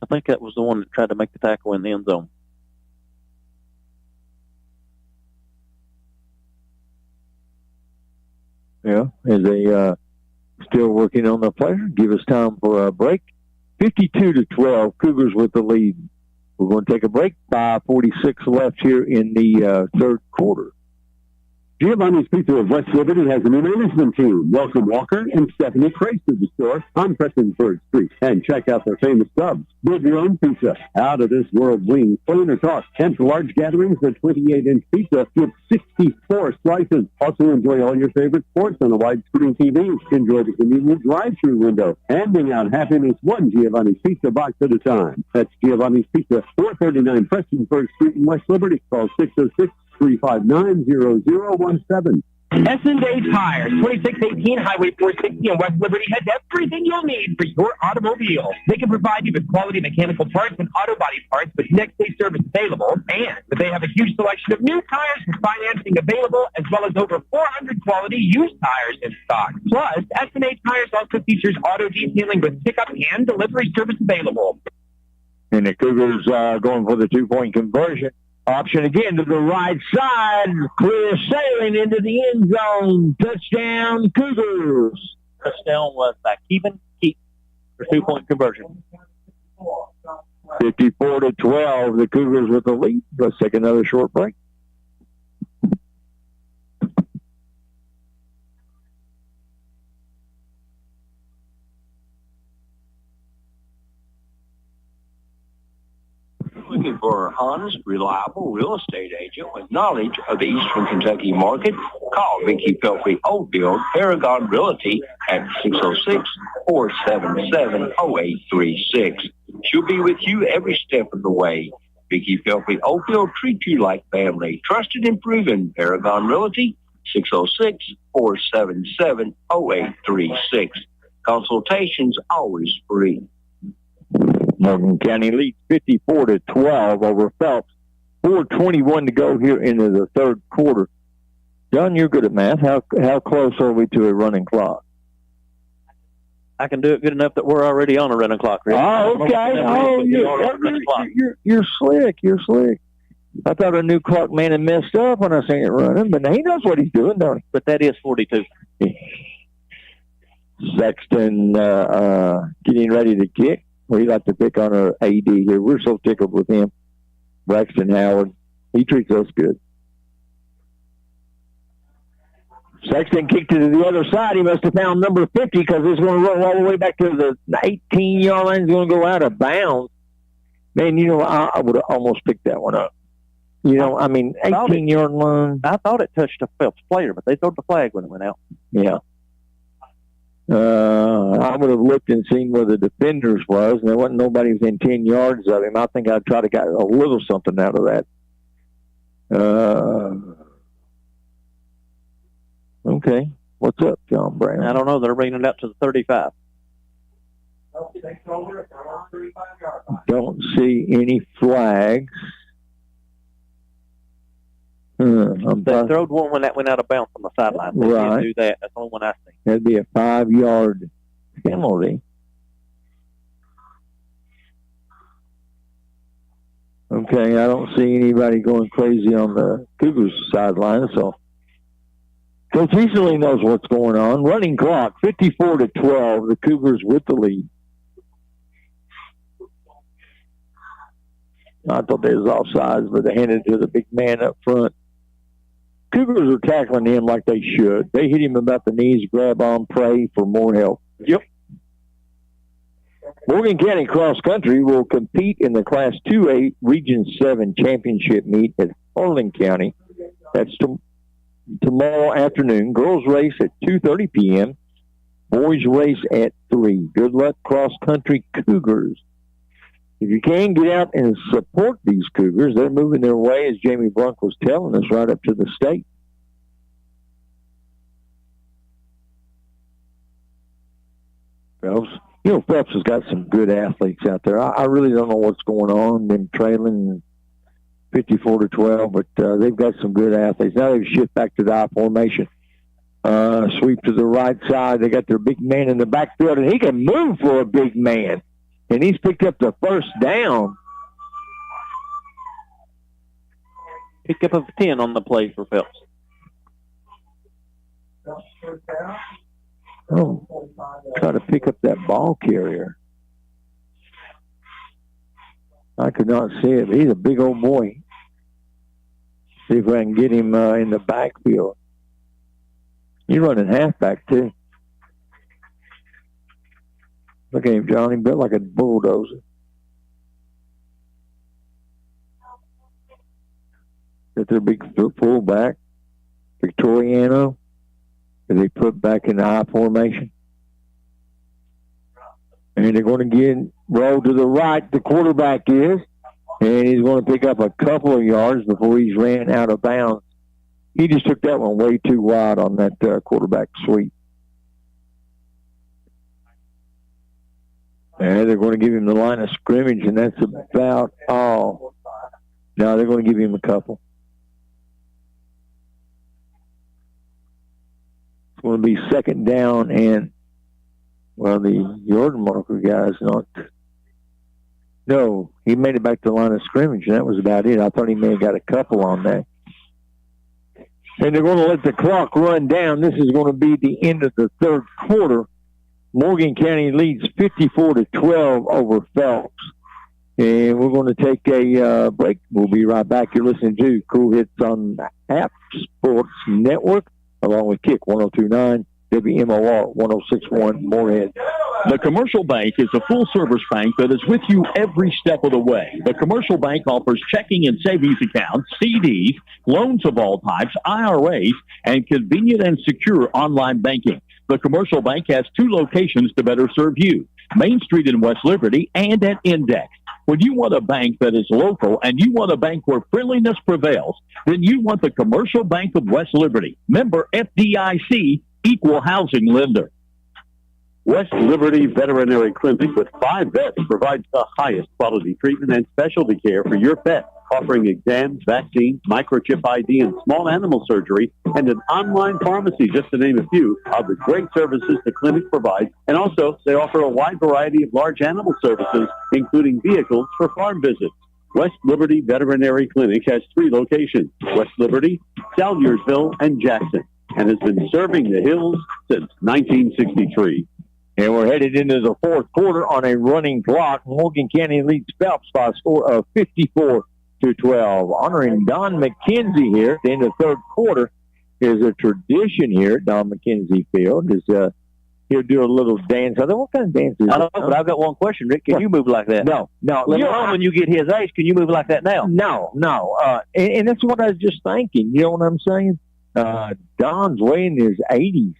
I think that was the one that tried to make the tackle in the end zone. Yeah, as they still working on the player. Give us time for a break. 52-12, Cougars with the lead. We're going to take a break. 5:46 left here in the third quarter. Giovanni's Pizza of West Liberty has a new management team. Welcome Walker and Stephanie Crace to the store on Prestonsburg Street. And check out their famous subs. Build your own pizza. Out of this world wings, plain or tossed. And for large gatherings, the 28-inch pizza with 64 slices. Also enjoy all your favorite sports on a widescreen TV. Enjoy the convenient drive-thru window. Handing out happiness one Giovanni's Pizza box at a time. That's Giovanni's Pizza, 439 Prestonsburg Street in West Liberty. Call 606-359-0017. S&A Tires, 2618 Highway 460 in West Liberty has everything you'll need for your automobile. They can provide you with quality mechanical parts and auto body parts with next-day service available, and they have a huge selection of new tires with financing available, as well as over 400 quality used tires in stock. Plus, S&A Tires also features auto detailing with pickup and delivery service available. And the Cougars going for the two-point conversion. Option again to the right side. Clear sailing into the end zone. Touchdown, Cougars. Touchdown was by Keevan Keith for two-point conversion. 54-12. The Cougars with the lead. Let's take another short break. Looking for an honest, reliable real estate agent with knowledge of the Eastern Kentucky market? Call Vicki Pelfrey Oldfield, Paragon Realty at 606-477-0836. She'll be with you every step of the way. Vicki Pelfrey Oldfield treats you like family. Trusted and proven. Paragon Realty, 606-477-0836. Consultations always free. Morgan County leads 54-12 over Phelps. 4:21 to go here into the third quarter. John, you're good at math. How close are we to a running clock? I can do it good enough that we're already on a running clock, Rick. Oh, okay. Oh, you're slick. You're slick. I thought a new clock man had messed up when I seen it running, but he knows what he's doing, don't he? But that is 42. Sexton getting ready to kick. We like to pick on our AD here. We're so tickled with him. Braxton Howard. He treats us good. Sexton kicked it to the other side. He must have found number 50 because it's going to roll all the way back to the 18-yard line. It's going to go out of bounds. Man, you know, I would have almost picked that one up. You know, I mean, 18-yard line. I thought it touched a Phelps player, but they threw the flag when it went out. Yeah. I would have looked and seen where the defenders was, and there wasn't nobody within 10 yards of him. I think I'd try to get a little something out of that. Okay. What's up, John Brown? I don't know. They're bringing it out to the 35. Don't see any flags. They throwed one when that went out of bounds on the sideline. They didn't do that. That's the only one I see. That'd be a 5-yard penalty. Okay, I don't see anybody going crazy on the Cougars sideline, so Coach Easterly knows what's going on. Running clock, 54-12. The Cougars with the lead. I thought they was offsides, but they handed it to the big man up front. Cougars are tackling him like they should. They hit him about the knees, grab on, pray for more help. Yep. Morgan County Cross Country will compete in the Class 2A Region 7 Championship meet at Harlan County. That's tomorrow afternoon. Girls race at 2:30 p.m. Boys race at 3. Good luck, Cross Country Cougars. If you can, get out and support these Cougars. They're moving their way, as Jamie Brunk was telling us, right up to the state. Phelps. You know, Phelps has got some good athletes out there. I really don't know what's going on. Them trailing 54-12, but they've got some good athletes. Now they've shifted back to the I formation. Sweep to the right side. They got their big man in the backfield, and he can move for a big man. And he's picked up the first down. Pick up a 10 on the play for Phelps. Oh, try to pick up that ball carrier. I could not see it. He's a big old boy. See if I can get him in the backfield. He's running halfback, too. Look at him, John. He built like a bulldozer. That's their big fullback, Victoriano, that they put back in the I formation. And they're going to get roll to the right, the quarterback is, and he's going to pick up a couple of yards before he's ran out of bounds. He just took that one way too wide on that quarterback sweep. And they're going to give him the line of scrimmage, and that's about all. No, they're going to give him a couple. It's going to be second down, and, well, the yard marker guy's not. No, he made it back to the line of scrimmage, and that was about it. I thought he may have got a couple on that. And they're going to let the clock run down. This is going to be the end of the third quarter. Morgan County leads 54-12 over Phelps. And we're going to take a break. We'll be right back. You're listening to Kool Hits on App Sports Network, along with Kick 102.9, WMOR 106.1 Moorhead. The Commercial Bank is a full-service bank that is with you every step of the way. The Commercial Bank offers checking and savings accounts, CDs, loans of all types, IRAs, and convenient and secure online banking. The Commercial Bank has 2 locations to better serve you, Main Street in West Liberty and at Index. When you want a bank that is local and you want a bank where friendliness prevails, then you want the Commercial Bank of West Liberty. Member FDIC, equal housing lender. West Liberty Veterinary Clinic with 5 vets provides the highest quality treatment and specialty care for your pet, offering exams, vaccines, microchip ID, and small animal surgery, and an online pharmacy, just to name a few of the great services the clinic provides. And also, they offer a wide variety of large animal services, including vehicles for farm visits. West Liberty Veterinary Clinic has 3 locations, West Liberty, Salyersville, and Jackson, and has been serving the hills since 1963. And we're headed into the fourth quarter on a running clock. Morgan County leads Phelps by a score of 54-12. Honoring Don McKenzie here at the end of the third quarter is a tradition here at Don McKenzie Field. He'll do a little dance. I thought, what kind of dance is I don't know, but I've got one question, Rick. Can you move like that? No. When you get his age, can you move like that now? No. And that's what I was just thinking. You know what I'm saying? Don's way in his 80s.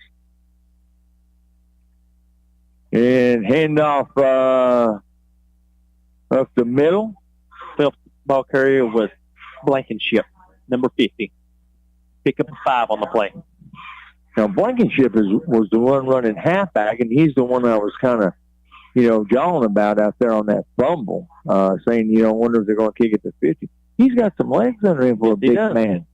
And handoff up the middle. Phelps ball carrier with Blankenship, number 50. Pick up a 5 on the play. Now, Blankenship was the one running halfback, and he's the one I was kind of, jawing about out there on that fumble, saying, I wonder if they're going to kick it to 50. He's got some legs under him for a big man.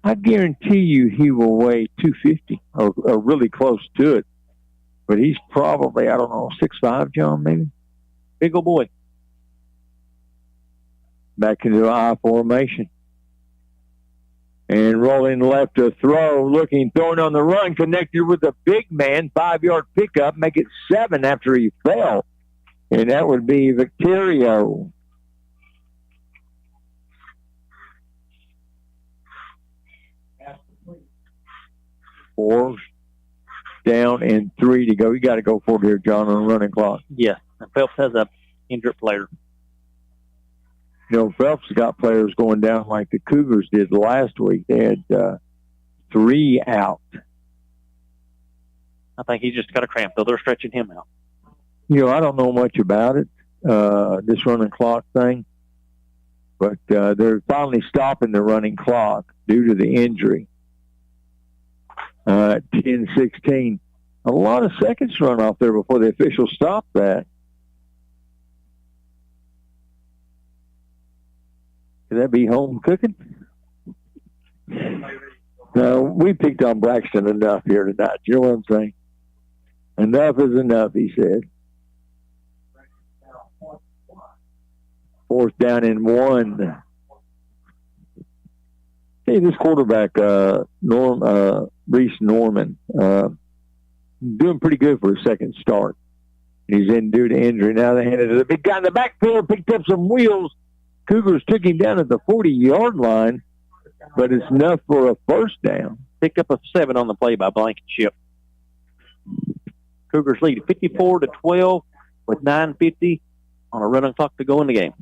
I guarantee you he will weigh 250 or really close to it. But he's probably, 6'5", John, maybe? Big old boy. Back into the I formation. And rolling left to throw, throwing on the run, connected with a big man, 5-yard pickup, make it 7 after he fell. And that would be Victorio. Four down and 3 to go. You got to go for it here, John, on the running clock. Yeah, and Phelps has a injured player. Phelps got players going down like the Cougars did last week. They had 3 out. I think he's just got a cramp, though. They're stretching him out. I don't know much about it, this running clock thing, but they're finally stopping the running clock due to the injury. 10-16. A lot of seconds run off there before the officials stopped that. Could that be home cooking? No, we picked on Braxton enough here tonight. You know what I'm saying? Enough is enough, he said. 4th down and 1. Hey, this quarterback, Reese Norman, doing pretty good for his second start. He's in due to injury. Now they handed it to the big guy in the backfield, picked up some wheels. Cougars took him down at the 40-yard line. but it's enough for a first down. Pick up a 7 on the play by Blankenship. Cougars lead 54-12 with 9:50 on a running clock to go in the game.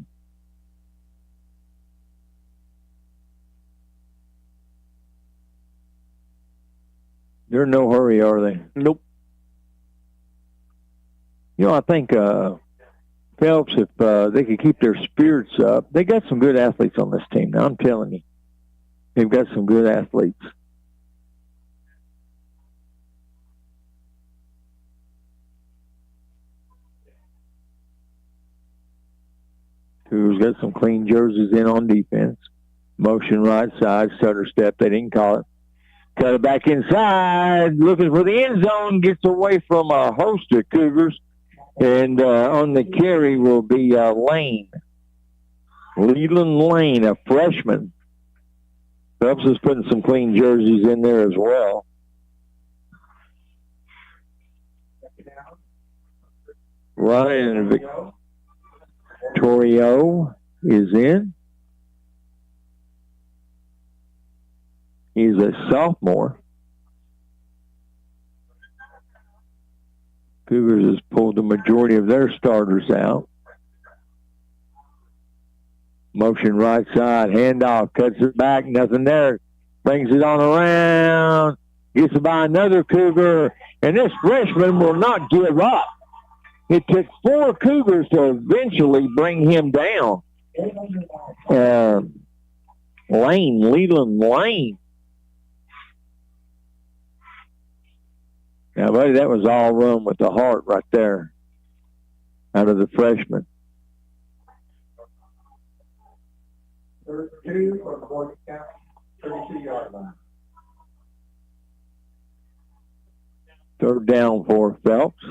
They're in no hurry, are they? Nope. You know, I think Phelps, if they could keep their spirits up, they got some good athletes on this team. Now, I'm telling you, they've got some good athletes. Who's got some clean jerseys in on defense. Motion right side, stutter step. They didn't call it. Cut it back inside, looking for the end zone, gets away from a host of Cougars. And on the carry will be Lane. Leland Lane, a freshman. Phelps is putting some clean jerseys in there as well. Ryan Victorio is in. He's a sophomore. Cougars has pulled the majority of their starters out. Motion right side, handoff, cuts it back, nothing there. Brings it on around, gets it by another Cougar, and this freshman will not give up. It took 4 Cougars to eventually bring him down. Leland Lane. Now, buddy, that was all run with the heart right there out of the freshman. Third two for the Morgan County, 32-yard line. Third down for Phelps.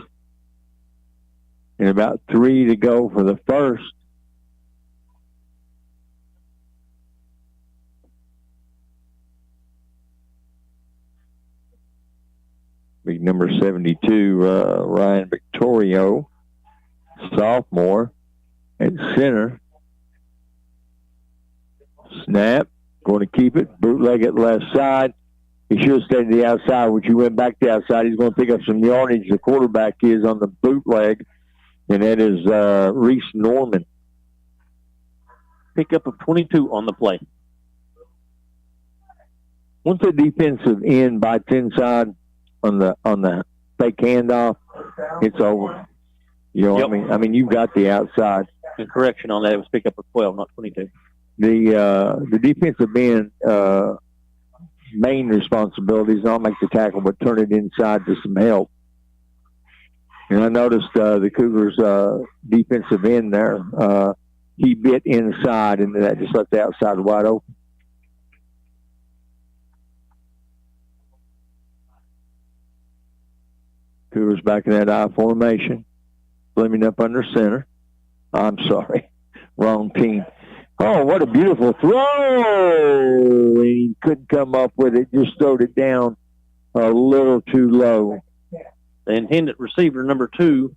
And about 3 to go for the first. Big number 72, Ryan Victorio, sophomore at center. Snap, going to keep it, bootleg it left side. He should have stayed to the outside, which he went back to the outside. He's going to pick up some yardage. The quarterback is on the bootleg, and that is Reese Norman. Pick up of 22 on the play. Once the defensive end bites inside on the fake handoff, it's over. You know what I mean? You've got the outside. And correction on that, it was pick up of 12, not 22. The defensive end main responsibility is not make the tackle, but turn it inside to some help. And I noticed the Cougars' defensive end there, he bit inside, and that just left the outside wide open. Cougars back in that I formation, slimming up under center. I'm sorry, wrong team. Oh, what a beautiful throw! He couldn't come up with it, just throwed it down a little too low. The intended receiver, number 2,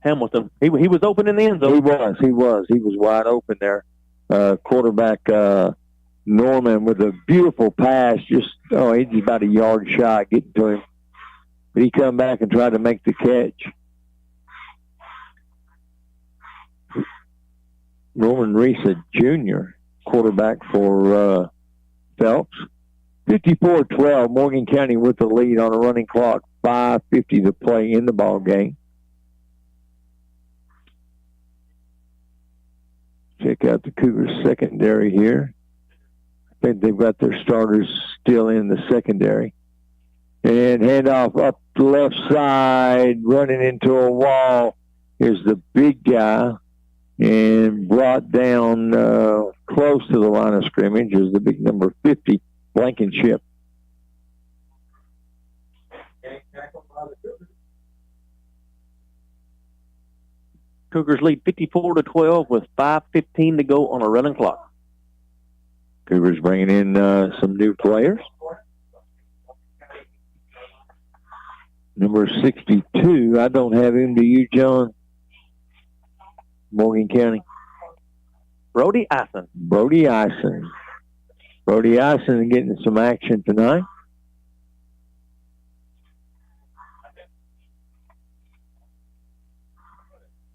Hamilton, he was open in the end zone. He was wide open there. Quarterback Norman with a beautiful pass, he's about a yard shy getting to him. But he come back and tried to make the catch. Norman Reese, Jr., quarterback for Phelps. 54-12, Morgan County with the lead on a running clock. 5:50 to play in the ball game. Check out the Cougars secondary here. I think they've got their starters still in the secondary. And handoff up the left side, running into a wall is the big guy, and brought down close to the line of scrimmage is the big number 50, Blankenship. Cougars lead 54-12 with 5:15 to go on a running clock. Cougars bringing in some new players. Number 62, I don't have him. Do you, John? Morgan County. Brody Eisen. Brody Eisen. Brody Ison getting some action tonight.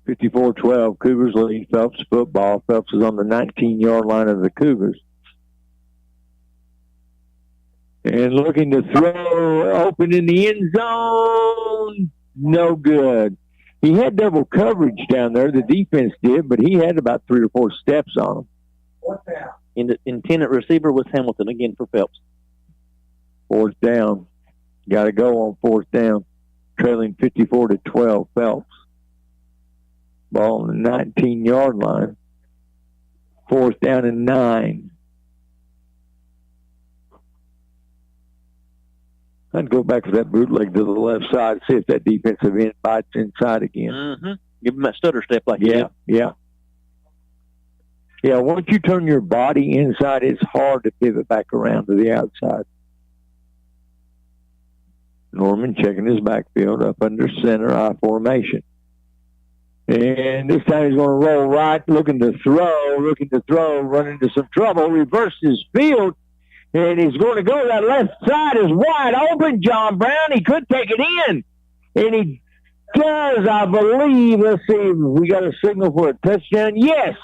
(54-12), Cougars lead Phelps football. Phelps is on the 19-yard line of the Cougars. And looking to throw open in the end zone. No good. He had double coverage down there. The defense did, but he had about 3 or 4 steps on him. And the intended receiver was Hamilton again for Phelps. 4th down. Got to go on 4th down. Trailing 54-12, Phelps. Ball on the 19-yard line. 4th down and 9. I'd go back to that bootleg to the left side, see if that defensive end bites inside again. Mm-hmm. Give him that stutter step like Yeah. Yeah, once you turn your body inside, it's hard to pivot back around to the outside. Norman checking his backfield up under center, I formation. And this time he's going to roll right, looking to throw, run into some trouble, reverse his field. And he's going to go. That left side is wide open, John Brown. He could take it in. And he does, I believe. Let's see. We got a signal for a touchdown. Yes.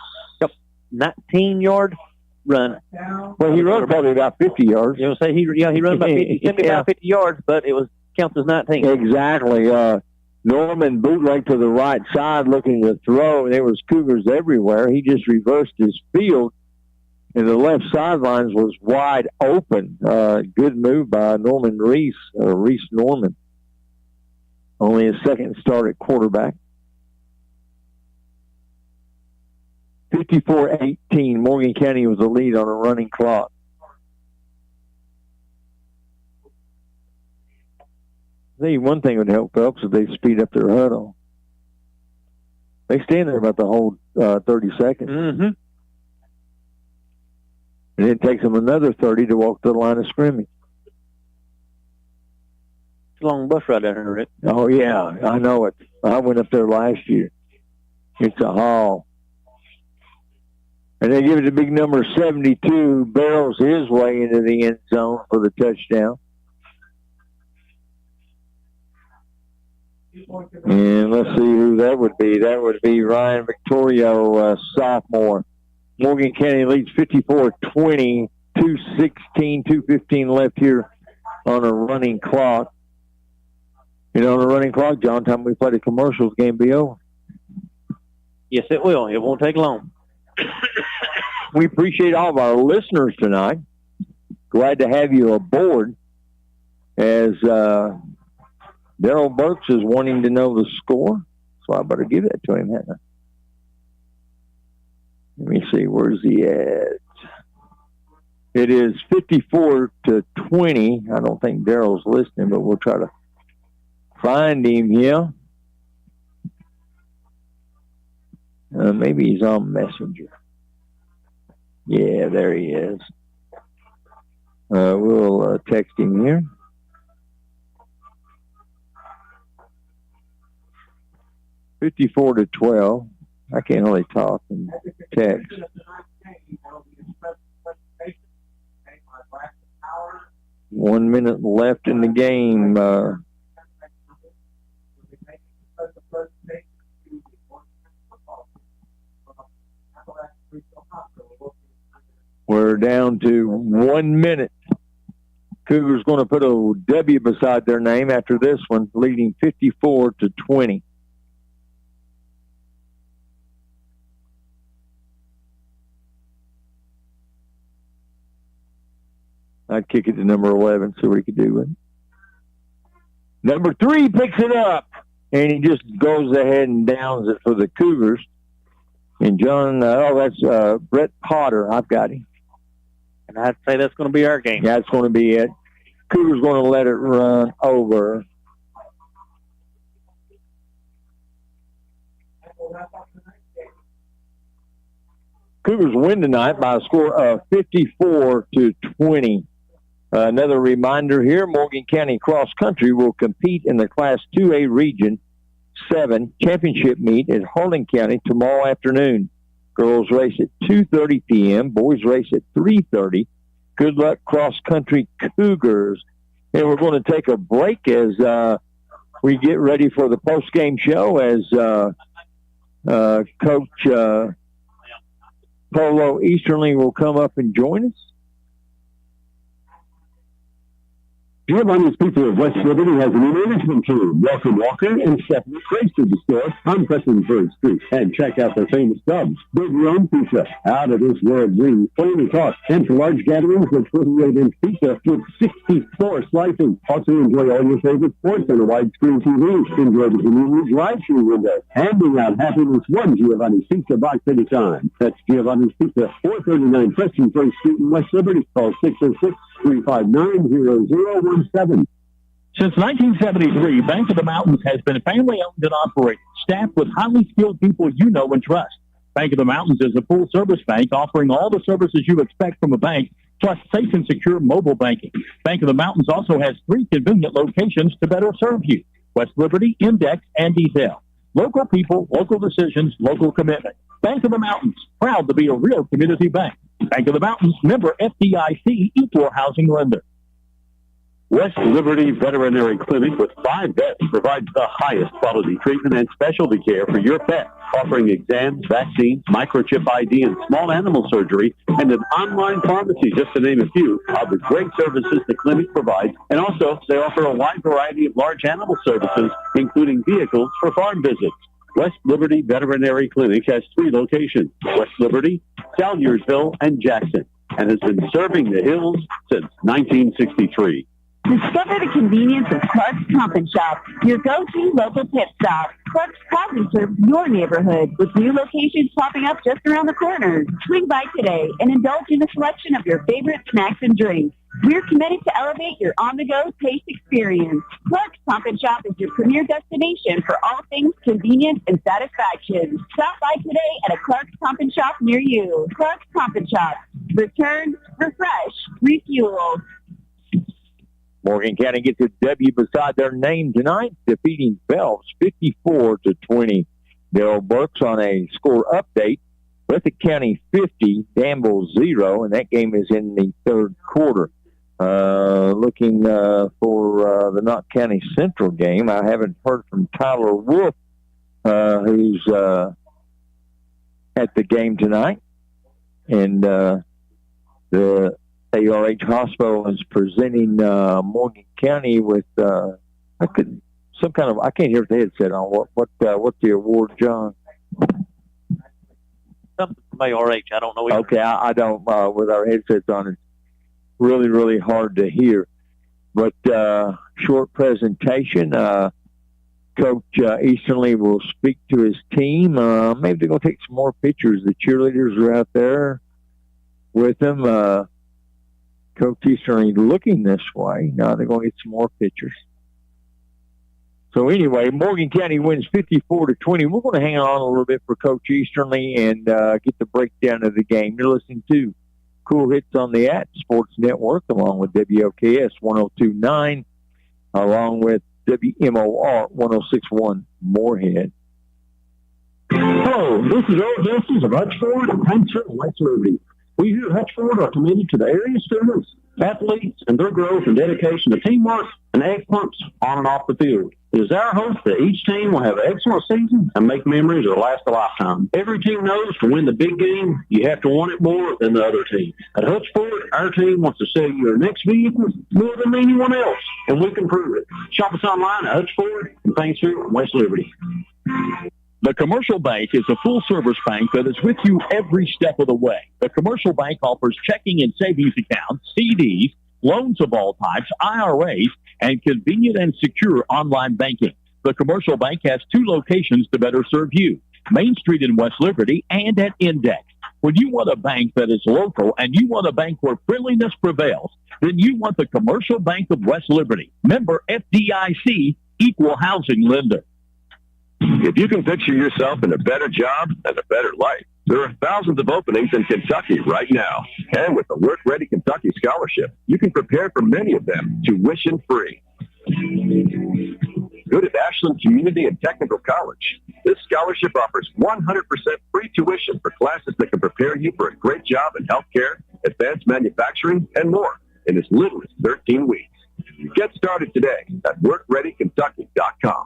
19-yard run. Well, he run probably about 50 yards. You know, say he run about 50 yards, but it was counts as 19. Exactly. Norman bootleg to the right side looking to throw. There was Cougars everywhere. He just reversed his field. And the left sidelines was wide open. Good move by Norman Reese, Reese Norman. Only his second start at quarterback. 54-18. Morgan County was the lead on a running clock. I think one thing would help Phelps if they speed up their huddle. They stand there about the whole 30 seconds. Mm-hmm. And it takes them another 30 to walk to the line of scrimmage. It's a long bus ride down here, Rick. Oh, yeah. I know it. I went up there last year. It's a haul. And they give it to big number 72, barrels his way into the end zone for the touchdown. And let's see who that would be. That would be Ryan Victorio, sophomore. Morgan County leads 54-20, 2:15 left here on a running clock. You know, on a running clock, John, time we play the commercials, game be over. Yes, it will. It won't take long. We appreciate all of our listeners tonight. Glad to have you aboard as Daryl Burks is wanting to know the score, so I better give that to him, hadn't I? Let me see, where's he at? It is 54-20. I don't think Daryl's listening, but we'll try to find him here. Maybe he's on Messenger. Yeah, there he is. We'll text him here. (54-12). I can't really talk and text. One minute left in the game. We're down to 1 minute. Cougars going to put a W beside their name after this one, leading 54-20. I'd kick it to number 11, see what he could do with it. Number 3 picks it up, and he just goes ahead and downs it for the Cougars. And John, that's Brett Potter. I've got him. And I'd say that's going to be our game. Yeah, that's going to be it. Cougars going to let it run over. Cougars win tonight by a score of 54-20. Another reminder here, Morgan County Cross Country will compete in the Class 2A Region 7 championship meet at Harlan County tomorrow afternoon. Girls race at 2:30 p.m., boys race at 3:30. Good luck, Cross Country Cougars. And we're going to take a break as we get ready for the post-game show as Coach Polo Easterling will come up and join us. Giovanni's Pizza of West Liberty has a new management team. Welcome Walker and Stephanie Grace to the store on Prestonsburg Street. And check out their famous subs. Big Rome Pizza, out of this world dream, flaming hot, and for large gatherings with 28-inch pizza with 64 slices. Also enjoy all your favorite sports on a widescreen TV. Enjoy the convenient drive-thru window. Handing out happiness one Giovanni's Pizza box at a time. That's Giovanni's Pizza, 439 Prestonsburg Street in West Liberty. Call 606-359-0017. Since 1973, Bank of the Mountains has been family-owned and operated, staffed with highly skilled people you know and trust. Bank of the Mountains is a full-service bank offering all the services you expect from a bank, plus safe and secure mobile banking. Bank of the Mountains also has 3 convenient locations to better serve you: West Liberty, Index, and Detail. Local people, local decisions, local commitment. Bank of the Mountains, proud to be a real community bank. Bank of the Mountains, member FDIC, equal housing lender. West Liberty Veterinary Clinic with 5 vets provides the highest quality treatment and specialty care for your pet, offering exams, vaccines, microchip ID, and small animal surgery, and an online pharmacy, just to name a few, of the great services the clinic provides. And also, they offer a wide variety of large animal services, including vehicles for farm visits. West Liberty Veterinary Clinic has 3 locations: West Liberty, Salyersville, and Jackson, and has been serving the hills since 1963. Discover the convenience of Clark's Pump and Shop, your go-to local pit stop. Clark's proudly serves your neighborhood with new locations popping up just around the corner. Swing by today and indulge in a selection of your favorite snacks and drinks. We're committed to elevate your on-the-go taste experience. Clark's Pump and Shop is your premier destination for all things convenience and satisfaction. Stop by today at a Clark's Pump and Shop near you. Clark's Pump and Shop. Return, refresh, refuel. Morgan County gets a W beside their name tonight, defeating Phelps 54-20. Darrell Burks on a score update. Breathitt County 50, Danville 0, and that game is in the 3rd quarter. Looking for the Knott County Central game, I haven't heard from Tyler Wolf, who's at the game tonight. And the ARH Hospital is presenting Morgan County with I can't hear the headset on. What's the award, John? Something from ARH. I don't know. Okay, I don't. With our headsets on, it's really, really hard to hear. But short presentation. Coach Easterly will speak to his team. Maybe they're going to take some more pictures. The cheerleaders are out there with them. Coach Easterly looking this way. Now they're going to get some more pictures. So anyway, Morgan County wins 54-20. We're going to hang on a little bit for Coach Easterly and get the breakdown of the game. You're listening to Cool Hits on the Sports Network, along with WOKS 102.9, along with WMOR 106.1 Moorhead. Hello, this is Earl Justice of Hutchford and Paintsville and West Liberty. We here at Hutchford are committed to the area students, athletes, and their growth and dedication to teamwork and excellence on and off the field. It is our hope that each team will have an excellent season and make memories that last a lifetime. Every team knows to win the big game, you have to want it more than the other team. At Hutchford, our team wants to sell you your next vehicle more than anyone else, and we can prove it. Shop us online at Hutchford and Paintsville and West Liberty. The Commercial Bank is a full-service bank that is with you every step of the way. The Commercial Bank offers checking and savings accounts, CDs, loans of all types, IRAs, and convenient and secure online banking. The Commercial Bank has 2 locations to better serve you: Main Street in West Liberty and at Index. When you want a bank that is local and you want a bank where friendliness prevails, then you want the Commercial Bank of West Liberty. Member FDIC, equal housing lender. If you can picture yourself in a better job and a better life, there are thousands of openings in Kentucky right now. And with the Work Ready Kentucky Scholarship, you can prepare for many of them tuition-free. Go to Ashland Community and Technical College. This scholarship offers 100% free tuition for classes that can prepare you for a great job in healthcare, advanced manufacturing, and more in as little as 13 weeks. Get started today at WorkReadyKentucky.com.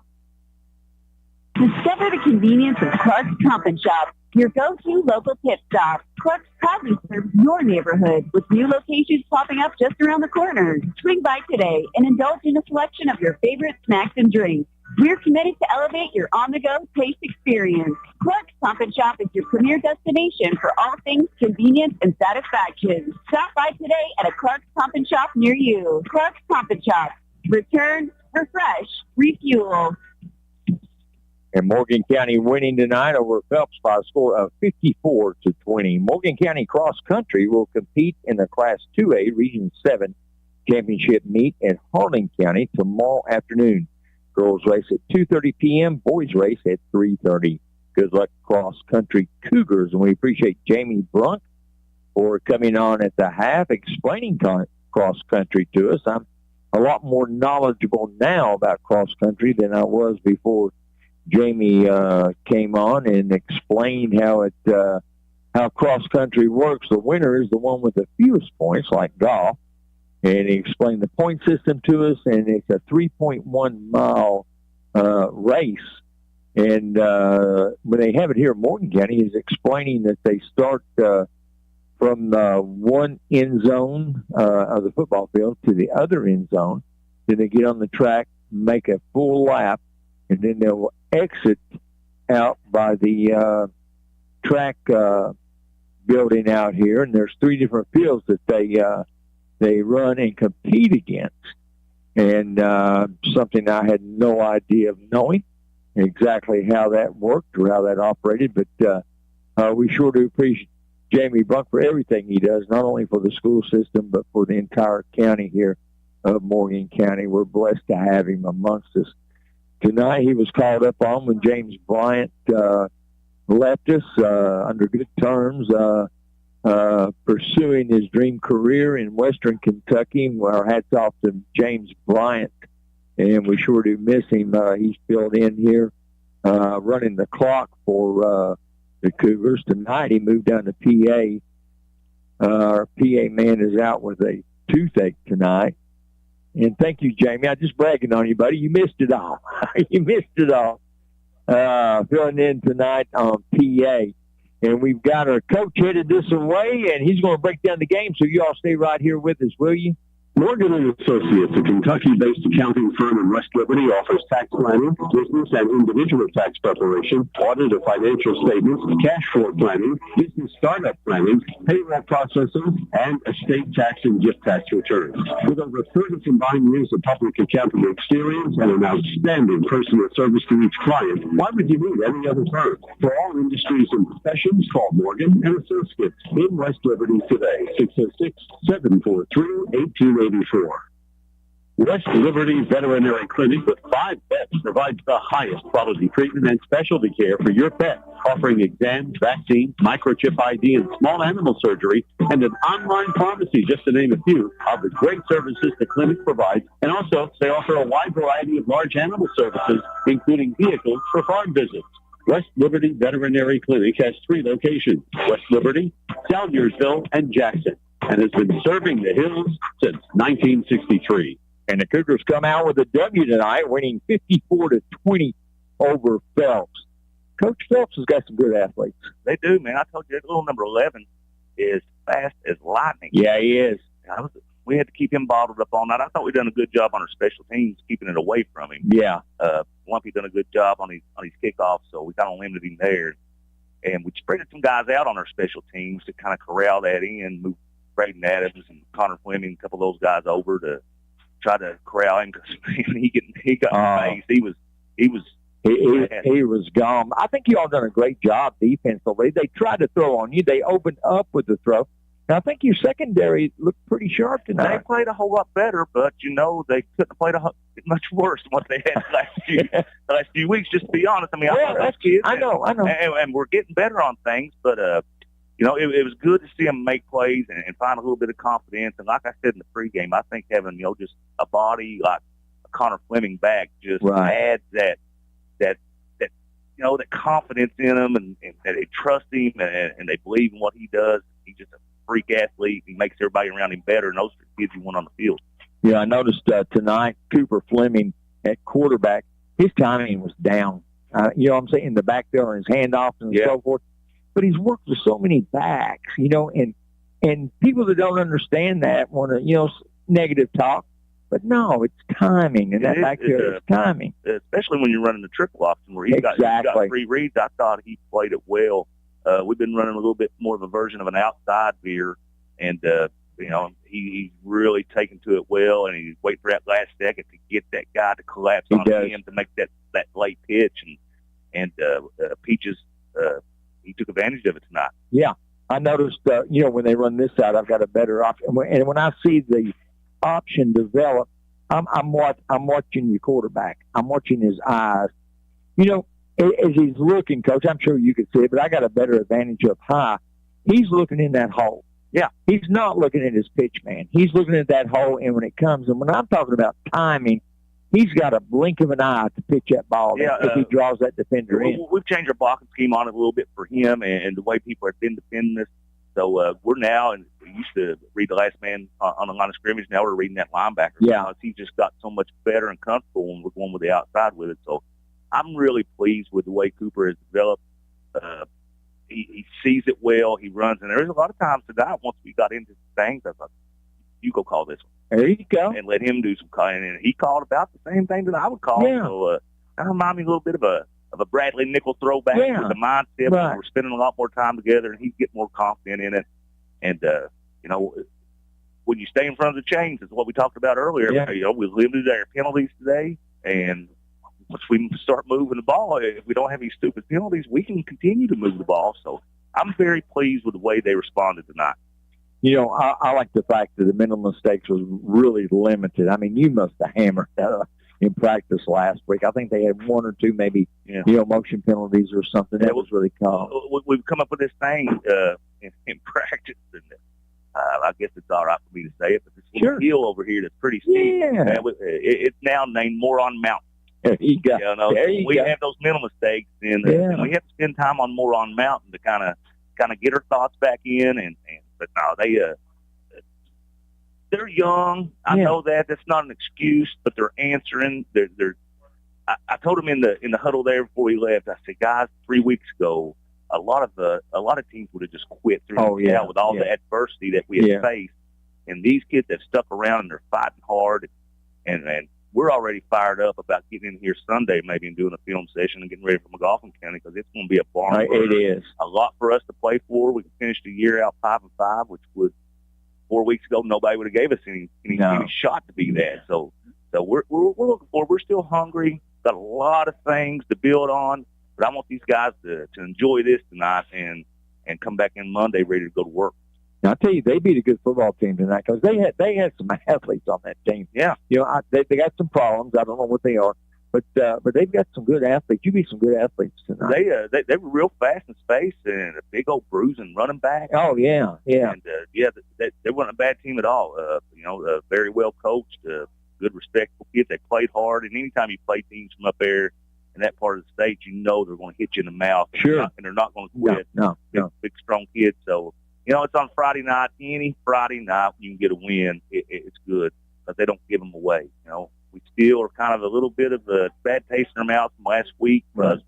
Discover the convenience of Clark's Pump and Shop, your go-to local pit stop. Clark's proudly serves your neighborhood with new locations popping up just around the corner. Swing by today and indulge in a selection of your favorite snacks and drinks. We're committed to elevate your on-the-go taste experience. Clark's Pump and Shop is your premier destination for all things convenience and satisfaction. Stop by today at a Clark's Pump and Shop near you. Clark's Pump and Shop. Return, refresh, refuel. And Morgan County winning tonight over Phelps by a score of 54-20. Morgan County Cross Country will compete in the Class 2A Region 7 Championship meet at Harlan County tomorrow afternoon. Girls race at 2:30 p.m., boys race at 3:30. Good luck, Cross Country Cougars, and we appreciate Jamie Brunk for coming on at the half, explaining cross country to us. I'm a lot more knowledgeable now about cross country than I was before Jamie came on and explained how cross country works. The winner is the one with the fewest points, like golf. And he explained the point system to us, and it's a 3.1 mile race. And when they have it here in Morgan County, he's explaining that they start from the one end zone of the football field to the other end zone. Then they get on the track, make a full lap, and then they'll exit out by the track building out here. And there's 3 different fields that they run and compete against. And something I had no idea of knowing exactly how that worked or how that operated. But we sure do appreciate Jamie Brunk for everything he does, not only for the school system, but for the entire county here of Morgan County. We're blessed to have him amongst us. Tonight he was called up on when James Bryant left us under good terms, pursuing his dream career in Western Kentucky. Our hats off to James Bryant, and we sure do miss him. He's filled in here, running the clock for the Cougars. Tonight he moved down to PA. Our PA man is out with a toothache tonight. And thank you, Jamie. I'm just bragging on you, buddy. You missed it all. You missed it all. Filling in tonight on PA. And we've got our coach headed this way, and he's going to break down the game, so you all stay right here with us, will you? Morgan & Associates, a Kentucky-based accounting firm in West Liberty, offers tax planning, business and individual tax preparation, audit of financial statements, cash flow planning, business startup planning, payroll processing, and estate tax and gift tax returns. With over 30 combined years of public accounting experience and an outstanding personal service to each client, why would you need any other firm? For all industries and professions, call Morgan & Associates in West Liberty today, 606-743-1884. West Liberty Veterinary Clinic with 5 vets provides the highest quality treatment and specialty care for your pet, offering exams, vaccines, microchip ID, and small animal surgery, and an online pharmacy, just to name a few of the great services the clinic provides. And also, they offer a wide variety of large animal services, including vehicles for farm visits. West Liberty Veterinary Clinic has 3 locations: West Liberty, Salyersville, and Jackson, and has been serving the Hills since 1963. And the Cougars come out with a W tonight, winning 54-20 over Phelps. Coach Phelps has got some good athletes. They do, man. I told you, little number 11 is fast as lightning. Yeah, he is. We had to keep him bottled up all night. I thought we'd done a good job on our special teams, keeping it away from him. Yeah. Lumpy done a good job on his kickoff, so we kind of limited him there. And we spread some guys out on our special teams to kind of corral that in, move Braden Adams and Connor Fleming, a couple of those guys over to try to corral him, because he got phased. He was gone. I think you all done a great job defensively. They tried to throw on you. They opened up with the throw. And I think your secondary looked pretty sharp tonight. They played a whole lot better, but, they couldn't have played much worse than what they had the last few weeks, just to be honest. I mean, I love those kids. I know. And we're getting better on things, but, it was good to see them make plays and find a little bit of confidence. And like I said in the pregame, I think having, just a body like Connor Fleming back just adds that that confidence in him and that they trust him and they believe in what he does. He's just a freak athlete. He makes everybody around him better, and those are the kids you want on the field. Yeah, I noticed tonight Cooper Fleming at quarterback, his timing was down. You know what I'm saying, in the backfield and his handoffs and so forth. But he's worked with so many backs, and people that don't understand that want to, negative talk. But no, it's timing, and that backfield is timing. Especially when you're running the triple option where he's got free reads. I thought he played it well. We've been running a little bit more of a version of an outside veer, and he's really taken to it well, and he's waiting for that last second to get that guy to collapse on him to make that late pitch, and Peaches he took advantage of it tonight. Yeah, I noticed when they run this out, I've got a better option, and when I see the option develop, I'm watching your quarterback. I'm watching his eyes. As he's looking, Coach, I'm sure you could see it, but I got a better advantage up high. He's looking in that hole. Yeah, he's not looking at his pitch, man. He's looking at that hole, and when it comes, and when I'm talking about timing, he's got a blink of an eye to pitch that ball if he draws that defender in. We've changed our blocking scheme on it a little bit for him and the way people have been defending us. So we're now, and we used to read the last man on the line of scrimmage. Now we're reading that linebacker. Yeah. He just got so much better and comfortable when we're going with the outside with it. So I'm really pleased with the way Cooper has developed. He sees it well. He runs. And there's a lot of times tonight, once we got into things, I thought, you go call this one. There you go. And let him do some calling. And he called about the same thing that I would call. Yeah. So that reminds me a little bit of a Bradley Nickel throwback with the mindset. Right. We're spending a lot more time together, and he's getting more confident in it. And, when you stay in front of the chains, is what we talked about earlier. Yeah. We limited our penalties today, and once we start moving the ball, if we don't have any stupid penalties, we can continue to move the ball. So I'm very pleased with the way they responded tonight. I like the fact that the mental mistakes was really limited. I mean, you must have hammered that in practice last week. I think they had one or two maybe, motion penalties or something. That was really cool. We've come up with this thing in practice, and I guess it's all right for me to say it, but this little hill over here that's pretty steep. Yeah. It's now named Moron Mountain. There you go. We have those mental mistakes, and we have to spend time on Moron Mountain to kind of get our thoughts back in. But no, they're young. I know that that's not an excuse, but they're answering. I told them in the huddle there before we left. I said, guys, 3 weeks ago, a lot of teams would have just quit through with all the adversity that we had faced. And these kids have stuck around and they're fighting hard, and we're already fired up about getting in here Sunday, maybe, and doing a film session and getting ready for McGoffin County, because it's going to be a barn. It is a lot for us to play for. We can finish the year out 5-5, which would 4 weeks ago nobody would have gave us any shot to be that. So we're looking forward. We're still hungry. Got a lot of things to build on, but I want these guys to enjoy this tonight and come back in Monday ready to go to work. Now, I tell you, they beat a good football team tonight because they had some athletes on that team. Yeah, they got some problems. I don't know what they are, but they've got some good athletes. You beat some good athletes tonight. They were real fast in space and a big old bruising running back. Oh yeah. And they weren't a bad team at all. Very well coached, good respectful kids. They played hard, and anytime you play teams from up there in that part of the state, they're going to hit you in the mouth. Sure. And they're not going to quit. No. Big strong kids. So. It's on Friday night. Any Friday night you can get a win, it's good, but they don't give them away. We still are kind of a little bit of a bad taste in our mouth from last week because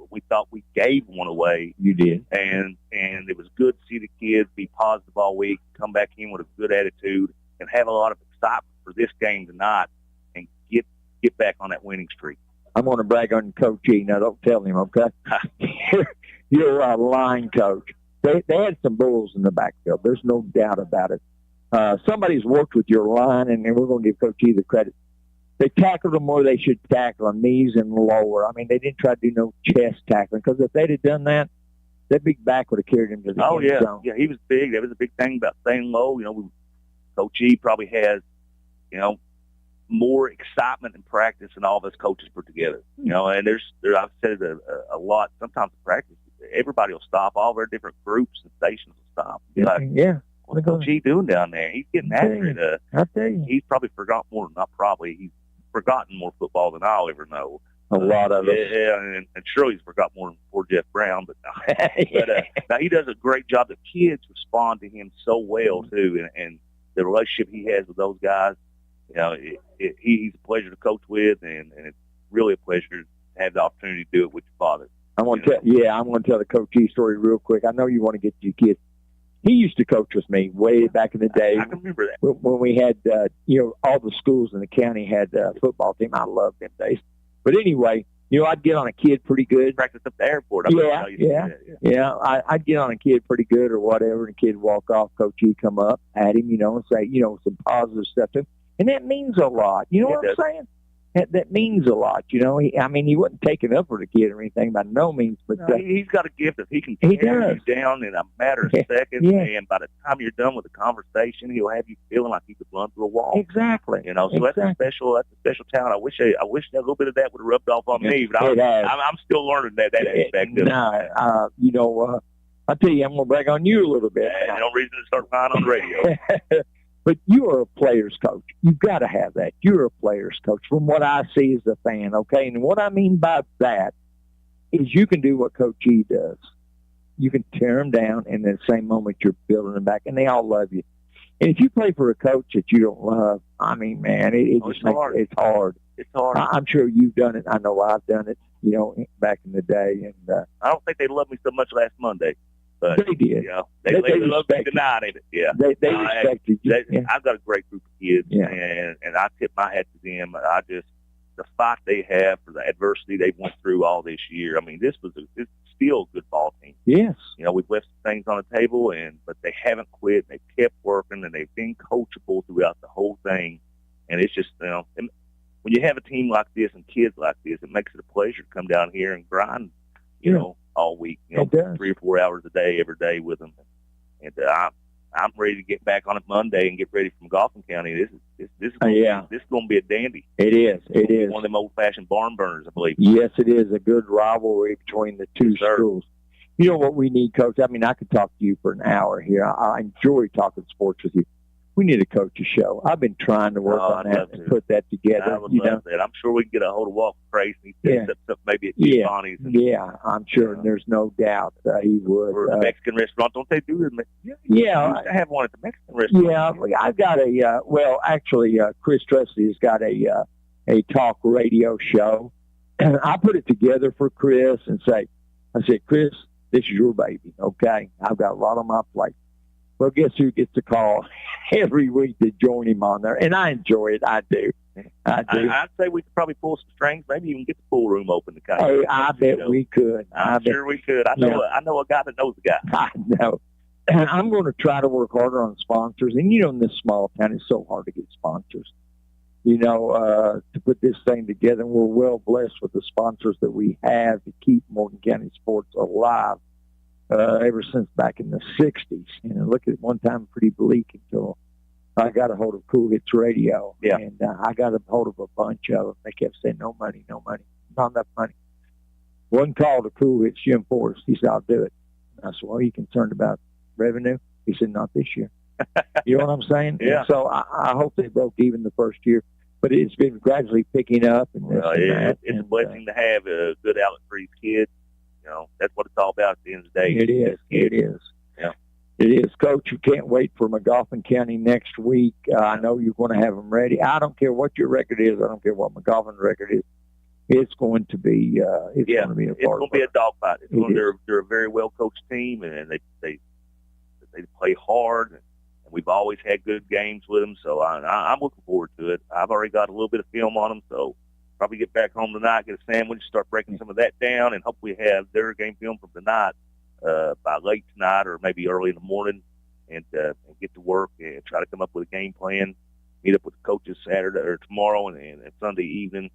we thought we gave one away. You did. And it was good to see the kids be positive all week, come back in with a good attitude, and have a lot of excitement for this game tonight and get back on that winning streak. I'm going to brag on Coach E. Now, don't tell him, okay? You're a line coach. They had some bulls in the backfield. There's no doubt about it. Somebody's worked with your line, and we're going to give Coach E the credit. They tackled them where they should tackle them, knees and lower. I mean, they didn't try to do no chest tackling, because if they'd have done that, that big back would have carried him to the end zone. Yeah, he was big. That was a big thing about staying low. Coach E probably has, more excitement in practice than all of us coaches put together. And I've said it a lot. Sometimes in practice, everybody will stop. All their different groups and stations will stop. What's Coach E doing down there? He's getting after it. I tell you, he's probably forgotten more football than I'll ever know. A lot of it. Yeah, and Shirley's forgot more than poor Jeff Brown, but now he does a great job. The kids respond to him so well too, and the relationship he has with those guys, he's a pleasure to coach with, and it's really a pleasure to have the opportunity to do it with your father. I'm going to tell the Coach E story real quick. I know you want to get to your kids. He used to coach with me way back in the day. I can remember that. When we had, all the schools in the county had a football team. I loved them days. But anyway, I'd get on a kid pretty good. Practice at the airport. Yeah. I'd get on a kid pretty good or whatever, and the kid would walk off. Coach E come up at him, and say, some positive stuff to him. And that means a lot. You know what I'm saying? That means a lot, He wasn't taking up for the kid or anything by no means, but he's got a gift that he can carry you down in a matter of seconds, and by the time you're done with the conversation, he'll have you feeling like you could run through a wall. Exactly. So that's a special talent. I wish a little bit of that would have rubbed off on me, but I'm still learning that aspect of it. I tell you, I'm going to brag on you a little bit. No reason to start crying on the radio. But you are a player's coach. You've got to have that. You're a player's coach from what I see as a fan, okay? And what I mean by that is you can do what Coach E does. You can tear them down, and at the same moment you're building them back, and they all love you. And if you play for a coach that you don't love, it's hard. It's hard. It's hard. I'm sure you've done it. I know I've done it, back in the day. And I don't think they loved me so much last Monday. But, they did. They loved me tonight, ain't it? Yeah. They respected you. I've got a great group of kids, and I tip my hat to them. The fight they have for the adversity they went through all this year. It's still a good ball team. Yes. We've left some things on the table, but they haven't quit. They've kept working, and they've been coachable throughout the whole thing. And it's just, when you have a team like this and kids like this, it makes it a pleasure to come down here and grind, all week, 3 or 4 hours a day, every day with them. And I'm ready to get back on it Monday and get ready from Goffin County. This is going to be a dandy. It is. It is one of them old-fashioned barn burners, I believe. Yes, it is a good rivalry between the two schools. You know what we need, Coach? I could talk to you for an hour here. I enjoy talking sports with you. We need to coach a show. I've been trying to work on that and put that together. I would love that. I'm sure we can get a hold of Walker Price and he set up maybe at Bonnie's. Yeah, I'm sure. And there's no doubt he would. Or a Mexican restaurant. Don't they do it? Yeah. I have one at the Mexican restaurant. Yeah, I've got Chris Trusty has got a talk radio show. And I put it together for Chris and I said, Chris, this is your baby, okay? I've got a lot on my plate. Well, guess who gets the call every week to join him on there? And I enjoy it. I do. I'd say we could probably pull some strings, maybe even get the pool room open to kind of. I bet we could. I'm sure we could. I know a guy that knows a guy. I know. And I'm going to try to work harder on sponsors. And, in this small town, it's so hard to get sponsors, to put this thing together. And we're well blessed with the sponsors that we have to keep Morgan County sports alive. Ever since back in the 60s. Look at one time pretty bleak until I got a hold of Kool Radio. Yeah. And I got a hold of a bunch of them. They kept saying, no money, not enough money. One call to Kool, Jim Forrest. He said, I'll do it. I said, well, are you concerned about revenue? He said, not this year. You know what I'm saying? Yeah. And so I hope they broke even the first year. But it's been gradually picking up. And it's a blessing to have a good outlet for these kids. That's what it's all about at the end of the day. It is. It is. Yeah. It is. Coach, you can't wait for McGoffin County next week. I know you're going to have them ready. I don't care what your record is. I don't care what McGoffin's record is. It's going to be it's going to be a dogfight. They're a very well coached team, and they play hard, and we've always had good games with them. So I'm looking forward to it. I've already got a little bit of film on them, so probably get back home tonight, get a sandwich, start breaking some of that down, and hopefully have their game film from tonight by late tonight or maybe early in the morning, and get to work and try to come up with a game plan. Meet up with the coaches Saturday or tomorrow and Sunday evening,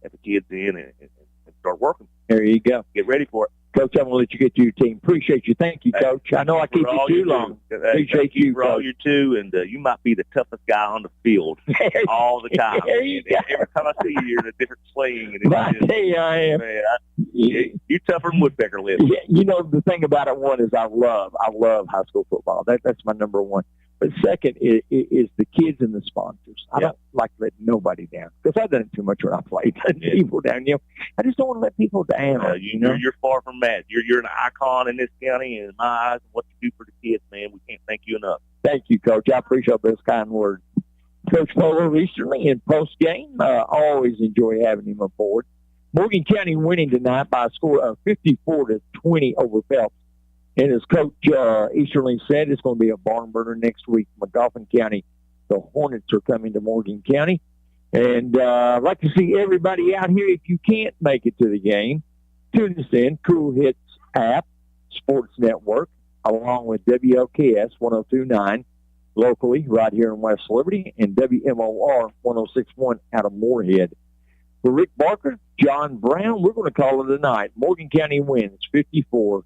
have the kids in and start working. There you go. Get ready for it. Coach, I'm going to let you get to your team. Appreciate you. Thank you, Coach. I know I keep you too long. Appreciate you for all you too, and you might be the toughest guy on the field all the time. Every time I see you, you're in a different sling. And I tell you, I am. Man, you're tougher than woodpecker lips. Yeah, the thing about it, one is I love high school football. That's my number one. But second is the kids and the sponsors. I don't like to let nobody down because I've done it too much when I played. People down, I just don't want to let people down. You're far from that. You're an icon in this county, and in my eyes, what you do for the kids, man, we can't thank you enough. Thank you, Coach. I appreciate those kind words. Coach Polo Easterly in post game. Always enjoy having him aboard. Morgan County winning tonight by a score of 54-20 over Phelps. And as Coach Easterly said, it's going to be a barn burner next week. McGoffin County, the Hornets are coming to Morgan County. And I'd like to see everybody out here. If you can't make it to the game, tune us in. Kool Hits app, Sports Network, along with WLKS 102.9 locally right here in West Liberty, and WMOR 106.1 out of Moorhead. For Rick Barker, John Brown, we're going to call it a night. Morgan County wins 54-20.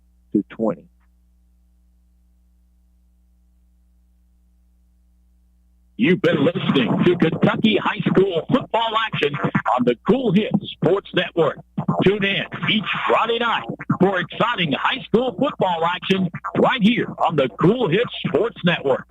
You've been listening to Kentucky High School football action on the Kool Hits Sports Network. Tune in each Friday night for exciting high school football action right here on the Kool Hits Sports Network.